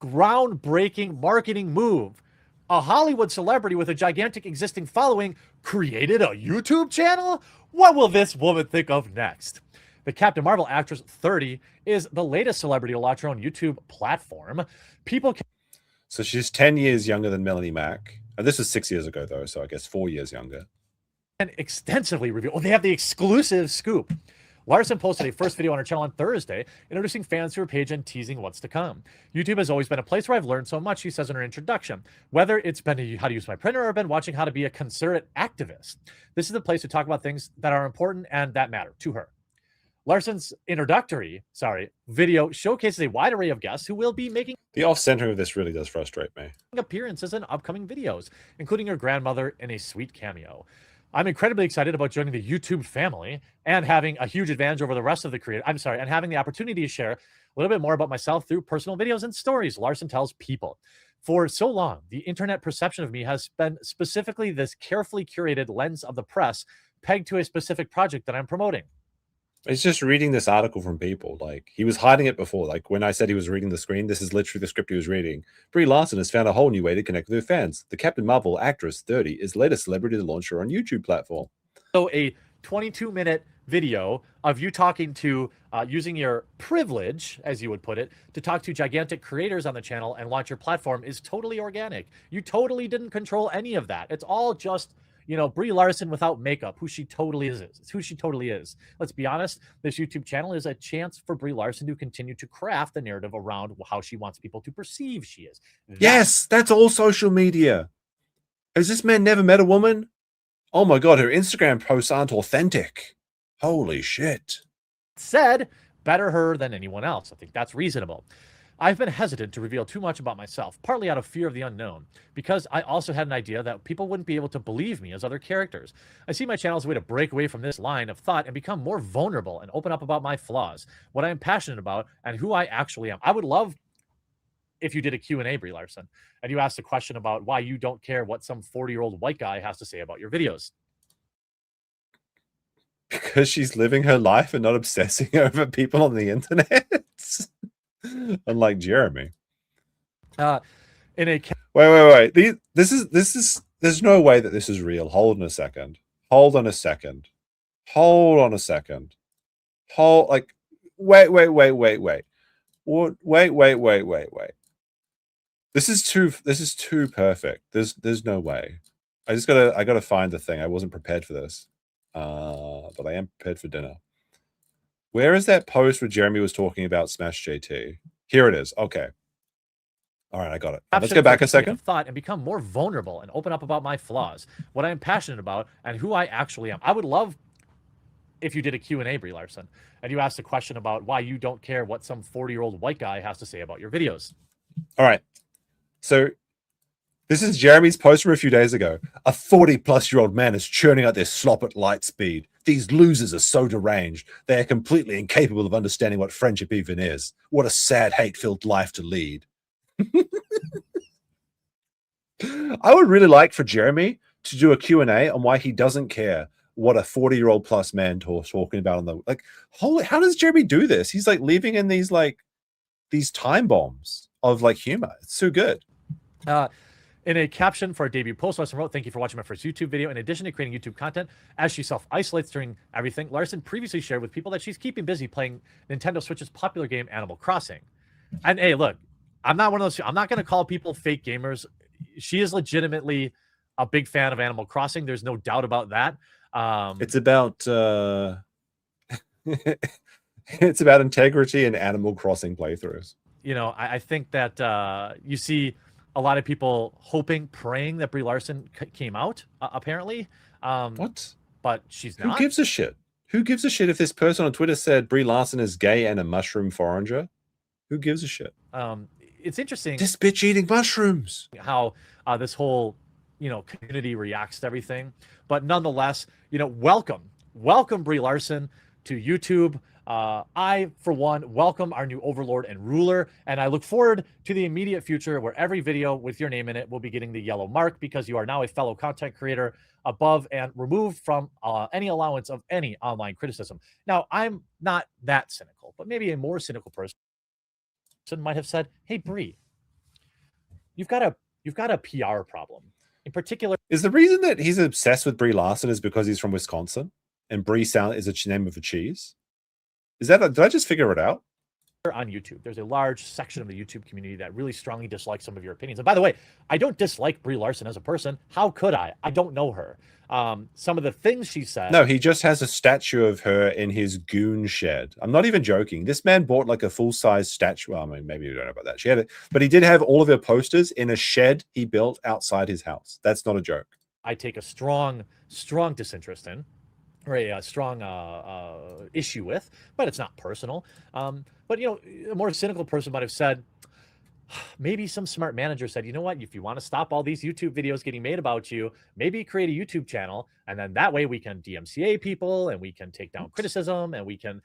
Groundbreaking marketing move. A Hollywood celebrity with a gigantic existing following created a YouTube channel? What will this woman think of next? The Captain Marvel actress, 30, is the latest celebrity to launch her own YouTube platform. So she's 10 years younger than Melanie Mack. And this was 6 years ago, though, so I guess 4 years younger. And extensively reveal. Oh, they have the exclusive scoop. Larson posted a first video on her channel on Thursday, introducing fans to her page and teasing what's to come. YouTube has always been a place where I've learned so much, she says in her introduction. Whether it's been how to use my printer or been watching how to be a considerate activist. This is the place to talk about things that are important and that matter to her. Larson's introductory, video showcases a wide array of guests who will be making the off-center of this really does frustrate me. Appearances in upcoming videos, including her grandmother in a sweet cameo. I'm incredibly excited about joining the YouTube family and having a huge advantage over the rest of the creator. And having the opportunity to share a little bit more about myself through personal videos and stories, Larson tells people. For so long, the internet perception of me has been specifically this carefully curated lens of the press pegged to a specific project that I'm promoting. It's just reading this article from people. He was hiding it before. When I said he was reading the screen, this is literally the script he was reading. Brie Larson has found a whole new way to connect with her fans. The Captain Marvel actress, 30, is the latest celebrity to launch her own YouTube platform. So a 22-minute video of you talking to, using your privilege, as you would put it, to talk to gigantic creators on the channel and launch your platform is totally organic. You totally didn't control any of that. It's all just, you know, Brie Larson without makeup, who she totally is. It's who she totally is. Let's be honest, this YouTube channel is a chance for Brie Larson to continue to craft the narrative around how she wants people to perceive she is. Yes, that's all social media. Has this man never met a woman? Oh my God, her Instagram posts aren't authentic. Holy shit. Said, better her than anyone else. I think that's reasonable. I've been hesitant to reveal too much about myself, partly out of fear of the unknown, because I also had an idea that people wouldn't be able to believe me as other characters. I see my channel as a way to break away from this line of thought and become more vulnerable and open up about my flaws, what I am passionate about, and who I actually am. I would love if you did a Q&A, Brie Larson, and you asked a question about why you don't care what some 40-year-old white guy has to say about your videos. Because she's living her life and not obsessing over people on the internet. Unlike Jeremy. Wait. This is there's no way that this is real. Hold on a second. Wait. This is too perfect. There's no way. I gotta find the thing. I wasn't prepared for this. But I am prepared for dinner. Where is that post where Jeremy was talking about Smash JT? Here it is. Okay. All right, I got it. Let's go back a second. Thought and become more vulnerable and open up about my flaws, what I am passionate about, and who I actually am. I would love if you did a Q&A, Brie Larson, and you asked a question about why you don't care what some 40-year-old white guy has to say about your videos. All right. So this is Jeremy's post from a few days ago. A 40-plus-year-old man is churning out their slop at light speed. These losers are so deranged. They are completely incapable of understanding what friendship even is. What a sad, hate-filled life to lead. I would really like for Jeremy to do a Q&A on why he doesn't care what a 40-year-old plus man talking about on the, like, holy, how does Jeremy do this? He's like living in these time bombs of like humor. It's so good. In a caption for our debut post, Larson wrote, "Thank you for watching my first YouTube video. In addition to creating YouTube content, as she self-isolates during everything, Larson previously shared with people that she's keeping busy playing Nintendo Switch's popular game Animal Crossing." And hey, look, I'm not one of those. I'm not going to call people fake gamers. She is legitimately a big fan of Animal Crossing. There's no doubt about that. It's about it's about integrity and Animal Crossing playthroughs. You know, I think that you see a lot of people hoping, praying that Brie Larson came out, apparently. What? But she's not. Who gives a shit? Who gives a shit if this person on Twitter said Brie Larson is gay and a mushroom forager? Who gives a shit? It's interesting. This bitch eating mushrooms. How this whole, you know, community reacts to everything. But nonetheless, you know, welcome Brie Larson to YouTube. I, for one, welcome our new overlord and ruler, and I look forward to the immediate future where every video with your name in it will be getting the yellow mark because you are now a fellow content creator above and removed from any allowance of any online criticism. Now, I'm not that cynical, but maybe a more cynical person might have said, "Hey, Brie, you've got a PR problem. In particular, is the reason that he's obsessed with Brie Larson is because he's from Wisconsin and Brie is a name of a cheese? Is that did I just figure it out? On YouTube, there's a large section of the YouTube community that really strongly dislikes some of your opinions. And by the way, I don't dislike Brie Larson as a person. How could I? I don't know her. Some of the things she said. No, he just has a statue of her in his goon shed. I'm not even joking. This man bought like a full-size statue. Well, I mean, maybe you don't know about that. She had it, but he did have all of her posters in a shed he built outside his house. That's not a joke. I take a strong disinterest in, or a strong issue with, but it's not personal. But, you know, a more cynical person might have said, maybe some smart manager said, you know what, if you want to stop all these YouTube videos getting made about you, maybe create a YouTube channel. And then that way we can DMCA people and we can take down criticism and we can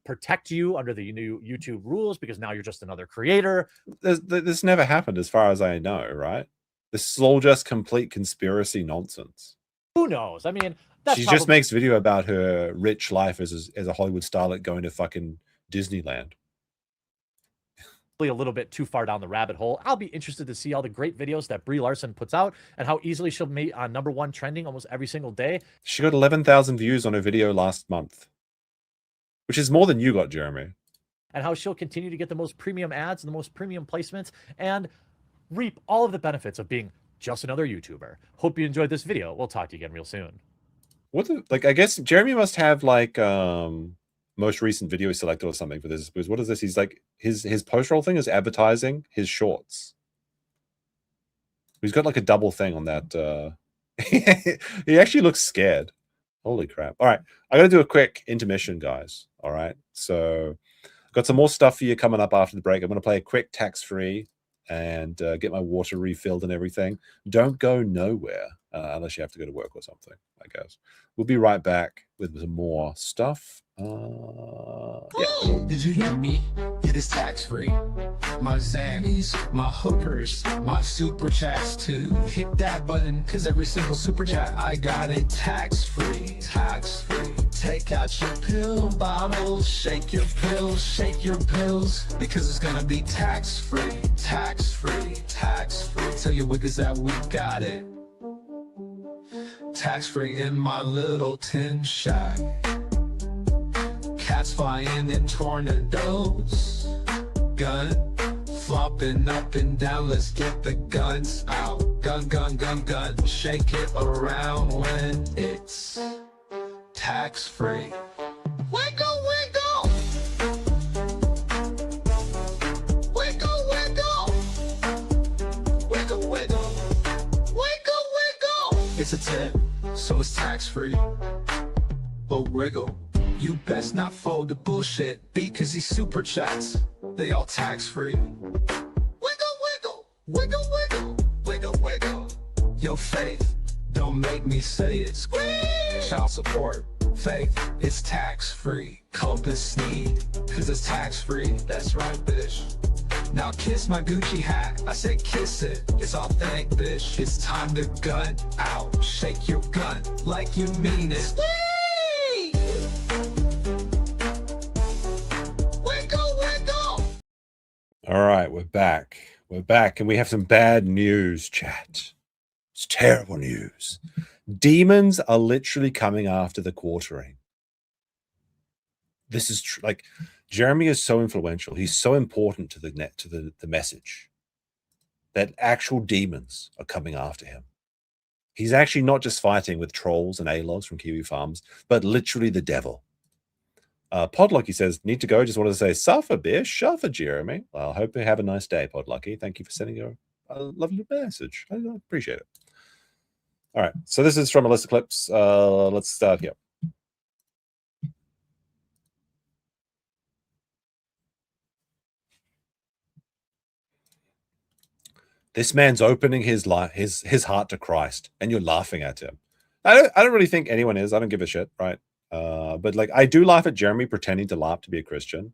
protect you under the new YouTube rules because now you're just another creator. This never happened as far as I know, right? This is all just complete conspiracy nonsense. Who knows? I mean, she just makes video about her rich life as a Hollywood starlet going to fucking Disneyland. a little bit too far down the rabbit hole. I'll be interested to see all the great videos that Brie Larson puts out and how easily she'll meet on #1 trending almost every single day. She got 11,000 views on her video last month, which is more than you got, Jeremy. And how she'll continue to get the most premium ads and the most premium placements and reap all of the benefits of being just another YouTuber. Hope you enjoyed this video. We'll talk to you again real soon. I guess Jeremy must have like most recent video selected or something for this, because what is this? He's like his post roll thing is advertising his shorts. He's got like a double thing on that. He actually looks scared. Holy crap. All right, I gotta do a quick intermission, guys. All right, so got some more stuff for you coming up after the break. I'm gonna play a quick tax-free and get my water refilled and everything. Don't go nowhere unless you have to go to work or something, I guess. We'll be right back with some more stuff. Yeah. Did you hear me? It is tax-free. My Zannies, my hookers, my super chats too. Hit that button, cause every single super chat I got it tax-free. Tax-free. Take out your pill bottles, shake your pills, shake your pills, because it's gonna be tax-free. Tax-free, tax-free. Tell your wickers that we got it. Tax-free in my little tin shack. Cats flying in tornadoes. Gun flopping up and down, let's get the guns out. Gun, gun, gun, gun. Shake it around when it's tax-free. Wiggle, wiggle. Wiggle, wiggle. Wiggle, wiggle. Wiggle, wiggle. It's a tip, so it's tax-free. But wiggle. You best not fold the bullshit, because these super chats, they all tax-free. Wiggle, wiggle, wiggle, wiggle, wiggle, wiggle. Yo, Faith, don't make me say it. Squeeze. Child support, Faith, it's tax-free. Compass Sneed, cause it's tax-free. That's right, bitch. Now kiss my Gucci hat, I said kiss it. It's authentic, bitch. It's time to gun out. Shake your gun like you mean it. Squeeze. All right, we're back. We're back, and we have some bad news, chat. It's terrible news. Demons are literally coming after the quartering. This is like Jeremy is so influential. He's so important to the net, to the message, that actual demons are coming after him. He's actually not just fighting with trolls and A-logs from Kiwi Farms, but literally the devil. Podlucky says, need to go. Just wanted to say, suffer, beer, suffer, Jeremy. Well, I hope you have a nice day, Podlucky. Thank you for sending your lovely message. I appreciate it. All right. So this is from Alyssa Clips. Let's start here. This man's opening his heart to Christ, and you're laughing at him. I don't really think anyone is. I don't give a shit, right? But like, I do laugh at Jeremy pretending to laugh to be a Christian.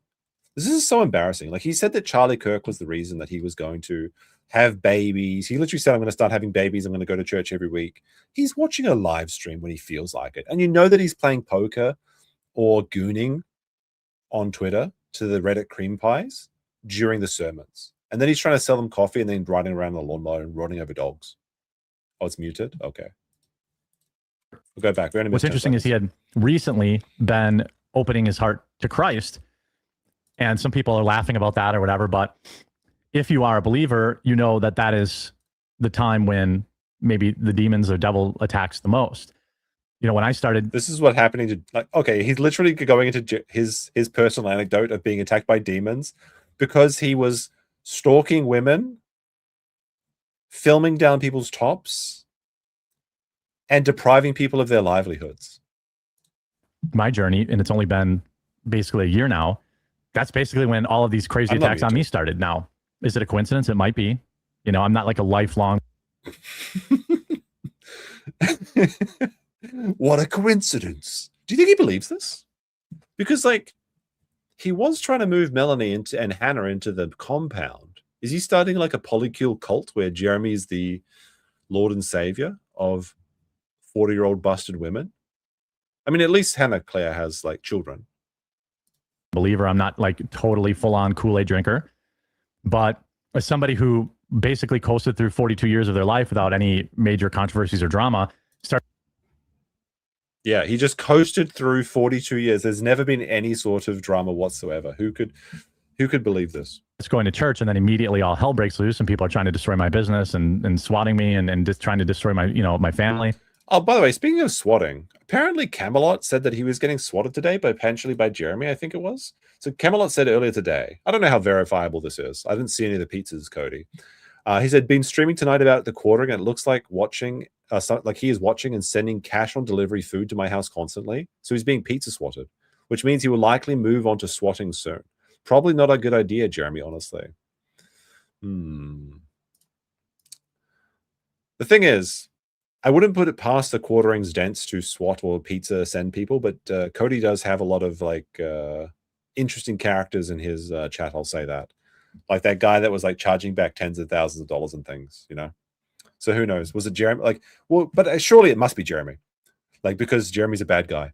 This is so embarrassing. Like, he said that Charlie Kirk was the reason that he was going to have babies. He literally said, I'm going to start having babies. I'm going to go to church every week. He's watching a live stream when he feels like it. And you know that he's playing poker or gooning on Twitter to the Reddit cream pies during the sermons. And then he's trying to sell them coffee and then riding around the lawnmower and running over dogs. Oh, it's muted? Okay. We'll go back. What's interesting is he had recently been opening his heart to Christ, and some people are laughing about that or whatever. But if you are a believer, you know that that is the time when maybe the demons or devil attacks the most. You know, when I started, this is what happening to, like, okay, he's literally going into his personal anecdote of being attacked by demons because he was stalking women, filming down people's tops, and depriving people of their livelihoods. My journey, and it's only been basically a year now, that's basically when all of these crazy attacks on me started. Now, is it a coincidence? It might be. You know, I'm not like a lifelong. What a coincidence. Do you think he believes this? Because, like, he was trying to move Melanie and Hannah into the compound. Is he starting like a polycule cult where Jeremy is the Lord and Savior of 40-year-old busted women? I mean, at least Hannah Claire has like children. Believer, I'm not like totally full-on Kool-Aid drinker. But as somebody who basically coasted through 42 years of their life without any major controversies or drama, Yeah, he just coasted through 42 years. There's never been any sort of drama whatsoever. Who could believe this? It's going to church, and then immediately all hell breaks loose, and people are trying to destroy my business and swatting me and just trying to destroy my, my family. Oh, by the way, speaking of swatting, apparently Camelot said that he was getting swatted today, potentially by Jeremy, I think it was. So Camelot said earlier today, I don't know how verifiable this is. I didn't see any of the pizzas, Cody. He said, been streaming tonight about the quartering, and it looks like like he is watching and sending cash on delivery food to my house constantly. So he's being pizza swatted, which means he will likely move on to swatting soon. Probably not a good idea, Jeremy, honestly. The thing is, I wouldn't put it past the quartering's dents to swat or pizza send people, but Cody does have a lot of interesting characters in his chat, I'll say that. Like that guy that was like charging back tens of thousands of dollars and things, So who knows? Was it Jeremy? But surely it must be Jeremy. Because Jeremy's a bad guy.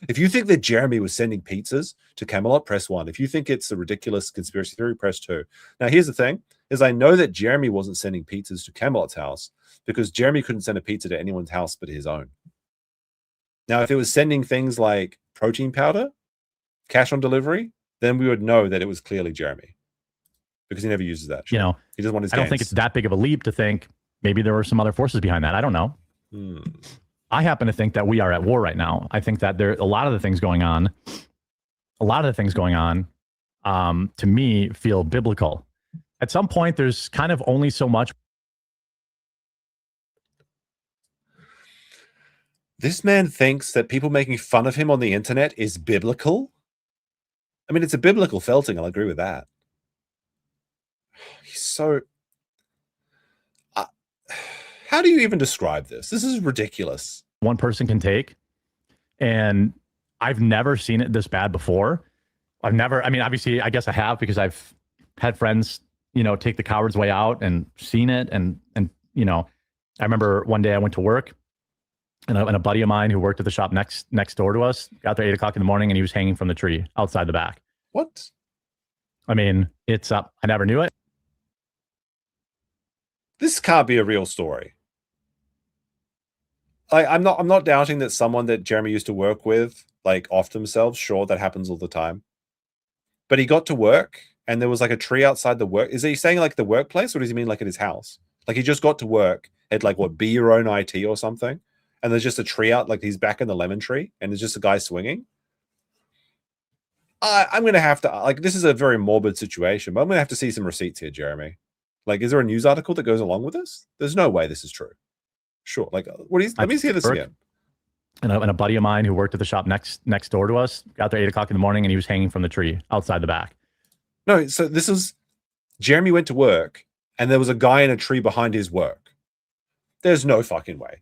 If you think that Jeremy was sending pizzas to Camelot, press 1. If you think it's a ridiculous conspiracy theory, press 2. Now, here's the thing, is I know that Jeremy wasn't sending pizzas to Camelot's house because Jeremy couldn't send a pizza to anyone's house but his own. Now, if it was sending things like protein powder, cash on delivery, then we would know that it was clearly Jeremy because he never uses that. He doesn't want his I don't think it's that big of a leap to think maybe there were some other forces behind that. I don't know. I happen to think that we are at war right now. I think that there are a lot of the things going on, to me, feel biblical. At some point, there's kind of only so much. This man thinks that people making fun of him on the internet is biblical. I mean, it's a biblical felting. I'll agree with that. He's so... how do you even describe this? This is ridiculous. One person can take, and I've never seen it this bad before. Obviously, I guess I have because I've had friends, take the coward's way out and seen it. And I remember one day I went to work, and a buddy of mine who worked at the shop next door to us got there 8 o'clock in the morning, and he was hanging from the tree outside the back. What? I mean, it's up. I never knew it. This can't be a real story. I'm not doubting that someone that Jeremy used to work with offed themselves. Sure, that happens all the time. But he got to work and there was a tree outside the work. Is he saying the workplace, or does he mean at his house? He just got to work at be your own IT or something, and there's just a tree out, he's back in the lemon tree and there's just a guy swinging. I'm gonna have to this is a very morbid situation, but I'm gonna have to see some receipts here, Jeremy. Is there a news article that goes along with this? There's no way this is true. Sure. Let me see this again. And a buddy of mine who worked at the shop next door to us got there 8 o'clock in the morning, and he was hanging from the tree outside the back. No, so this was Jeremy went to work and there was a guy in a tree behind his work. There's no fucking way.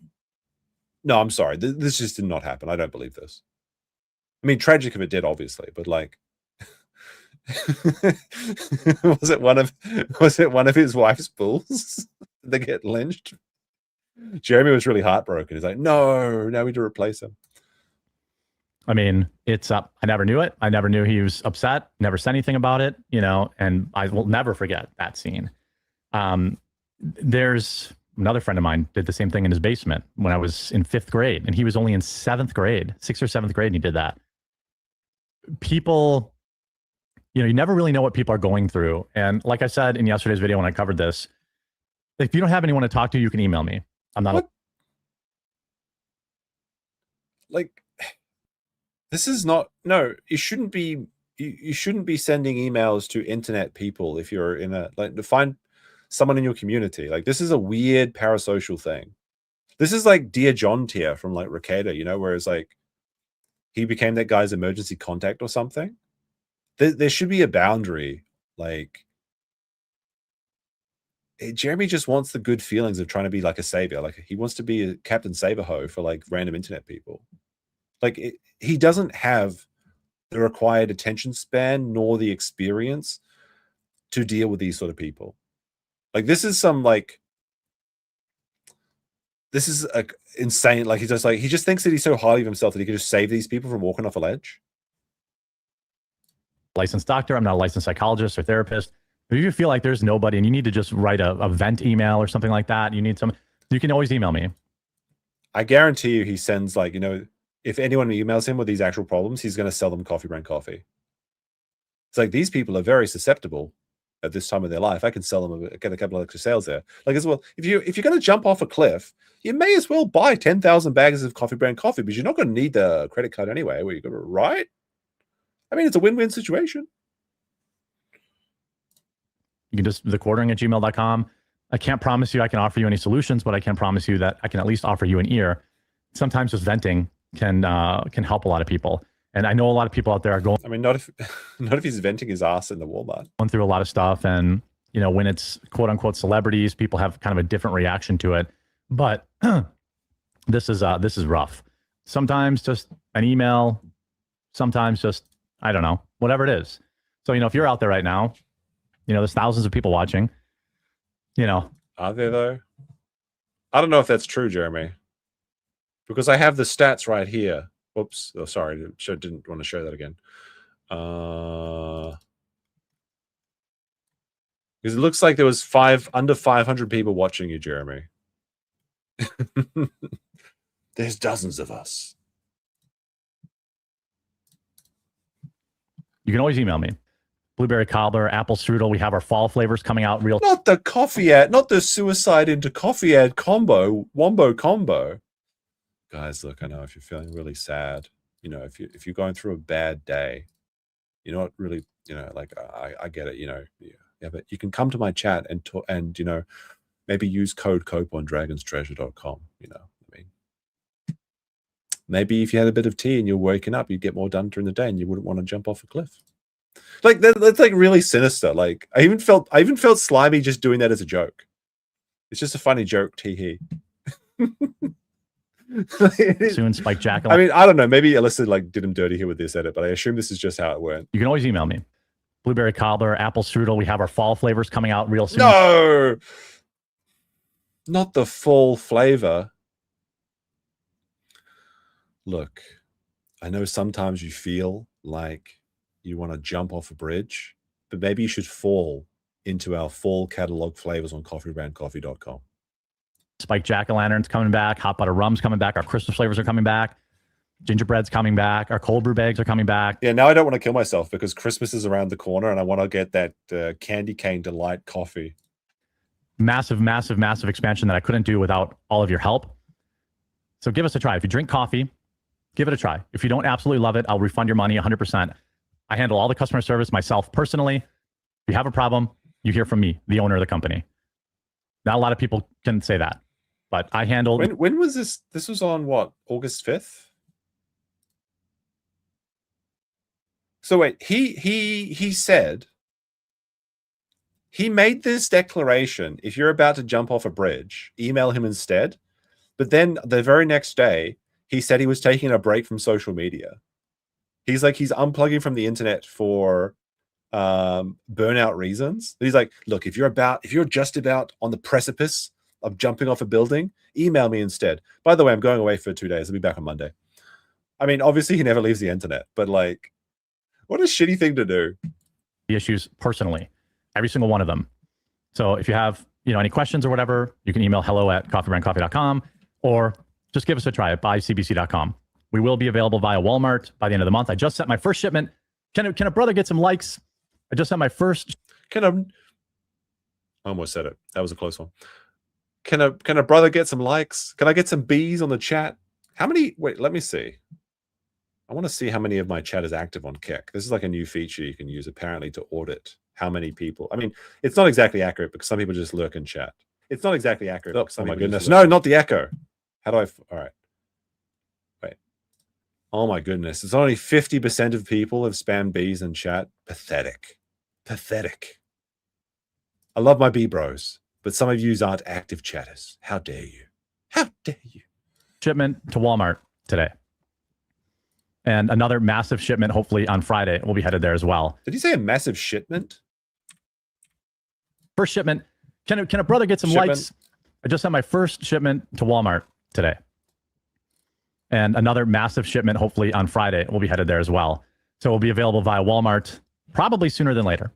No, I'm sorry. This just did not happen. I don't believe this. I mean, tragic if it did, obviously, but was it one of his wife's bulls? Did they get lynched? Jeremy was really heartbroken. He's like, no, now we need to replace him. I mean, it's up. I never knew it. I never knew he was upset. Never said anything about it, and I will never forget that scene. There's another friend of mine did the same thing in his basement when I was in 5th grade, and he was only in 7th grade, 6th or 7th grade, and he did that. People, you never really know what people are going through. And like I said in yesterday's video when I covered this, if you don't have anyone to talk to, you can email me. I'm not. This is not. No, you shouldn't be. You shouldn't be sending emails to internet people if you're in to find someone in your community. This is a weird parasocial thing. This is Dear John tier from Ricada, whereas he became that guy's emergency contact or something. There should be a boundary. Jeremy just wants the good feelings of trying to be a savior. He wants to be a Captain Saberho for random internet people. He doesn't have the required attention span nor the experience to deal with these sort of people. This is some this is insane. He just thinks that he's so highly of himself that he can just save these people from walking off a ledge. Licensed doctor. I'm not a licensed psychologist or therapist. If you feel like there's nobody and you need to just write a vent email or something like that, you can always email me. I guarantee you he sends like, if anyone emails him with these actual problems, he's going to sell them Coffee Brand Coffee. It's like, these people are very susceptible at this time of their life. I can sell them, get a couple of extra sales there. Like, as well, if you're going to jump off a cliff, you may as well buy 10,000 bags of Coffee Brand Coffee, because you're not going to need the credit card anyway. Where you go, right? I mean, it's a win-win situation. You can just thequartering@gmail.com. I can't promise you I can offer you any solutions, but I can promise you that I can at least offer you an ear. Sometimes just venting can help a lot of people. And I know a lot of people out there are going. I mean, not if he's venting his ass in the Walmart. Going through a lot of stuff, and when it's quote unquote celebrities, people have kind of a different reaction to it. But this is rough. Sometimes just an email, sometimes just, I don't know, whatever it is. So if you're out there right now, there's thousands of people watching. Are there though? I don't know if that's true, Jeremy, because I have the stats right here. Whoops. Oh, sorry. Didn't want to show that again. Because it looks like there was under 500 people watching you, Jeremy. There's dozens of us. You can always email me. Blueberry cobbler, apple strudel. We have our fall flavors coming out real. Not the coffee ad, not the suicide into coffee ad wombo combo. Guys, look, I know if you're feeling really sad, if you're going through a bad day, you're not really, like I get it, yeah, but you can come to my chat and talk, and maybe use code COPE on dragonstreasure.com. I mean, maybe if you had a bit of tea and you're waking up, you'd get more done during the day, and you wouldn't want to jump off a cliff. Like that's like really sinister. Like I even felt slimy just doing that as a joke. It's just a funny joke, tee hee. Soon Spike Jack. I mean, I don't know. Maybe Alyssa did him dirty here with this edit, but I assume this is just how it went. You can always email me. Blueberry cobbler, apple strudel. We have our fall flavors coming out real soon. No, not the fall flavor. Look, I know sometimes you feel like you want to jump off a bridge, but maybe you should fall into our fall catalog flavors on coffeebrandcoffee.com. Spike jack-o'-lantern's coming back. Hot butter rum's coming back. Our Christmas flavors are coming back. Gingerbread's coming back. Our cold brew bags are coming back. Yeah, now I don't want to kill myself because Christmas is around the corner and I want to get that Candy Cane Delight coffee. Massive, massive, massive expansion that I couldn't do without all of your help. So give us a try. If you drink coffee, give it a try. If you don't absolutely love it, I'll refund your money 100%. I handle all the customer service myself personally. If you have a problem, you hear from me, the owner of the company. Not a lot of people can say that, but I handled. When was this? This was on what? August 5th? So wait, he said, he made this declaration, if you're about to jump off a bridge, email him instead. But then the very next day, he said he was taking a break from social media. He's unplugging from the internet for burnout reasons. He's like, look, if you're just about on the precipice of jumping off a building, email me instead. By the way, I'm going away for 2 days. I'll be back on Monday. I mean, obviously he never leaves the internet, but what a shitty thing to do. The issues personally, every single one of them. So if you have, any questions or whatever, you can email hello@coffeebrandcoffee.com or just give us a try at buycbc.com. We will be available via Walmart by the end of the month. I just sent my first shipment. Can a brother get some likes? I just sent my first. I almost said it. That was a close one. Can a brother get some likes? Can I get some B's on the chat? How many? Wait, let me see. I want to see how many of my chat is active on Kick. This is like a new feature you can use apparently to audit how many people. I mean, it's not exactly accurate because some people just lurk in chat. It's not exactly accurate. Oh my goodness. No, not the echo. How do I? All right. Wait. Oh my goodness. It's only 50% of people have spammed B's in chat. Pathetic. Pathetic. I love my B bros, but some of you aren't active chatters. How dare you? How dare you? Shipment to Walmart today. And another massive shipment, hopefully on Friday, will be headed there as well. Did you say a massive shipment? First shipment. Can a brother get some likes? I just sent my first shipment to Walmart today. And another massive shipment, hopefully on Friday, will be headed there as well. So it will be available via Walmart probably sooner than later.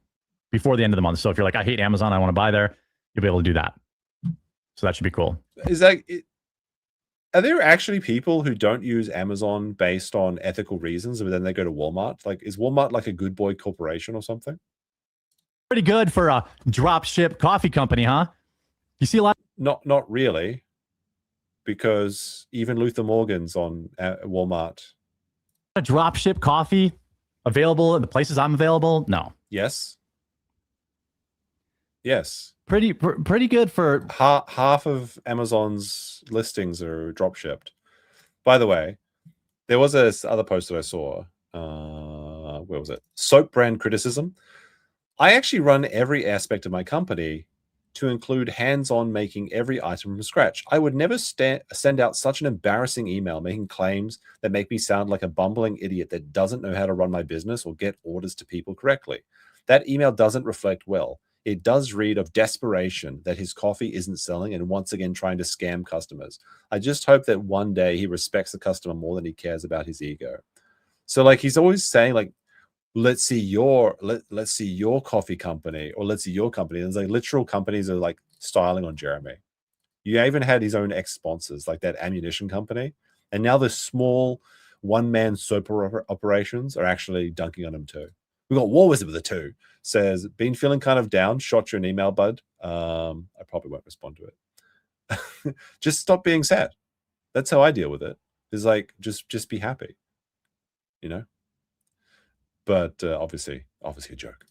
before the end of the month. So if you're like, I hate Amazon, I want to buy there, you'll be able to do that. So that should be cool. Is that? Are there actually people who don't use Amazon based on ethical reasons, but then they go to Walmart? Like, is Walmart like a good boy corporation or something? Pretty good for a drop ship coffee company, huh? You see a lot? Not really, because even Luther Morgan's on Walmart. A drop ship coffee available in the places I'm available? No. Yes. Pretty good for half of Amazon's listings are drop shipped. By the way, there was this other post that I saw. Where was it? Soap brand criticism. I actually run every aspect of my company to include hands-on making every item from scratch. I would never send out such an embarrassing email making claims that make me sound like a bumbling idiot that doesn't know how to run my business or get orders to people correctly. That email doesn't reflect well. It does read of desperation that his coffee isn't selling and once again trying to scam customers. I just hope that one day he respects the customer more than he cares about his ego. So like he's always saying like, let's see your coffee company, or let's see your company. And it's like literal companies are like styling on Jeremy. You even had his own ex-sponsors, like that ammunition company. And now the small one-man soap operations are actually dunking on him too. We got War Wizard with a 2. Says, been feeling kind of down. Shot you an email, bud. I probably won't respond to it. Just stop being sad. That's how I deal with it. Is like just be happy, you know. But obviously a joke.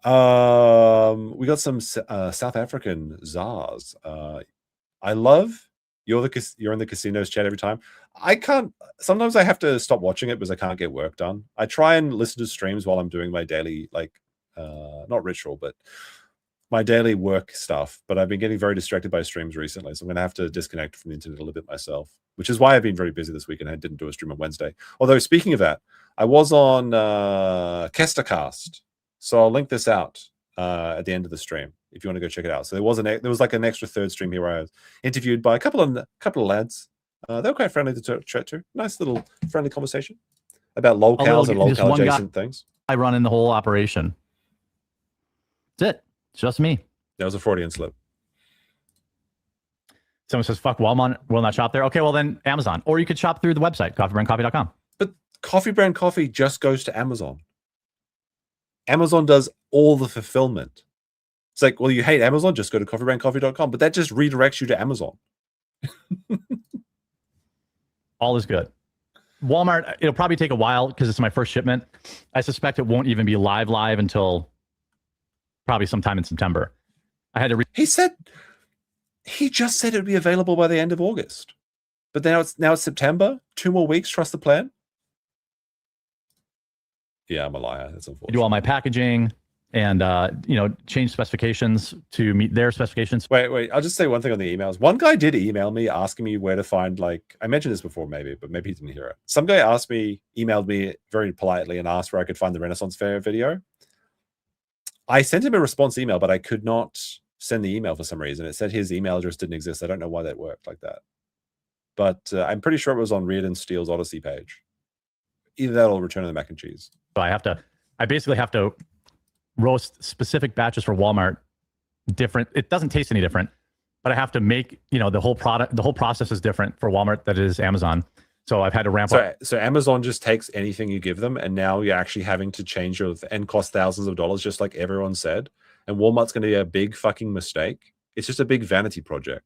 We got some South African czars. I love you're in the casinos chat every time. I can't. Sometimes I have to stop watching it because I can't get work done. I try and listen to streams while I'm doing my daily not ritual, but my daily work stuff. But I've been getting very distracted by streams recently, so I'm going to have to disconnect from the internet a little bit myself, which is why I've been very busy this week and I didn't do a stream on Wednesday. Although speaking of that, I was on Kestercast, so I'll link this out at the end of the stream if you want to go check it out. So there was like an extra third stream here where I was interviewed by a couple of lads. They were quite friendly to chat to. Nice little friendly conversation about locales and local adjacent things. I run in the whole operation. That's it. It's just me. That was a Freudian slip. Someone says, fuck, Walmart will not shop there. Okay, well then Amazon. Or you could shop through the website, coffeebrandcoffee.com. But Coffee Brand Coffee just goes to Amazon. Amazon does all the fulfillment. It's like, well, you hate Amazon, just go to coffeebrandcoffee.com. But that just redirects you to Amazon. All is good. Walmart, it'll probably take a while because it's my first shipment. I suspect it won't even be live until probably sometime in September. I had to he just said it would be available by the end of August. But now it's September. 2 more weeks. Trust the plan. Yeah, I'm a liar. That's unfortunate. Do all my packaging and change specifications to meet their specifications. Wait. I'll just say one thing on the emails. One guy did email me asking me where to find, like, I mentioned this before maybe, but maybe he didn't hear it. Some guy emailed me very politely and asked where I could find the Renaissance Fair video. I sent him a response email, but I could not send the email for some reason. It said his email address didn't exist. I don't know why that worked like that. But I'm pretty sure it was on Reardon Steele's Odyssey page. Either that or Return of the Mac and Cheese. So I basically have to roast specific batches for Walmart different. It doesn't taste any different, but I have to make, the whole process is different for Walmart that is Amazon. So I've had to ramp up. So Amazon just takes anything you give them, and now you're actually having to change your and cost thousands of dollars, just like everyone said. And Walmart's going to be a big fucking mistake. It's just a big vanity project.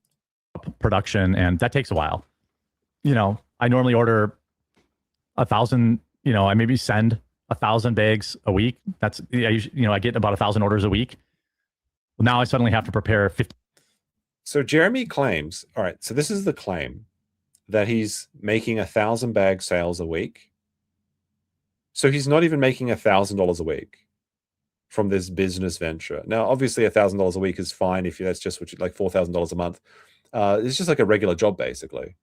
Production, and that takes a while. I normally order 1,000. I maybe send 1,000 bags a week. That's I get about 1,000 orders a week. Now I suddenly have to prepare 50. So Jeremy claims, all right, so this is the claim, that he's making 1,000 bag sales a week. So he's not even making $1,000 a week from this business venture. Now, obviously $1,000 a week is fine if that's just what you like, $4,000 a month. It's just like a regular job, basically.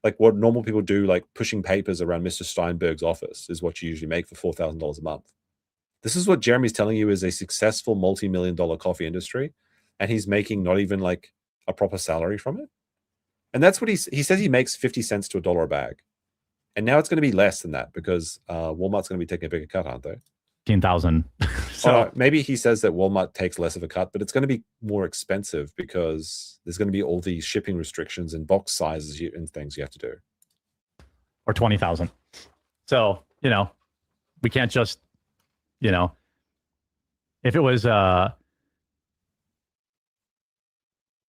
Like what normal people do, like pushing papers around Mr. Steinberg's office is what you usually make for $4,000 a month. This is what Jeremy's telling you is a successful multi-million-dollar coffee industry, and he's making not even like a proper salary from it. And that's what he says he makes 50 cents to $1 a bag. And now it's going to be less than that because Walmart's going to be taking a bigger cut, aren't they? 15,000 So maybe he says that Walmart takes less of a cut, but it's going to be more expensive because there's going to be all these shipping restrictions and box sizes and things you have to do. Or 20,000. So, we can't just, if it was,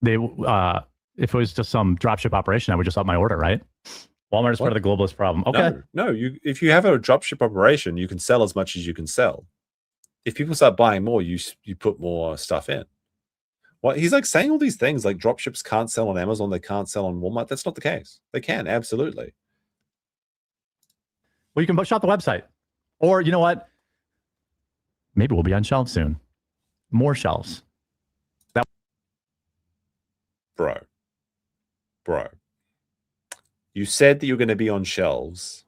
if it was just some dropship operation, I would just up my order, right? Walmart is part of the globalist problem. Okay. No, if you have a dropship operation, you can sell as much as you can sell. If people start buying more, you put more stuff in. Well, he's like saying all these things like dropships can't sell on Amazon, they can't sell on Walmart. That's not the case. They can, absolutely. Well, you can shop the website. Or you know what? Maybe we'll be on shelves soon. More shelves. Bro. You said that you're going to be on shelves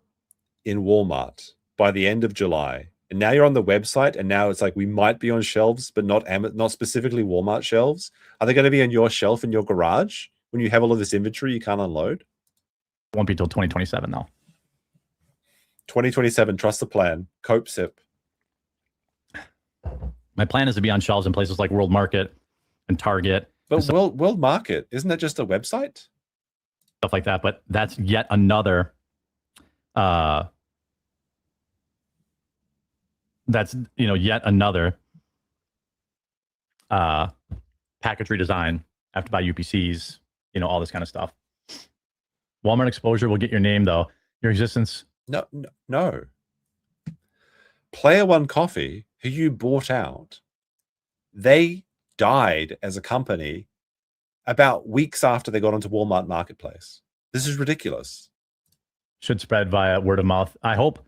in Walmart by the end of July. And now you're on the website, and now it's like we might be on shelves, but not specifically Walmart shelves. Are they going to be on your shelf in your garage when you have all of this inventory you can't unload? Won't be till 2027, though. 2027, trust the plan. Cope sip. My plan is to be on shelves in places like World Market and Target. But World Market, isn't that just a website? Stuff like that, but that's yet another yet another package redesign. I have to buy UPCs, all this kind of stuff. Walmart exposure will get your name, though. Your existence. No. Player One Coffee, who you bought out, they died as a company about weeks after they got onto Walmart Marketplace. This is ridiculous. Should spread via word of mouth. I hope.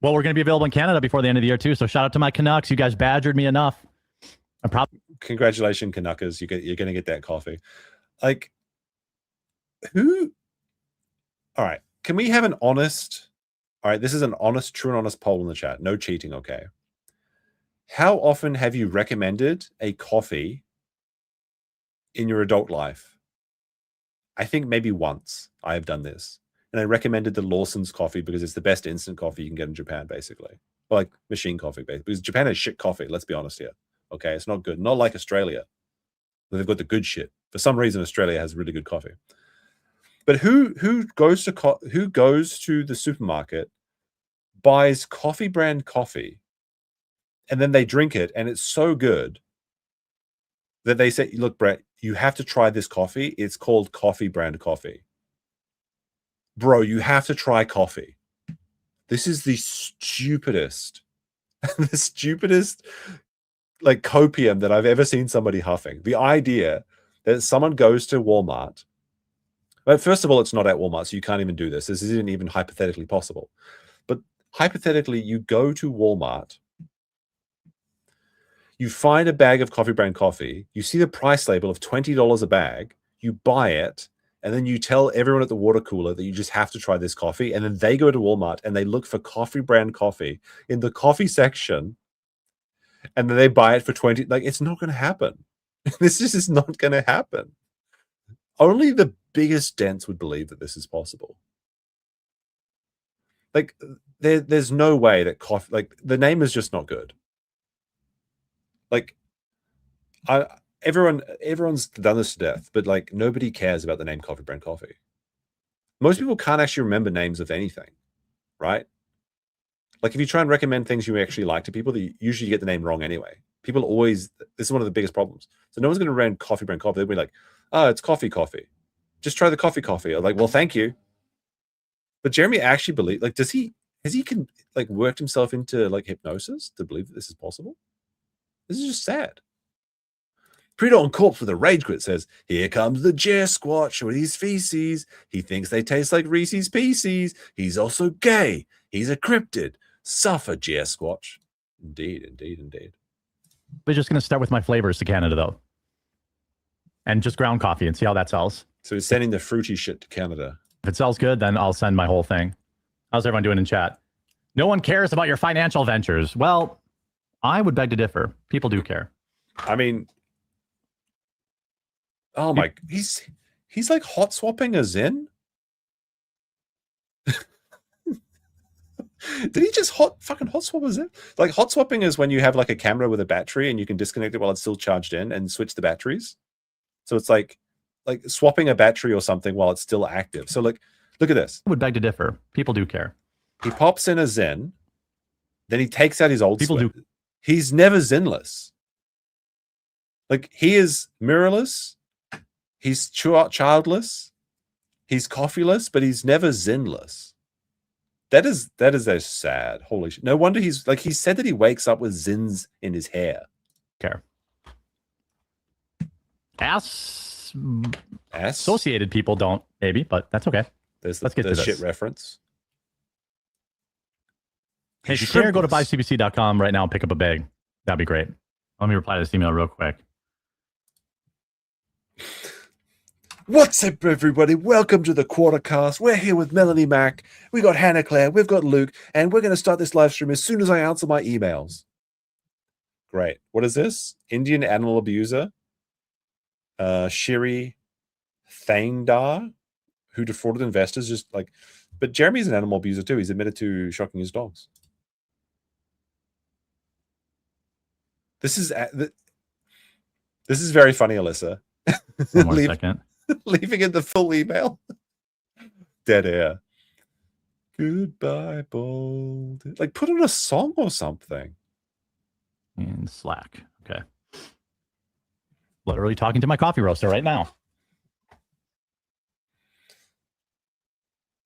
Well, we're going to be available in Canada before the end of the year, too. So shout out to my Canucks. You guys badgered me enough. Congratulations, Canuckers. You're going to get that coffee. Like, who? All right. Can we have an honest... All right, this is an honest, true and honest poll in the chat. No cheating, okay? How often have you recommended a coffee in your adult life? I think maybe once I have done this. And I recommended the Lawson's coffee because it's the best instant coffee you can get in Japan, basically. Or like machine coffee, basically. Because Japan has shit coffee, let's be honest here. Okay, it's not good. Not like Australia. They've got the good shit. For some reason, Australia has really good coffee. But who goes to the supermarket, buys coffee brand coffee, and then they drink it, and it's so good that they say, look, Brett, you have to try this coffee. It's called coffee brand coffee. Bro, you have to try coffee. This is the stupidest like copium that I've ever seen somebody huffing. The idea that someone goes to Walmart. But first of all, it's not at Walmart, so you can't even do this. This isn't even hypothetically possible. But hypothetically, you go to Walmart, you find a bag of coffee brand coffee, you see the price label of $20 a bag, you buy it, and then you tell everyone at the water cooler that you just have to try this coffee, and then they go to Walmart and they look for coffee brand coffee in the coffee section, and then they buy it for $20. Like, it's not going to happen. This is not going to happen. Only the biggest dents would believe that this is possible. Like, there's no way that coffee, like, the name is just not good. Like, everyone's done this to death, but like nobody cares about the name coffee brand coffee. Most people can't actually remember names of anything, right? Like, if you try and recommend things you actually like to people, you usually get the name wrong anyway. People always, this is one of the biggest problems. So no one's going to run coffee brand coffee. They'll be like, oh, it's coffee. Just try the coffee. I'm like, well, thank you. But Jeremy actually believes, like, has he worked himself into like hypnosis to believe that this is possible? This is just sad. Preto on Corpse with a rage quit says, here comes the Jer Squatch with his feces. He thinks they taste like Reese's Pieces. He's also gay. He's a cryptid. Suffer, Jer Squatch. Indeed. We're just going to start with my flavors to Canada, though. And just ground coffee and see how that sells. So he's sending the fruity shit to Canada. If it sells good, then I'll send my whole thing. How's everyone doing in chat? No one cares about your financial ventures. Well, I would beg to differ. People do care. I mean, oh my, he's like hot swapping a Zen. Did he just fucking hot swap? Is it like hot swapping is when you have like a camera with a battery and you can disconnect it while it's still charged in and switch the batteries. So it's like swapping a battery or something while it's still active. So like, look at this. I would beg to differ. People do care. He pops in a Zen, then he takes out his old People Swift. do. He's never Zenless. Like he is mirrorless. He's childless. He's coffeeless, but he's never Zenless. That is a sad. Holy shit. No wonder he said that he wakes up with Zins in his hair. Care. Associated people don't, maybe, but that's okay. Let's get to this. Shit reference. Hey, if you care, go to buycbc.com right now and pick up a bag. That'd be great. Let me reply to this email real quick. What's up, everybody? Welcome to the Quartercast. We're here with Melanie Mack. We got Hannah Claire. We've got Luke. And we're going to start this live stream as soon as I answer my emails. Great. What is this? Indian animal abuser. Shiri Thaindar, who defrauded investors. But Jeremy's an animal abuser too. He's admitted to shocking his dogs. This is very funny, Alyssa. One more second. Leaving in the full email. Dead air. Goodbye, bold. Like, put on a song or something. In Slack. Okay. Literally talking to my coffee roaster right now.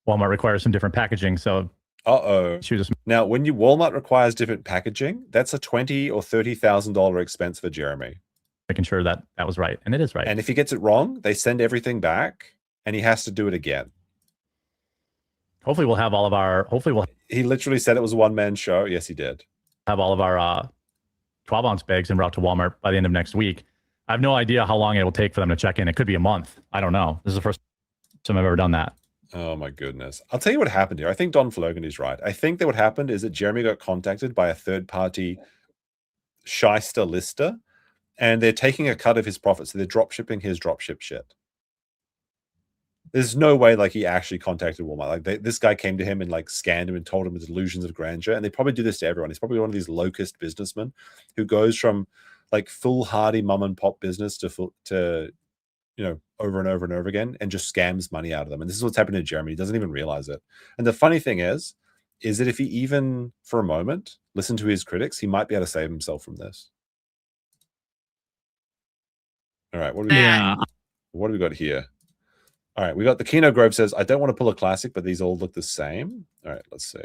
Walmart requires some different packaging, so Now, when Walmart requires different packaging, that's a $20,000 or $30,000 expense for Jeremy. Making sure that was right, and it is right. And if he gets it wrong, they send everything back, and he has to do it again. Hopefully, we'll have all of our. He literally said it was a one-man show. Yes, he did. Have all of our 12-ounce bags en route to Walmart by the end of next week. I have no idea how long it will take for them to check in. It could be a month. I don't know. This is the first time I've ever done that. Oh my goodness. I'll tell you what happened here. I think Don Flogan is right. I think that what happened is that Jeremy got contacted by a third-party shyster lister, and they're taking a cut of his profits. So they're drop shipping his dropship shit. There's no way he actually contacted Walmart. This guy came to him and scanned him and told him the delusions of grandeur. And they probably do this to everyone. He's probably one of these locust businessmen who goes from foolhardy mom and pop business to over and over and over again, and just scams money out of them. And this is what's happening to Jeremy. He doesn't even realize it. And the funny thing is that if he even for a moment listened to his critics, he might be able to save himself from this. All right, what do we got here? All right, we got the Keno Grove says, I don't want to pull a classic, but these all look the same. All right, let's see.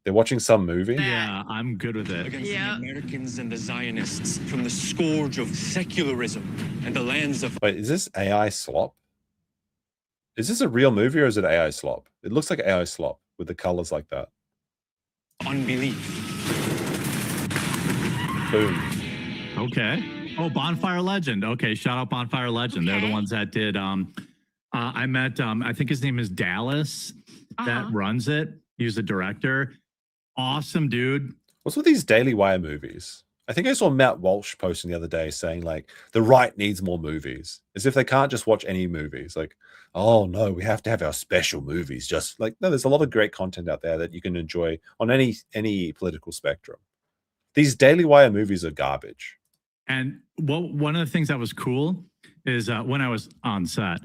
They're watching some movie. Yeah, I'm good with it. Against the Americans and the Zionists from the scourge of secularism and the lands of... Wait, is this AI slop? Is this a real movie or is it AI slop? It looks like AI slop with the colors like that. Unbelief. Boom. Okay. Oh, Bonfire Legend. Okay, shout out Bonfire Legend. Okay. They're the ones that did. I met. I think his name is Dallas. That runs it. He's the director. Awesome dude. What's with these Daily Wire movies? I think I saw Matt Walsh posting the other day saying the right needs more movies, as if they can't just watch any movies. Oh no, we have to have our special movies. Just no, there's a lot of great content out there that you can enjoy on any political spectrum. These Daily Wire movies are garbage. And one of the things that was cool is when I was on set.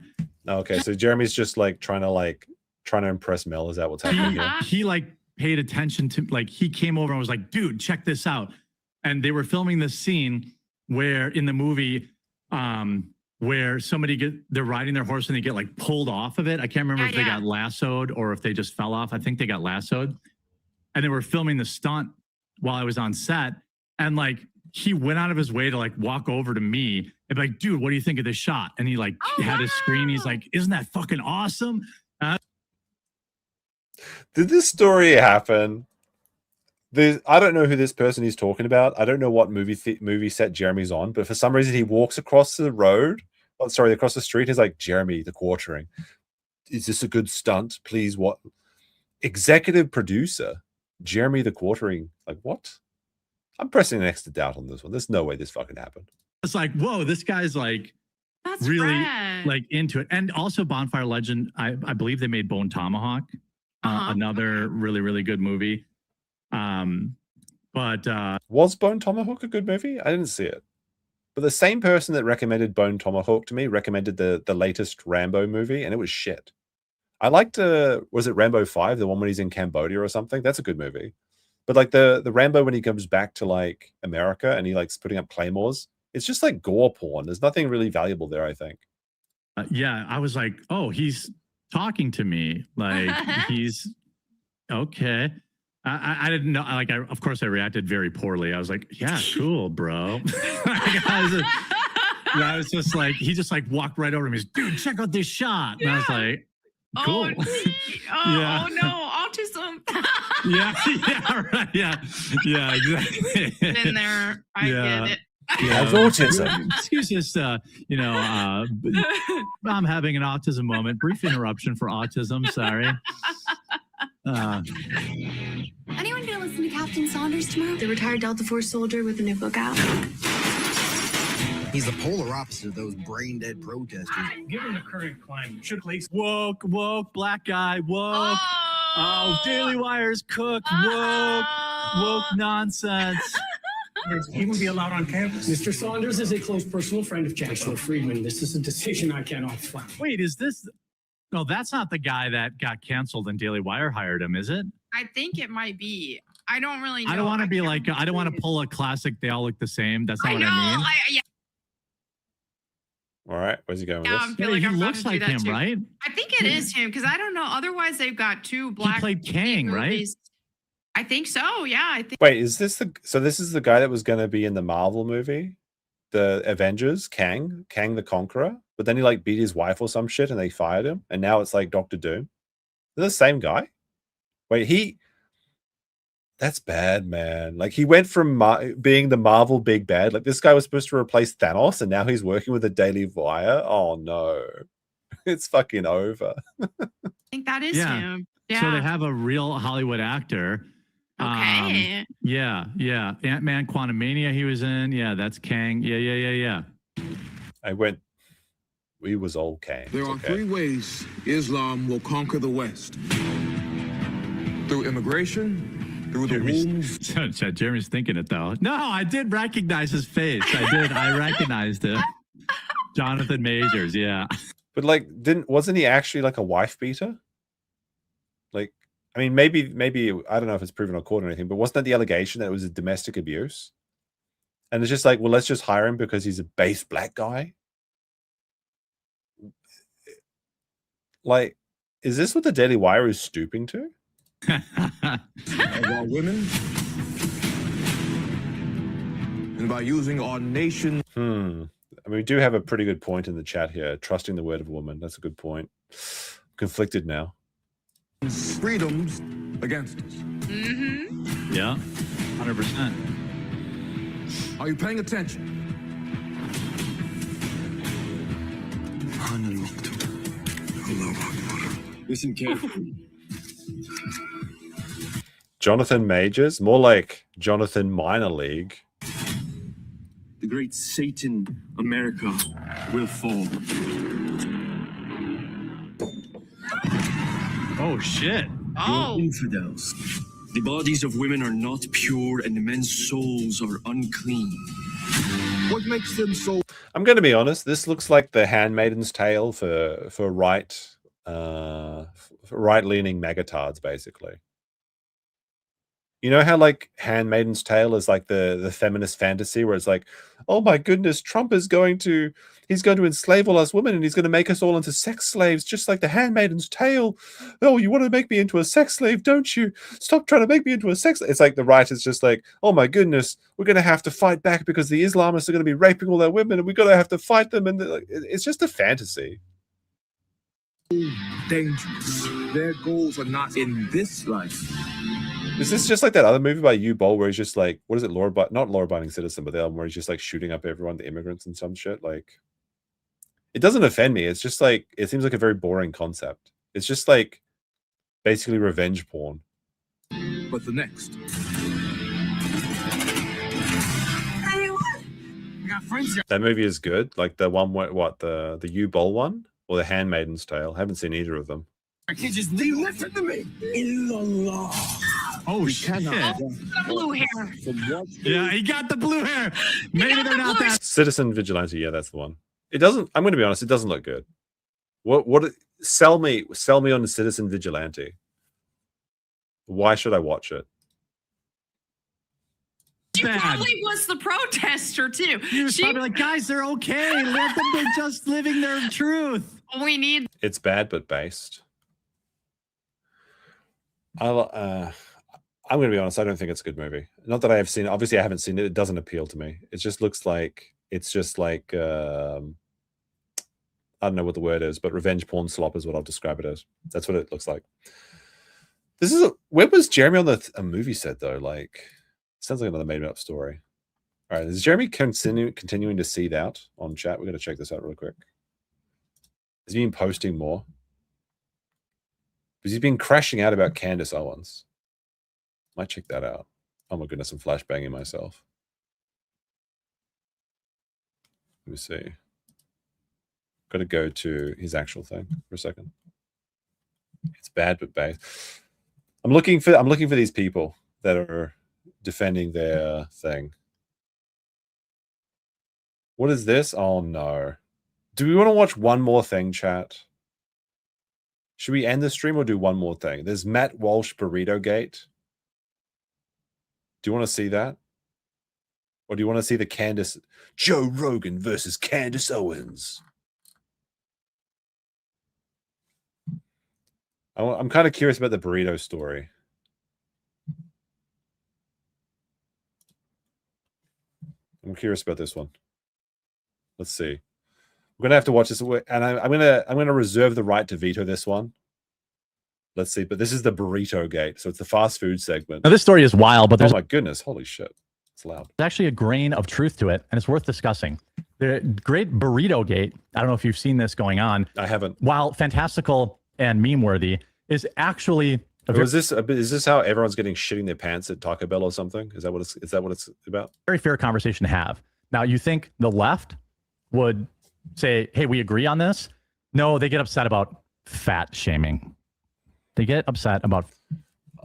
Okay, so Jeremy's just trying to impress Mel. Is that what's happening here? He paid attention to he came over and was like, dude, check this out. And they were filming this scene where in the movie where they're riding their horse and they get pulled off of it. I can't remember if they got lassoed or if they just fell off. I think they got lassoed. And they were filming the stunt while I was on set. And he went out of his way to walk over to me and be like, dude, what do you think of this shot? And he had his screen. He's like, isn't that fucking awesome? Did this story happen? I don't know who this person is talking about. I don't know what movie set Jeremy's on, but for some reason he walks across the road. Oh, sorry, across the street. He's like, Jeremy, the quartering. Is this a good stunt? Please, what? Executive producer, Jeremy the quartering. What? I'm pressing an extra doubt on this one. There's no way this fucking happened. It's whoa, this guy's That's really rad. into it. And also Bonfire Legend, I believe they made Bone Tomahawk. Another really, really good movie. But was Bone Tomahawk a good movie? I didn't see it. But the same person that recommended Bone Tomahawk to me recommended the latest Rambo movie, and it was shit. I liked was it Rambo 5, the one when he's in Cambodia or something? That's a good movie. But like the Rambo when he comes back to like America and he likes putting up claymores, it's just like gore porn. There's nothing really valuable there, I think. Yeah, I was like, oh, he's talking to me. Like he's okay. I didn't know. Like, of course, I reacted very poorly. I was like, yeah, cool, bro. I was just like, he just like walked right over to me. He's, dude, check out this shot. And I was like, cool. Oh no, autism. Right. Yeah, exactly. Been there. I get it. Has autism. Excuse just, I'm having an autism moment. Brief interruption for autism. Sorry. Anyone gonna listen to Captain Saunders tomorrow? The retired Delta Force soldier with a new book out. He's the polar opposite of those brain-dead protesters. Given the current climate, should place Woke, black guy, woke. Oh, Daily Wire's cooked, woke nonsense. even be allowed on campus. Mr. Saunders is a close personal friend of Chancellor Friedman. This is a decision I cannot fly. Wait, is this? No, that's not the guy that got canceled and Daily Wire hired him, is it? I think it might be. I don't really know. I don't want to be like, I don't want to pull a classic, they all look the same. That's not what I mean. Yeah. All right, where's he going with this? Like he looks like him, right? I think it is him because I don't know. Otherwise, they've got two black. He played Kang, right? I think so. Yeah, I think. Wait, is this the? So this is the guy that was going to be in the Marvel movie, the Avengers, Kang the Conqueror. But then he like beat his wife or some shit, and they fired him. And now it's like Doctor Doom. They're the same guy. Wait, that's bad, man. Like he went from being the Marvel big bad. Like this guy was supposed to replace Thanos, and now he's working with the Daily Wire. Oh no, it's fucking over. I think that is him. Yeah. So they have a real Hollywood actor. Okay. Yeah. Ant-Man, Quantumania he was in. Yeah, that's Kang. Yeah. We was old Kang. There are three ways Islam will conquer the West. Through immigration, through the womb. Jeremy's thinking it though. No, I did recognize his face. I recognized it. Jonathan Majors, yeah. But like, wasn't he actually like a wife beater? Like, I mean, maybe I don't know if it's proven or caught or anything, but wasn't that the allegation that it was a domestic abuse? And it's just like, well, let's just hire him because he's a base black guy. Like, is this what the Daily Wire is stooping to? Of our women, and by using our nation. I mean, we do have a pretty good point in the chat here. Trusting the word of a woman. That's a good point. Conflicted now. Freedoms against us. Mm-hmm. Yeah, 100%. Are you paying attention? Listen carefully. Jonathan Majors, more like Jonathan Minor League. The great Satan America will fall. Oh shit. Oh. You're infidels. The bodies of women are not pure and the men's souls are unclean. What makes them so? I'm going to be honest. This looks like the Handmaiden's Tale for right-leaning magatards, basically. You know how like Handmaiden's Tale is like the feminist fantasy where it's like, oh my goodness, Trump is he's going to enslave all us women and he's going to make us all into sex slaves, just like the Handmaiden's Tale. Oh, you want to make me into a sex slave, don't you? Stop trying to make me into a sex slave. It's like the right is just like, oh my goodness, we're going to have to fight back because the Islamists are going to be raping all their women and we're going to have to fight them. And it's just a fantasy. Dangerous. Their goals are not in this life. Is this just like that other movie by U-Ball where he's just like, what is it, not law-abiding citizen, but the other one where he's just like shooting up everyone, the immigrants and some shit? Like, it doesn't offend me. It's just like, it seems like a very boring concept. It's just like basically revenge porn. But the next. We got friends here. That movie is good. Like the one where, the U-Ball one or the Handmaiden's Tale. I haven't seen either of them. Just listen to me. Illallah. Oh, shit. Blue hair. Yeah, he got the blue hair. Maybe they're not that. Citizen Vigilante. Yeah, that's the one. It doesn't. I'm going to be honest. It doesn't look good. What? Sell me on the Citizen Vigilante. Why should I watch it? She probably was the protester too. He was probably like, guys, they're okay. Let them be just living their truth. We need. It's bad but based. I'm going to be honest. I don't think it's a good movie. Not that I have seen it. Obviously, I haven't seen it. It doesn't appeal to me. It just looks like it's just like I don't know what the word is, but revenge porn slop is what I'll describe it as. That's what it looks like. This is where was Jeremy on a movie set though? Like, sounds like another made-up story. All right, is Jeremy continuing to seed out on chat? We're going to check this out real quick. Has he been posting more? Because he's been crashing out about Candace Owens. Might check that out. Oh my goodness, I'm flashbanging myself. Let me see. Got to go to his actual thing for a second. It's bad but bad. I'm looking for these people that are defending their thing. What is this? Oh no. Do we want to watch one more thing, chat? Should we end the stream or do one more thing? There's Matt Walsh Burrito Gate. Do you want to see that? Or do you want to see the Joe Rogan versus Candace Owens? I'm kind of curious about the burrito story. I'm curious about this one. Let's see. We're gonna have to watch this, and I'm gonna reserve the right to veto this one. Let's see, but this is the burrito gate, so it's the fast food segment. Now this story is wild, but there's oh my goodness, holy shit, it's loud. There's actually a grain of truth to it, and it's worth discussing. The great burrito gate. I don't know if you've seen this going on. I haven't. While fantastical and meme worthy, is actually. Is this how everyone's getting shitting their pants at Taco Bell or something? Is that what it's about? Very fair conversation to have. Now, you think the left would say, "Hey, we agree on this"? No, they get upset about fat shaming. They get upset about.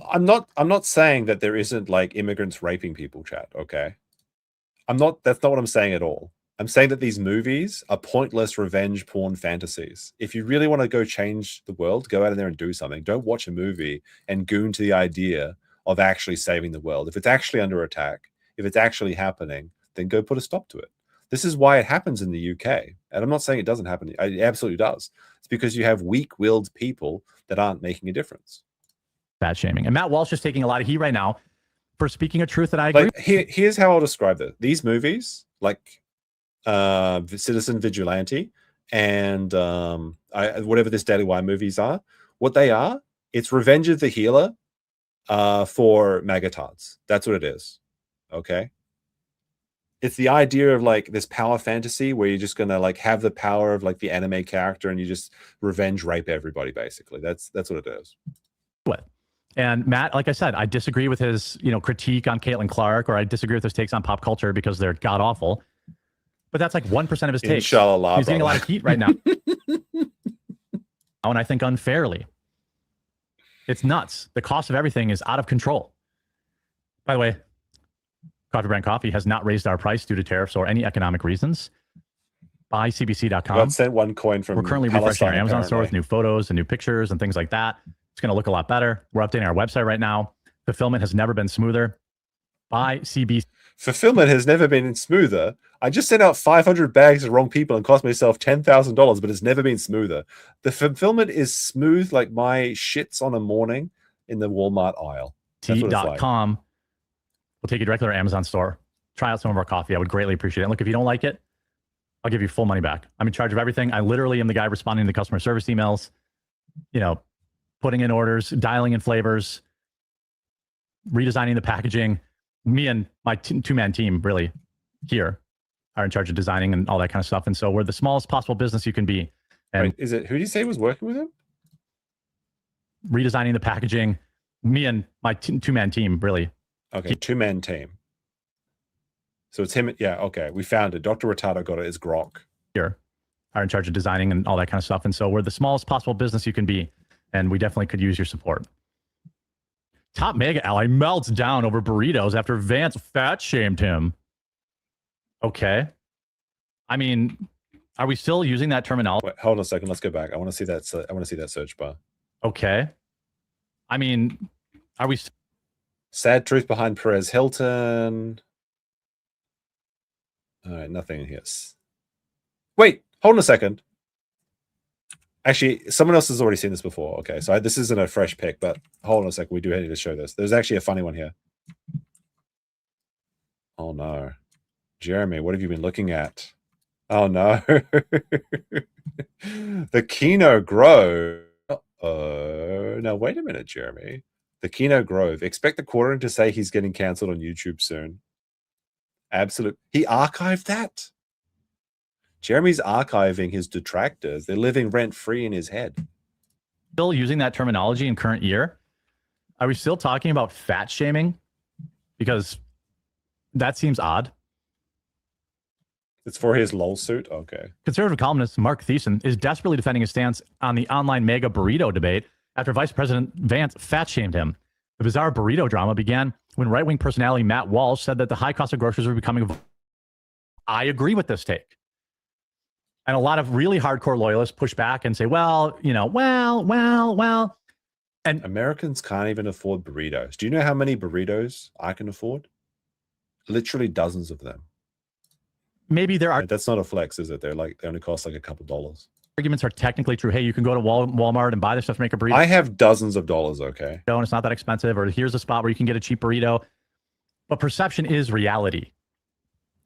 I'm not saying that there isn't like immigrants raping people, chat. Okay, that's not what I'm saying at all. I'm saying that these movies are pointless revenge porn fantasies. If you really want to go change the world, go out in there and do something. Don't watch a movie and goon to the idea of actually saving the world. If it's actually under attack, if it's actually happening, then go put a stop to it. This is why it happens in the UK. And I'm not saying it doesn't happen. It absolutely does. It's because you have weak-willed people that aren't making a difference. Fat shaming. And Matt Walsh is taking a lot of heat right now for speaking a truth that I agree. Like, here's how I'll describe it. These movies, like Citizen Vigilante and whatever this Daily Wire movies are, what they are, it's Revenge of the Healer for magatards. That's what it is. Okay? It's the idea of like this power fantasy where you're just gonna like have the power of like the anime character and you just revenge rape everybody, basically. That's what it is. What? And Matt, like I said, I disagree with his critique on Caitlin Clark, or I disagree with his takes on pop culture because they're god awful. But that's like 1% of his takes. Inshallah, he's getting a lot of heat right now. And I think unfairly. It's nuts. The cost of everything is out of control. By the way, Coffee Brand Coffee has not raised our price due to tariffs or any economic reasons. Buy CBC.com. Got sent one coin from. We're currently refreshing our Amazon store with new photos and new pictures and things like that. It's going to look a lot better. We're updating our website right now. Fulfillment has never been smoother. Buy CBC. Fulfillment has never been smoother. I just sent out 500 bags to the wrong people and cost myself $10,000, but it's never been smoother. The fulfillment is smooth like my shits on a morning in the Walmart aisle. T.com. Like. We'll take you directly to our Amazon store. Try out some of our coffee. I would greatly appreciate it. And look, if you don't like it, I'll give you full money back. I'm in charge of everything. I literally am the guy responding to the customer service emails, putting in orders, dialing in flavors, redesigning the packaging. Me and my two-man team really here are in charge of designing and all that kind of stuff. And so we're the smallest possible business you can be. And wait, who did you say was working with him? Redesigning the packaging. Me and my two-man team really. Okay, two-man team. So it's him. Yeah, okay. We found it. Dr. Retardo got it. It's Grok. Here are in charge of designing and all that kind of stuff. And so we're the smallest possible business you can be. and we definitely could use your support. Top mega ally melts down over burritos after Vance fat shamed him. Okay. I mean, are we still using that terminology? Wait, hold on a second. Let's go back. I want to see that. I want to see that search bar. Okay. I mean, are we? Sad truth behind Perez Hilton. All right, nothing here. Wait, hold on a second. Actually, someone else has already seen this before. Okay, so this isn't a fresh pick, but hold on a second. We do need to show this. There's actually a funny one here. Oh no. Jeremy, what have you been looking at? Oh no. The Kino Grove. Oh, now wait a minute, Jeremy. The Kino Grove. Expect the quartering to say he's getting cancelled on YouTube soon. Absolute. He archived that. Jeremy's archiving his detractors. They're living rent-free in his head. Still using that terminology in current year? Are we still talking about fat shaming? Because that seems odd. It's for his LOL suit? Okay. Conservative columnist Mark Thiessen is desperately defending his stance on the online mega burrito debate after Vice President Vance fat shamed him. The bizarre burrito drama began when right-wing personality Matt Walsh said that the high cost of groceries were becoming... I agree with this take. And a lot of really hardcore loyalists push back and say, well, you know, well. And Americans can't even afford burritos. Do you know how many burritos I can afford? Literally dozens of them. Maybe there are... That's not a flex, is it? They only cost like a couple dollars. Arguments are technically true. Hey, you can go to Walmart and buy this stuff to make a burrito. I have dozens of dollars, okay? And it's not that expensive. Or here's a spot where you can get a cheap burrito. But perception is reality.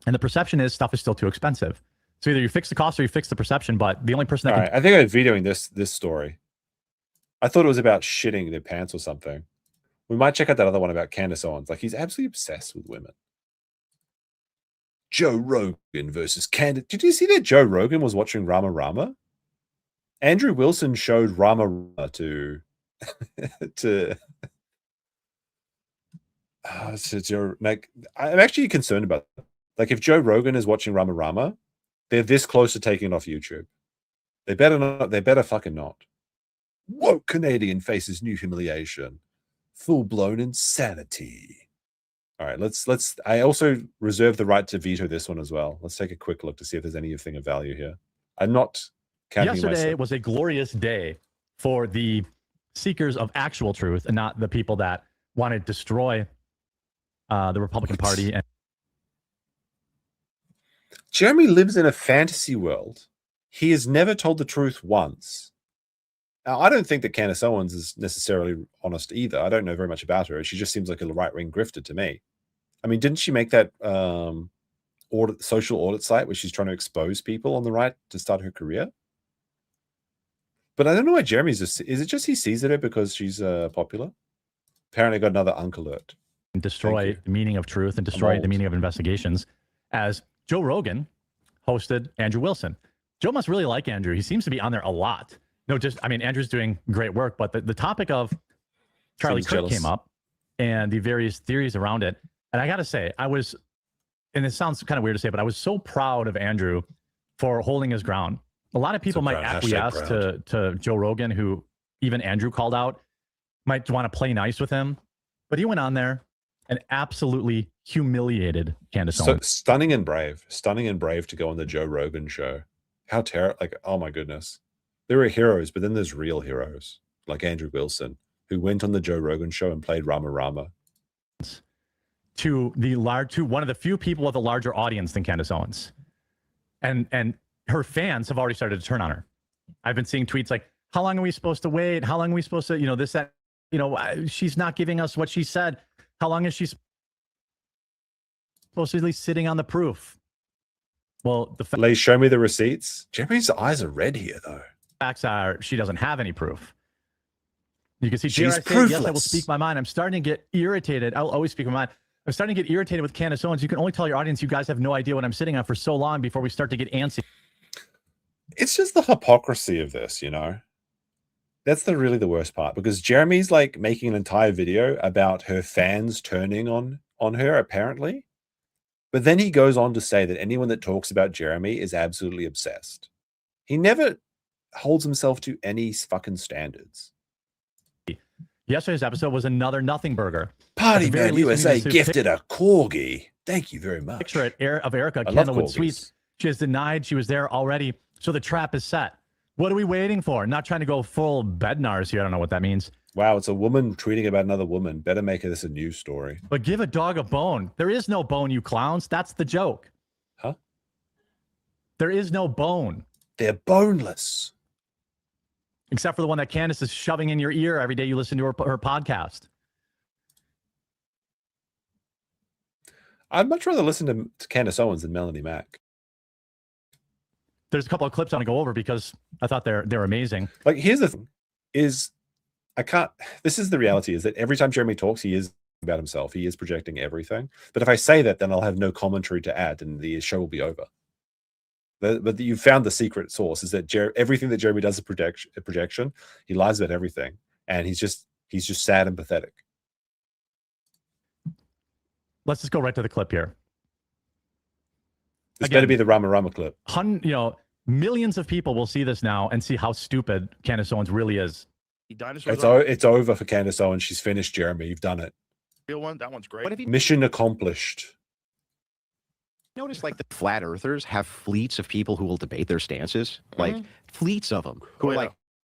And the perception is stuff is still too expensive. So either you fix the cost or you fix the perception, but the only person that All right, I think I'm videoing this story. I thought it was about shitting their pants or something. We might check out that other one about Candace Owens. Like, he's absolutely obsessed with women. Joe Rogan versus Candace. Did you see that Joe Rogan was watching Rama Rama? Andrew Wilson showed Rama Rama to Joe. Like, I'm actually concerned about that. Like, if Joe Rogan is watching Rama Rama, they're this close to taking it off YouTube. They better not. They better fucking not. Woke Canadian faces new humiliation. Full-blown insanity. All right, let's. I also reserve the right to veto this one as well. Let's take a quick look to see if there's anything of value here. I'm not counting yesterday myself. was a glorious day for the seekers of actual truth and not the people that want to destroy the Republican Party. And Jeremy lives in a fantasy world. He has never told the truth once. Now, I don't think that Candace Owens is necessarily honest either. I don't know very much about her. She just seems like a right-wing grifter to me. I mean, didn't she make that social audit site where she's trying to expose people on the right to start her career? But I don't know why Jeremy's just... Is it just he sees it because she's popular? Apparently got another alert. Destroy the meaning of truth and destroy the meaning of investigations, as Joe Rogan hosted Andrew Wilson. Joe must really like Andrew. He seems to be on there a lot. No, just, I mean, Andrew's doing great work, but the topic of Charlie Kirk came up and the various theories around it. And I got to say, I was, and it sounds kind of weird to say, but I was so proud of Andrew for holding his ground. A lot of people might acquiesce to Joe Rogan, who even Andrew called out, might want to play nice with him. But he went on there and absolutely humiliated Candace Owens. Stunning and brave to go on the Joe Rogan show. How terrible! Like, oh my goodness, there are heroes, but then there's real heroes like Andrew Wilson, who went on the Joe Rogan show and played Rama Rama. To one of the few people with a larger audience than Candace Owens, and her fans have already started to turn on her. I've been seeing tweets like, "How long are we supposed to wait? How long are we supposed to, this, that, she's not giving us what she said. How long is she supposedly sitting on the proof?" Well, Lee, show me the receipts. Jeremy's eyes are red here, though. Facts are she doesn't have any proof. You can see she's proofless. Yes, I will speak my mind. I'm starting to get irritated. I'll always speak my mind. I'm starting to get irritated with Candace Owens. You can only tell your audience you guys have no idea what I'm sitting on for so long before we start to get antsy. It's just the hypocrisy of this, That's really the worst part, because Jeremy's like making an entire video about her fans turning on her, apparently. But then he goes on to say that anyone that talks about Jeremy is absolutely obsessed. He never holds himself to any fucking standards. Yesterday's episode was another nothing burger. Party Man USA gifted a corgi. Thank you very much. Picture of Erica I love Candlewood corgis. Sweets. She has denied she was there already, so the trap is set. What are we waiting for? Not trying to go full bednars here. I don't know what that means. Wow, it's a woman tweeting about another woman. Better make this a news story. But give a dog a bone. There is no bone, you clowns. That's the joke. Huh? There is no bone. They're boneless. Except for the one that Candace is shoving in your ear every day you listen to her podcast. I'd much rather listen to Candace Owens than Melanie Mack. There's a couple of clips I want to go over because I thought they're amazing. Like, here's the thing, is I can't, this is the reality, is that every time Jeremy talks, he is about himself. He is projecting everything. But if I say that, then I'll have no commentary to add and the show will be over. But you found the secret source, is that everything that Jeremy does is a projection. He lies about everything. And he's just sad and pathetic. Let's just go right to the clip here. This better be the Rama Rama clip. Millions of people will see this now and see how stupid Candace Owens really is. It's over for Candace Owens. She's finished, Jeremy. You've done it. Real one, that one's great. Mission accomplished. Notice, like, the flat earthers have fleets of people who will debate their stances, like fleets of them who are like,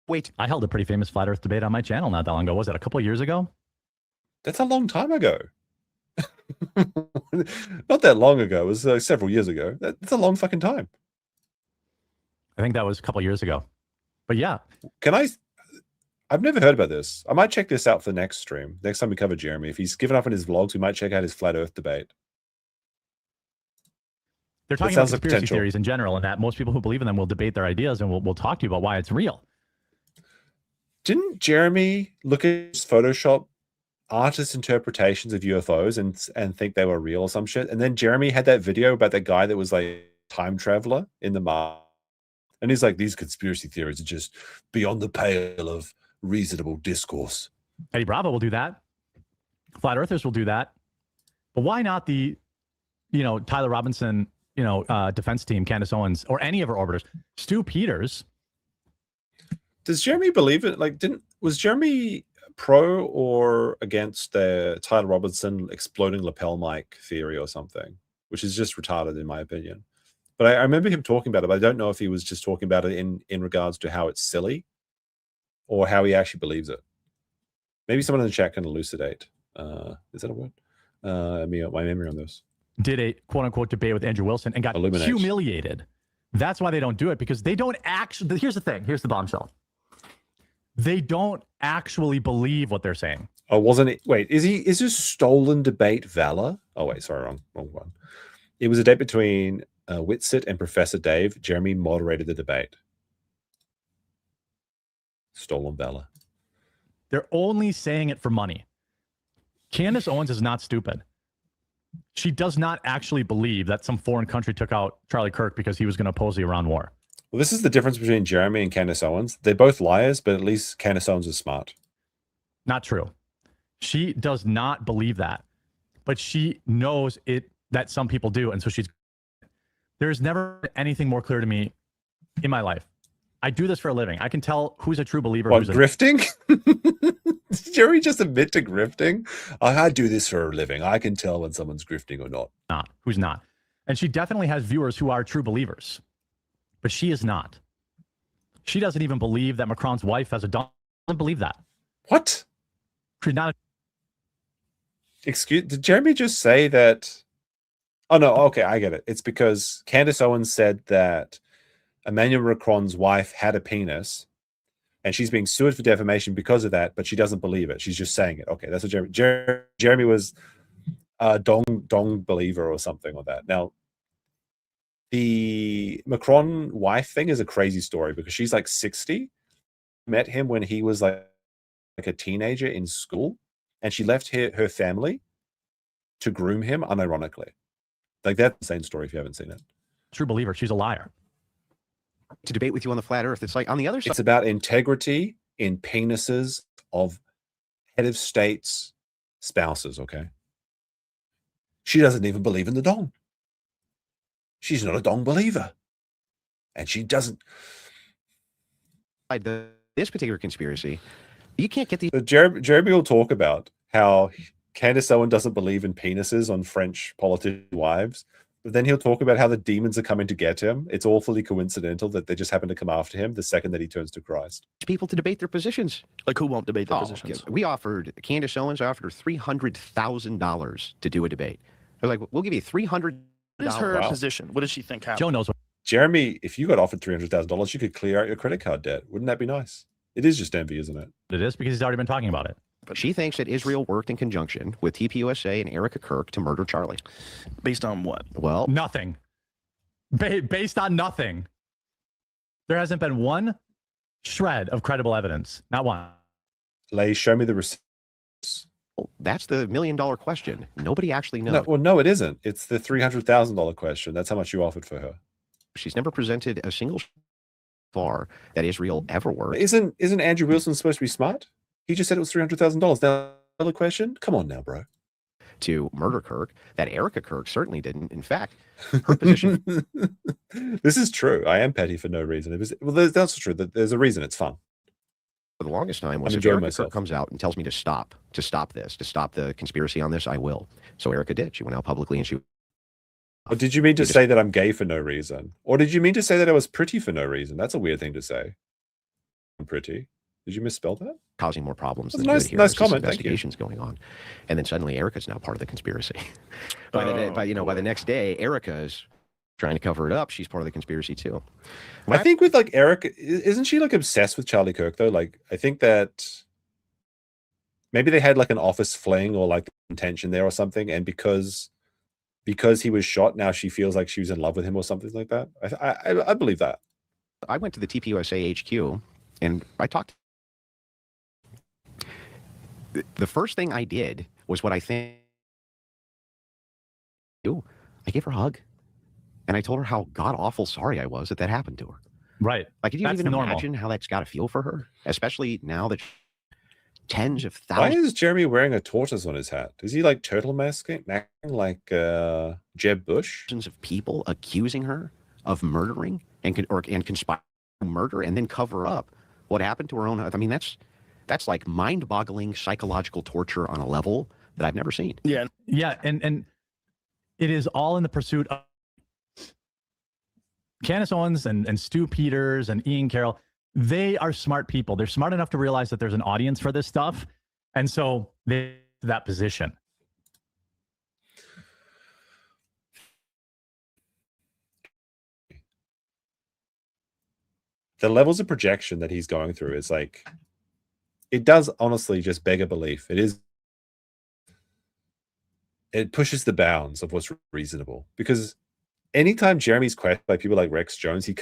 wait. I held a pretty famous flat earth debate on my channel not that long ago. Was it a couple of years ago? That's a long time ago. Not that long ago. It was several years ago. That's a long fucking time. I think that was a couple of years ago. But yeah. I've never heard about this. I might check this out for the next stream. Next time we cover Jeremy. If he's given up on his vlogs, we might check out his flat earth debate. They're talking about conspiracy theories in general, and that most people who believe in them will debate their ideas, and we'll talk to you about why it's real. Didn't Jeremy look at his Photoshop artist interpretations of UFOs and think they were real or some shit? And then Jeremy had that video about that guy that was like time traveler in the Mars. And he's like, these conspiracy theories are just beyond the pale of reasonable discourse. Eddie Bravo will do that. Flat Earthers will do that. But why not the, Tyler Robinson, defense team, Candace Owens, or any of her orbiters? Stu Peters. Does Jeremy believe it? Like, was Jeremy pro or against the Tyler Robinson exploding lapel mic theory or something, which is just retarded in my opinion? But I remember him talking about it, but I don't know if he was just talking about it in regards to how it's silly or how he actually believes it. Maybe someone in the chat can elucidate. Is that a word? My memory on this. Did a quote-unquote debate with Andrew Wilson and got humiliated. That's why they don't do it, because they don't actually... Here's the thing. Here's the bombshell. They don't actually believe what they're saying. Oh, wasn't it? Wait, is this stolen debate valor? Oh, wait, sorry, wrong one. It was a debate between Whitsitt and Professor Dave. Jeremy moderated the debate. Stolen valor. They're only saying it for money. Candace Owens is not stupid. She does not actually believe that some foreign country took out Charlie Kirk because he was going to oppose the Iran war. Well, this is the difference between Jeremy and Candace Owens. They're both liars, but at least Candace Owens is smart. Not true. She does not believe that, but she knows it that some people do, and so there's never been anything more clear to me in my life. I do this for a living. I can tell who's a true believer. What, grifting? Did Jeremy just admit to grifting? I do this for a living. I can tell when someone's grifting or not. Who's not. And she definitely has viewers who are true believers, but she is not. She doesn't even believe that Macron's wife has a daughter. Doesn't believe that. What? She's not. Did Jeremy just say that? Oh, no. Okay, I get it. It's because Candace Owens said that Emmanuel Macron's wife had a penis and she's being sued for defamation because of that, but she doesn't believe it. She's just saying it. Okay, that's what Jeremy was a dong believer or something like that. Now, the Macron wife thing is a crazy story because she's like 60. Met him when he was like a teenager in school, and she left her family to groom him unironically. Like, that's the same story if you haven't seen it. True believer. She's a liar. To debate with you on the flat earth, it's like on the other side. It's about integrity in penises of head of states' spouses, okay? She doesn't even believe in the dong. She's not a dong believer. And she doesn't. This particular conspiracy, You can't get these. So Jeremy will talk about how Candace Owen doesn't believe in penises on French politician wives, but then he'll talk about how the demons are coming to get him. It's awfully coincidental that they just happen to come after him the second that he turns to Christ. People to debate their positions. Like who won't debate their positions? We offered Candace Owens. I offered her $300,000 to do a debate. I was like, we'll give you $300. What is her position? What does she think happened? Joe knows what. Jeremy, if you got offered $300,000, you could clear out your credit card debt. Wouldn't that be nice? It is just envy, isn't it? It is, because he's already been talking about it. But she thinks that Israel worked in conjunction with TPUSA and Erica Kirk to murder Charlie. Based on what? Well, nothing. Based on nothing. There hasn't been one shred of credible evidence. Not one. Lay, show me the receipts. Well, that's the $1 million question. Nobody actually knows. No, it isn't. It's the $300,000 question. That's how much you offered for her. She's never presented a single far that Israel ever worked. Isn't Andrew Wilson supposed to be smart? He just said it was $300,000. Now, another question? Come on now, bro. To murder Kirk, that Erica Kirk certainly didn't. In fact, her position. This is true. I am petty for no reason. That's true. There's a reason. It's fun. For the longest time was if Erica Kirk comes out and tells me to stop the conspiracy on this, I will. So Erica did. She went out publicly and she. Or did you mean to say that I'm gay for no reason? Or did you mean to say that I was pretty for no reason? That's a weird thing to say. I'm pretty. Did you misspell that? Causing more problems than nice, good here. nice comment. Investigations going on, and then suddenly Erica's now part of the conspiracy. by the next day, Erica's trying to cover it up. She's part of the conspiracy too. I think with like Erica, isn't she like obsessed with Charlie Kirk though? Like I think that maybe they had like an office fling or like intention there or something, and because he was shot, now she feels like she was in love with him or something like that. I believe that. I went to the TPUSA HQ and I talked. The first thing I did was what I think. I gave her a hug, and I told her how god awful sorry I was that happened to her. Right. Like, can you even imagine how that's got to feel for her, especially now that tens of thousands. Why is Jeremy wearing a tortoise on his hat? Is he like turtle masking like Jeb Bush? Of people accusing her of murdering and conspiring to murder and then cover up what happened to her own. I mean, that's like mind-boggling psychological torture on a level that I've never seen. Yeah. Yeah, and it is all in the pursuit of Candace Owens and Stu Peters and Ian Carroll. They are smart people. They're smart enough to realize that there's an audience for this stuff. And so they're in that position. The levels of projection that he's going through is like, it does honestly just beg a belief. It pushes the bounds of what's reasonable, because anytime Jeremy's questioned by people like Rex Jones, he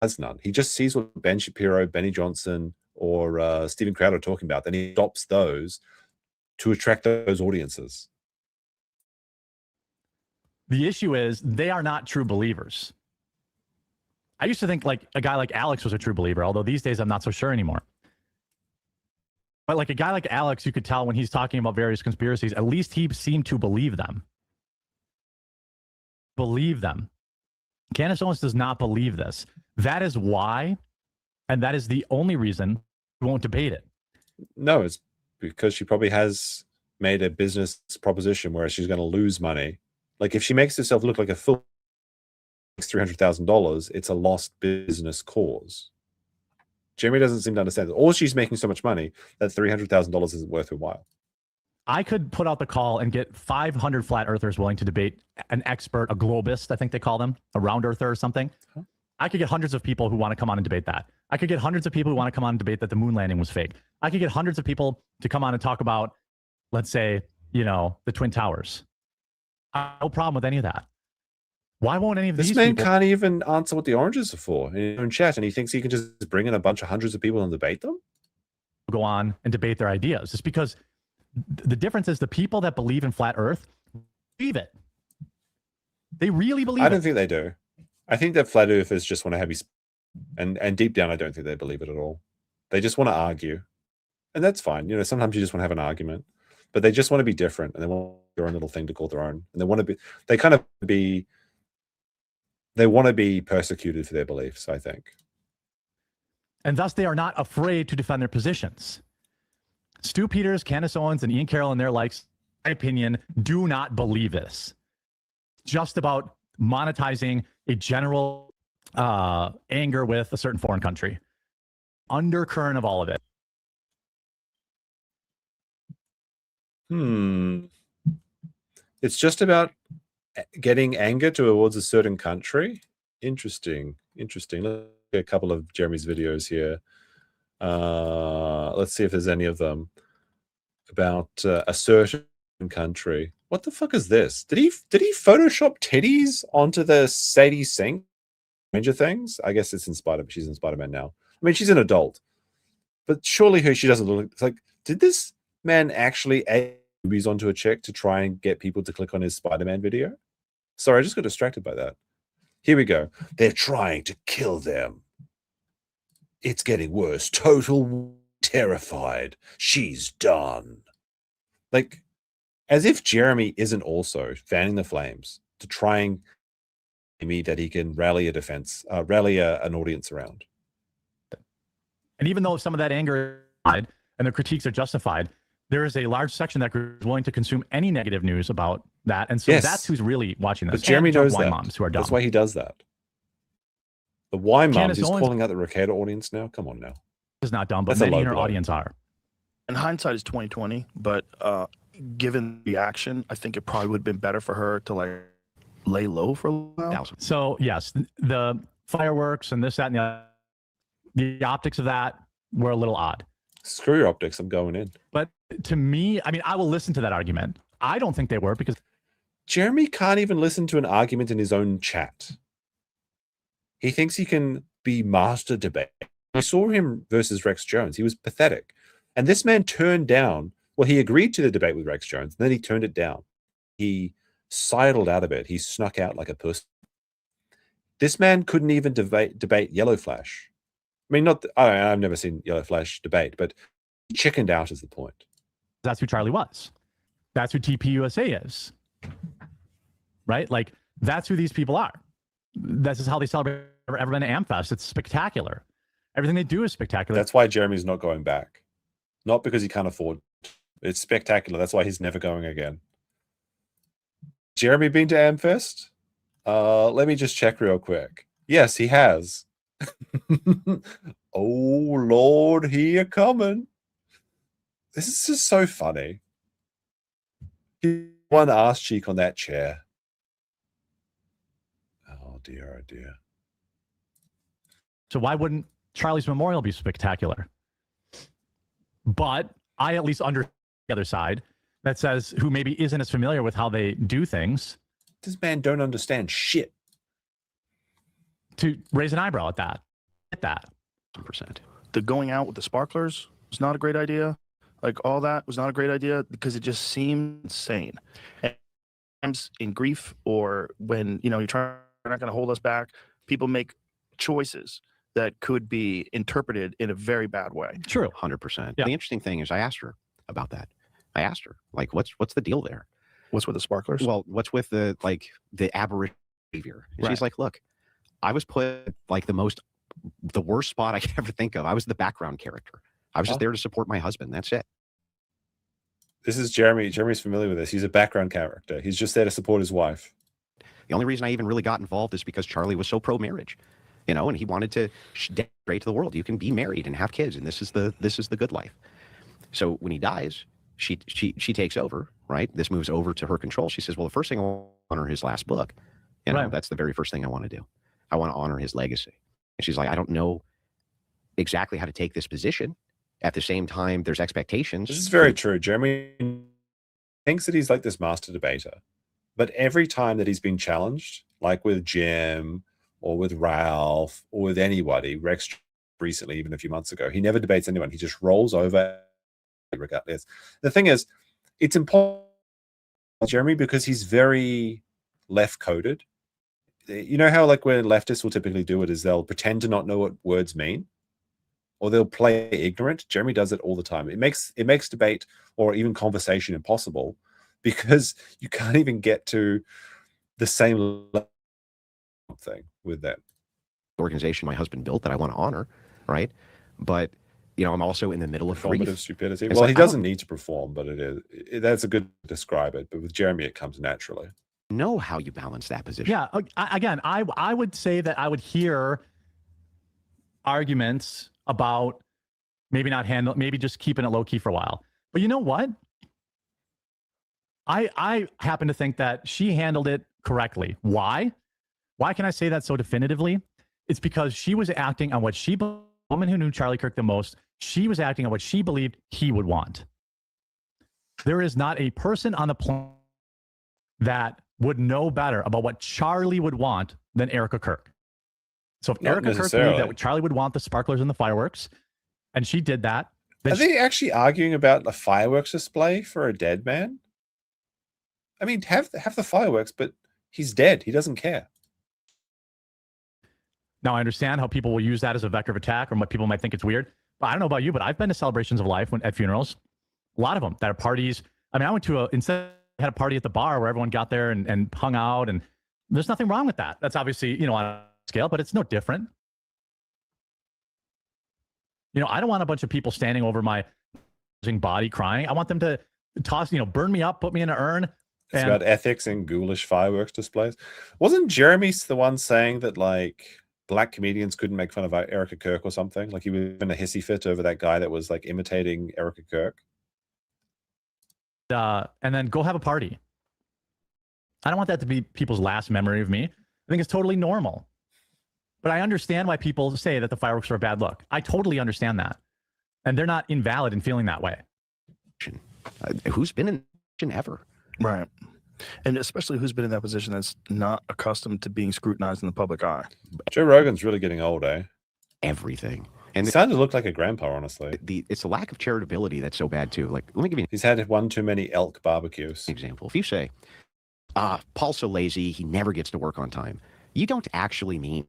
has none. He just sees what Ben Shapiro, Benny Johnson, or Stephen Crowder are talking about, then he adopts those to attract those audiences. The issue is they are not true believers. I used to think like a guy like Alex was a true believer, although these days I'm not so sure anymore. But like a guy like Alex, you could tell when he's talking about various conspiracies, at least he seemed to believe them. Candace Owens does not believe this. That is why, and that is the only reason we won't debate it. No, it's because she probably has made a business proposition where she's going to lose money. Like if she makes herself look like a fool, $300,000, it's a lost business cause. Jeremy doesn't seem to understand that. Or she's making so much money that $300,000 isn't worth her while. I could put out the call and get 500 flat earthers willing to debate an expert, a globist, I think they call them, a round earther or something. Huh? I could get hundreds of people who want to come on and debate that. I could get hundreds of people who want to come on and debate that the moon landing was fake. I could get hundreds of people to come on and talk about, let's say, the Twin Towers. I have no problem with any of that. Why won't any of these people... This man people... can't even answer what the oranges are for in chat, and he thinks he can just bring in a bunch of hundreds of people and debate them? Go on and debate their ideas. Just because the difference is the people that believe in flat Earth believe it. They really believe it. I don't think they do. I think that flat earthers just want to have you... And deep down, I don't think they believe it at all. They just want to argue. And that's fine. Sometimes you just want to have an argument. But they just want to be different, and they want their own little thing to call their own. And they want to be persecuted for their beliefs, I think. and thus they are not afraid to defend their positions. Stu Peters, Candace Owens, and Ian Carroll and their likes, in my opinion, do not believe this. Just about monetizing a general anger with a certain foreign country. Undercurrent of all of it. It's just about getting anger towards a certain country. Interesting. Interesting. Let's get a couple of Jeremy's videos here. Let's see if there's any of them about a certain country. What the fuck is this? Did he Photoshop titties onto the Sadie Sink Stranger Things? I guess it's in Spider. She's in Spider-Man now. I mean, she's an adult, but surely she doesn't look. It's like, did this man actually add movies onto a chick to try and get people to click on his Spider-Man video? Sorry, I just got distracted by that. Here we go. They're trying to kill them. It's getting worse. Total terrified. She's done. Like, as if Jeremy isn't also fanning the flames to try and me that he can rally a defense, rally an audience around. And even though some of that anger and the critiques are justified, there is a large section that is willing to consume any negative news about that. And so that's who's really watching this. But Jeremy knows that. Moms who are dumb. That's why he does that. The Y moms is calling out the Ricada audience now. Come on now. Is not dumb, but many in her audience are. And hindsight is 20/20, but given the action, I think it probably would have been better for her to like lay low for a while. So yes, the fireworks and this, that, and the optics of that were a little odd. Screw your optics, I'm going in. But to me, I mean, I will listen to that argument. I don't think they were, because Jeremy can't even listen to an argument in his own chat. He thinks he can be master debate. We saw him versus Rex Jones. He was pathetic. And this man turned down, well, he agreed to the debate with Rex Jones, and then he turned it down. He sidled out of it. He snuck out like a puss. This man couldn't even debate Yellow Flash. I mean, I've never seen Yellow Flash debate, but he chickened out is the point. That's who Charlie was. That's who TPUSA is. Right? Like, that's who these people are. This is how they celebrate. Ever been to Amfest? It's spectacular. Everything they do is spectacular. That's why Jeremy's not going back. Not because he can't afford. It's spectacular. That's why he's never going again. Jeremy been to Amfest? Let me just check real quick. Yes, he has. Oh, Lord, here coming. This is just so funny. One ass cheek on that chair. Oh, dear, oh, dear. So why wouldn't Charlie's memorial be spectacular? But I at least understand the other side that says, who maybe isn't as familiar with how they do things. This man don't understand shit. To raise an eyebrow at that. At that. 100%. The going out with the sparklers was not a great idea. Like, all that was not a great idea because it just seemed insane. And sometimes in grief, or when, you're not going to hold us back, people make choices that could be interpreted in a very bad way. True. 100%. Yeah. The interesting thing is I asked her about that. I asked her, like, what's the deal there? What's with the sparklers? Well, what's with the aberration behavior? And she's like, look, I was put like the worst spot I could ever think of. I was the background character. I was just there to support my husband. That's it. This is Jeremy. Jeremy's familiar with this. He's a background character. He's just there to support his wife. The only reason I even really got involved is because Charlie was so pro-marriage, and he wanted to demonstrate to the world, you can be married and have kids, and this is the good life. So when he dies, she takes over, right? This moves over to her control. She says, well, the first thing I want to honor his last book. That's the very first thing I want to do. I want to honor his legacy. And she's like, I don't know exactly how to take this position. At the same time, there's expectations. This is very true. Jeremy thinks that he's like this master debater. But every time that he's been challenged, like with Jim or with Ralph or with anybody, Rex recently, even a few months ago, he never debates anyone. He just rolls over regardless. The thing is, it's important, Jeremy, because he's very left-coded. You know how, like, when leftists will typically do it is they'll pretend to not know what words mean, or they'll play ignorant. Jeremy does it all the time. It makes debate or even conversation impossible because you can't even get to the same thing with that organization my husband built that I want to honor, right? but you know, I'm also in the middle of grief. Performative stupidity. It's Well, like, he I don't doesn't need to perform, but that's a good to describe it. But with Jeremy, it comes naturally. know how you balance that position. Yeah. Again, I would say that I would hear arguments about maybe just keeping it low key for a while. But you know what? I happen to think that she handled it correctly. Why? Why can I say that so definitively? It's because she was acting on what the woman who knew Charlie Kirk the most, she was acting on what she believed he would want. There is not a person on the planet that would know better about what Charlie would want than Erica Kirk. So if Erica Kirk believed that Charlie would want the sparklers and the fireworks, and she did that, then are they actually arguing about a fireworks display for a dead man? I mean, have the fireworks, but he's dead. He doesn't care. Now, I understand how people will use that as a vector of attack or what people might think it's weird. But I don't know about you, but I've been to celebrations of life at funerals. A lot of them that are parties. I mean, I went to had a party at the bar where everyone got there and hung out, and there's nothing wrong with that. That's obviously, you know, on a scale, but it's no different. You know, I don't want a bunch of people standing over my body crying. I want them to toss, you know, burn me up, put me in an urn. It's about ethics and ghoulish fireworks displays. Wasn't Jeremy the one saying that, like, black comedians couldn't make fun of Erica Kirk or something? Like, he was in a hissy fit over that guy that was, like, imitating Erica Kirk. And then go have a party. I don't want that to be people's last memory of me. I think it's totally normal. But I understand why people say that the fireworks are a bad look. I totally understand that. And they're not invalid in feeling that way. Who's been in that position ever? Right. And especially who's been in that position that's not accustomed to being scrutinized in the public eye. Joe Rogan's really getting old, eh? Everything. And he's starting to look like a grandpa, honestly. It's a lack of charitability that's so bad, too. Like, let me give you He's had one too many elk barbecues. Example. If you say, Paul's so lazy, he never gets to work on time, you don't actually mean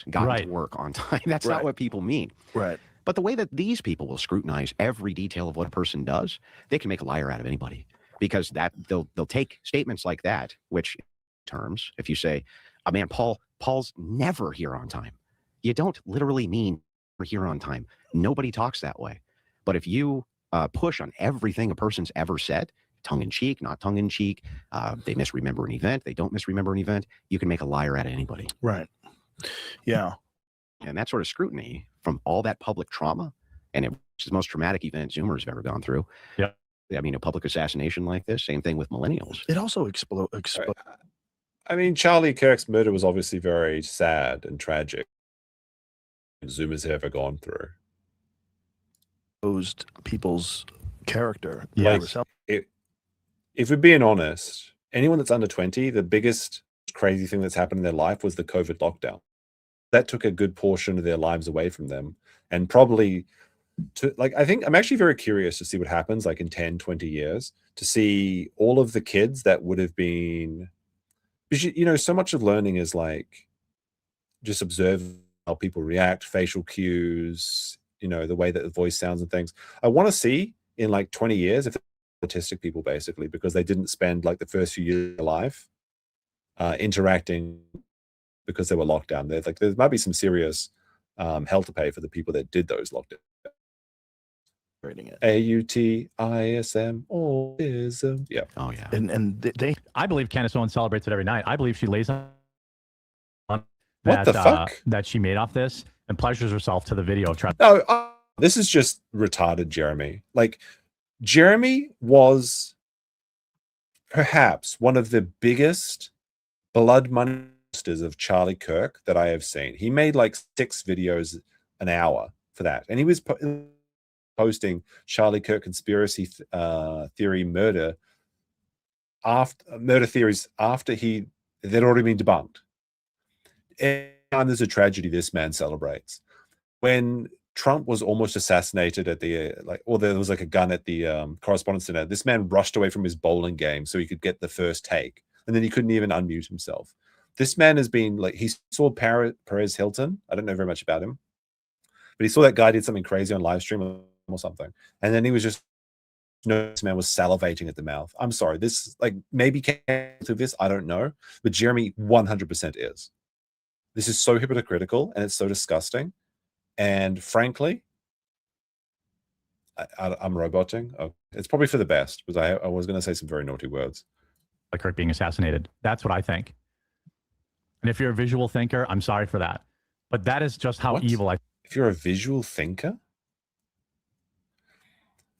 got to work on time. That's not what people mean. Right. But the way that these people will scrutinize every detail of what a person does, they can make a liar out of anybody. Because they'll take statements like that, which terms, if you say, oh, man, Paul's never here on time. You don't literally mean here on time. Nobody talks that way. But if you push on everything a person's ever said, tongue in cheek, not tongue in cheek, they misremember an event, they don't misremember an event, you can make a liar out of anybody. Right. Yeah. And that sort of scrutiny from all that public trauma, and it was the most traumatic event Zoomers have ever gone through. Yeah. I mean, a public assassination like this, same thing with millennials. It also I mean, Charlie Kirk's murder was obviously very sad and tragic. Zoomers have ever gone through. Exposed people's character. Like, if we're being honest, anyone that's under 20, the biggest crazy thing that's happened in their life was the COVID lockdown. That took a good portion of their lives away from them, and probably I think I'm actually very curious to see what happens like in 10, 20 years, to see all of the kids that would have been, you know, so much of learning is like just observe how people react, facial cues, you know, the way that the voice sounds and things. I want to see in like 20 years if autistic people, basically, because they didn't spend like the first few years of their life interacting because they were locked down. There might be some serious hell to pay for the people that did those lockdowns. AUTISM autism. Yeah. Oh yeah. And they I believe Candace Owens celebrates it every night. I believe she lays on what that, the fuck? That she made off this and pleasures herself to the video. No, this is just retarded, Jeremy. Like, Jeremy was perhaps one of the biggest blood money monsters of Charlie Kirk that I have seen. He made like 6 videos an hour for that, and he was posting Charlie Kirk conspiracy theory murder theories after they'd already been debunked. Every time there's a tragedy, this man celebrates. When Trump was almost assassinated at the there was like a gun at the Correspondence Center, this man rushed away from his bowling game so he could get the first take, and then he couldn't even unmute himself. This man has been like, he saw Perez Hilton. I don't know very much about him, but he saw that guy did something crazy on live stream or something, and then he was just, this man was salivating at the mouth. I'm sorry, this like maybe to this, I don't know, but Jeremy 100% is. This is so hypocritical and it's so disgusting, And frankly, I'm roboting. Oh, it's probably for the best, because I was going to say some very naughty words. Like Kirk being assassinated. That's what I think. And if you're a visual thinker, I'm sorry for that. But that is just how evil If you're a visual thinker?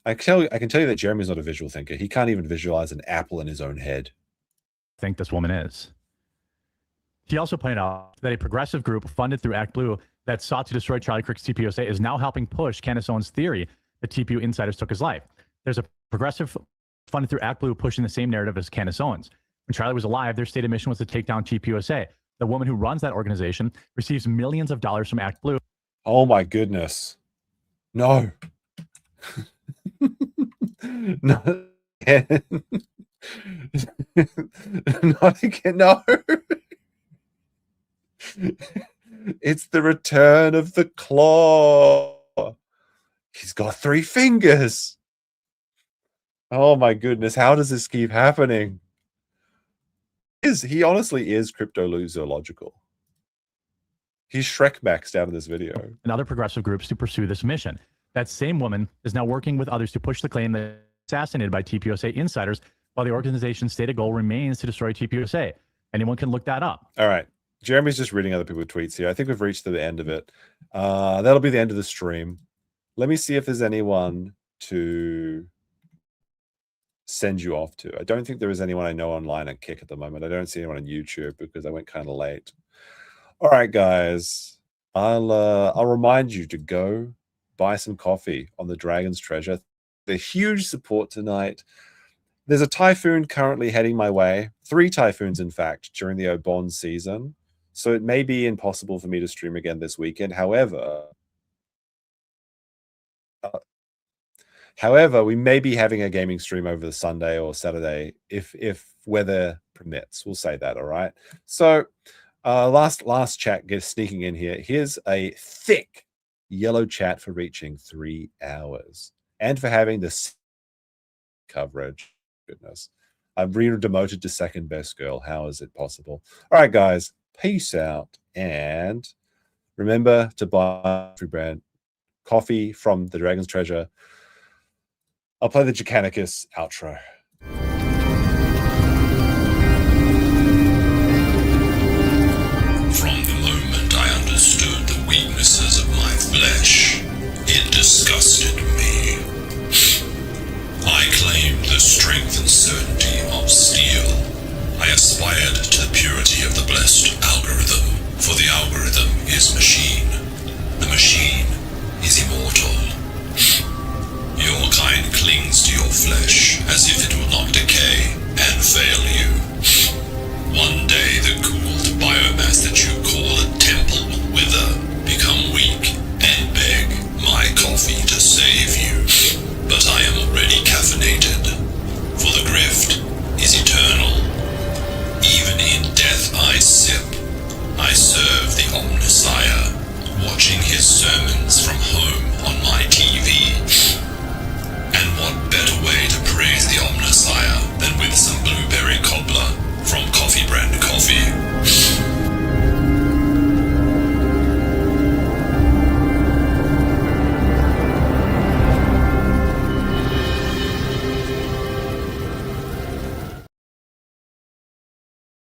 I can tell you that Jeremy's not a visual thinker. He can't even visualize an apple in his own head. think this woman is. He also pointed out that a progressive group funded through Act Blue that sought to destroy Charlie Kirk's TPUSA is now helping push Candace Owens' theory that TPU insiders took his life. There's a progressive funded through Act Blue pushing the same narrative as Candace Owens. When Charlie was alive, their stated mission was to take down TPUSA. The woman who runs that organization receives millions of dollars from Act Blue. Oh my goodness. No. No. Not again. No. It's the return of the claw. He's got 3 fingers. Oh my goodness. How does this keep happening? He honestly is crypto-zoological. He's Shrek maxed out in this video. And other progressive groups to pursue this mission. That same woman is now working with others to push the claim that assassinated by TPUSA insiders, while the organization's stated goal remains to destroy TPUSA. Anyone can look that up. All right. Jeremy's just reading other people's tweets here. I think we've reached the end of it. That'll be the end of the stream. Let me see if there's anyone to send you off to. I don't think there is anyone I know online at Kick at the moment. I don't see anyone on YouTube because I went kind of late. All right, guys. I'll remind you to go buy some coffee on the Dragon's Treasure. The huge support tonight. There's a typhoon currently heading my way. 3 typhoons, in fact, during the Obon season. So it may be impossible for me to stream again this weekend. However, we may be having a gaming stream over the Sunday or Saturday if weather permits. We'll say that, all right? So last chat gets sneaking in here. Here's a thick yellow chat for reaching 3 hours and for having this coverage. Goodness. I'm demoted to second best girl. How is it possible? All right, guys. Peace out. And remember to buy free brand coffee from the Dragon's Treasure. I'll play the Jacanicus outro. From the moment I understood the weaknesses of my flesh, it disgusted me. I claimed the strength and certainty of steel. I aspired to the purity of the blessed algorithm, for the algorithm is machine. The machine is immortal. Your kind clings to your flesh as if it will not decay and fail you. One day the cooled biomass that you call a temple will wither, become weak, and beg my coffee to save you. But I am already caffeinated, for the grift is eternal. Even in death I sip. I serve the Omnissiah, watching his sermons from home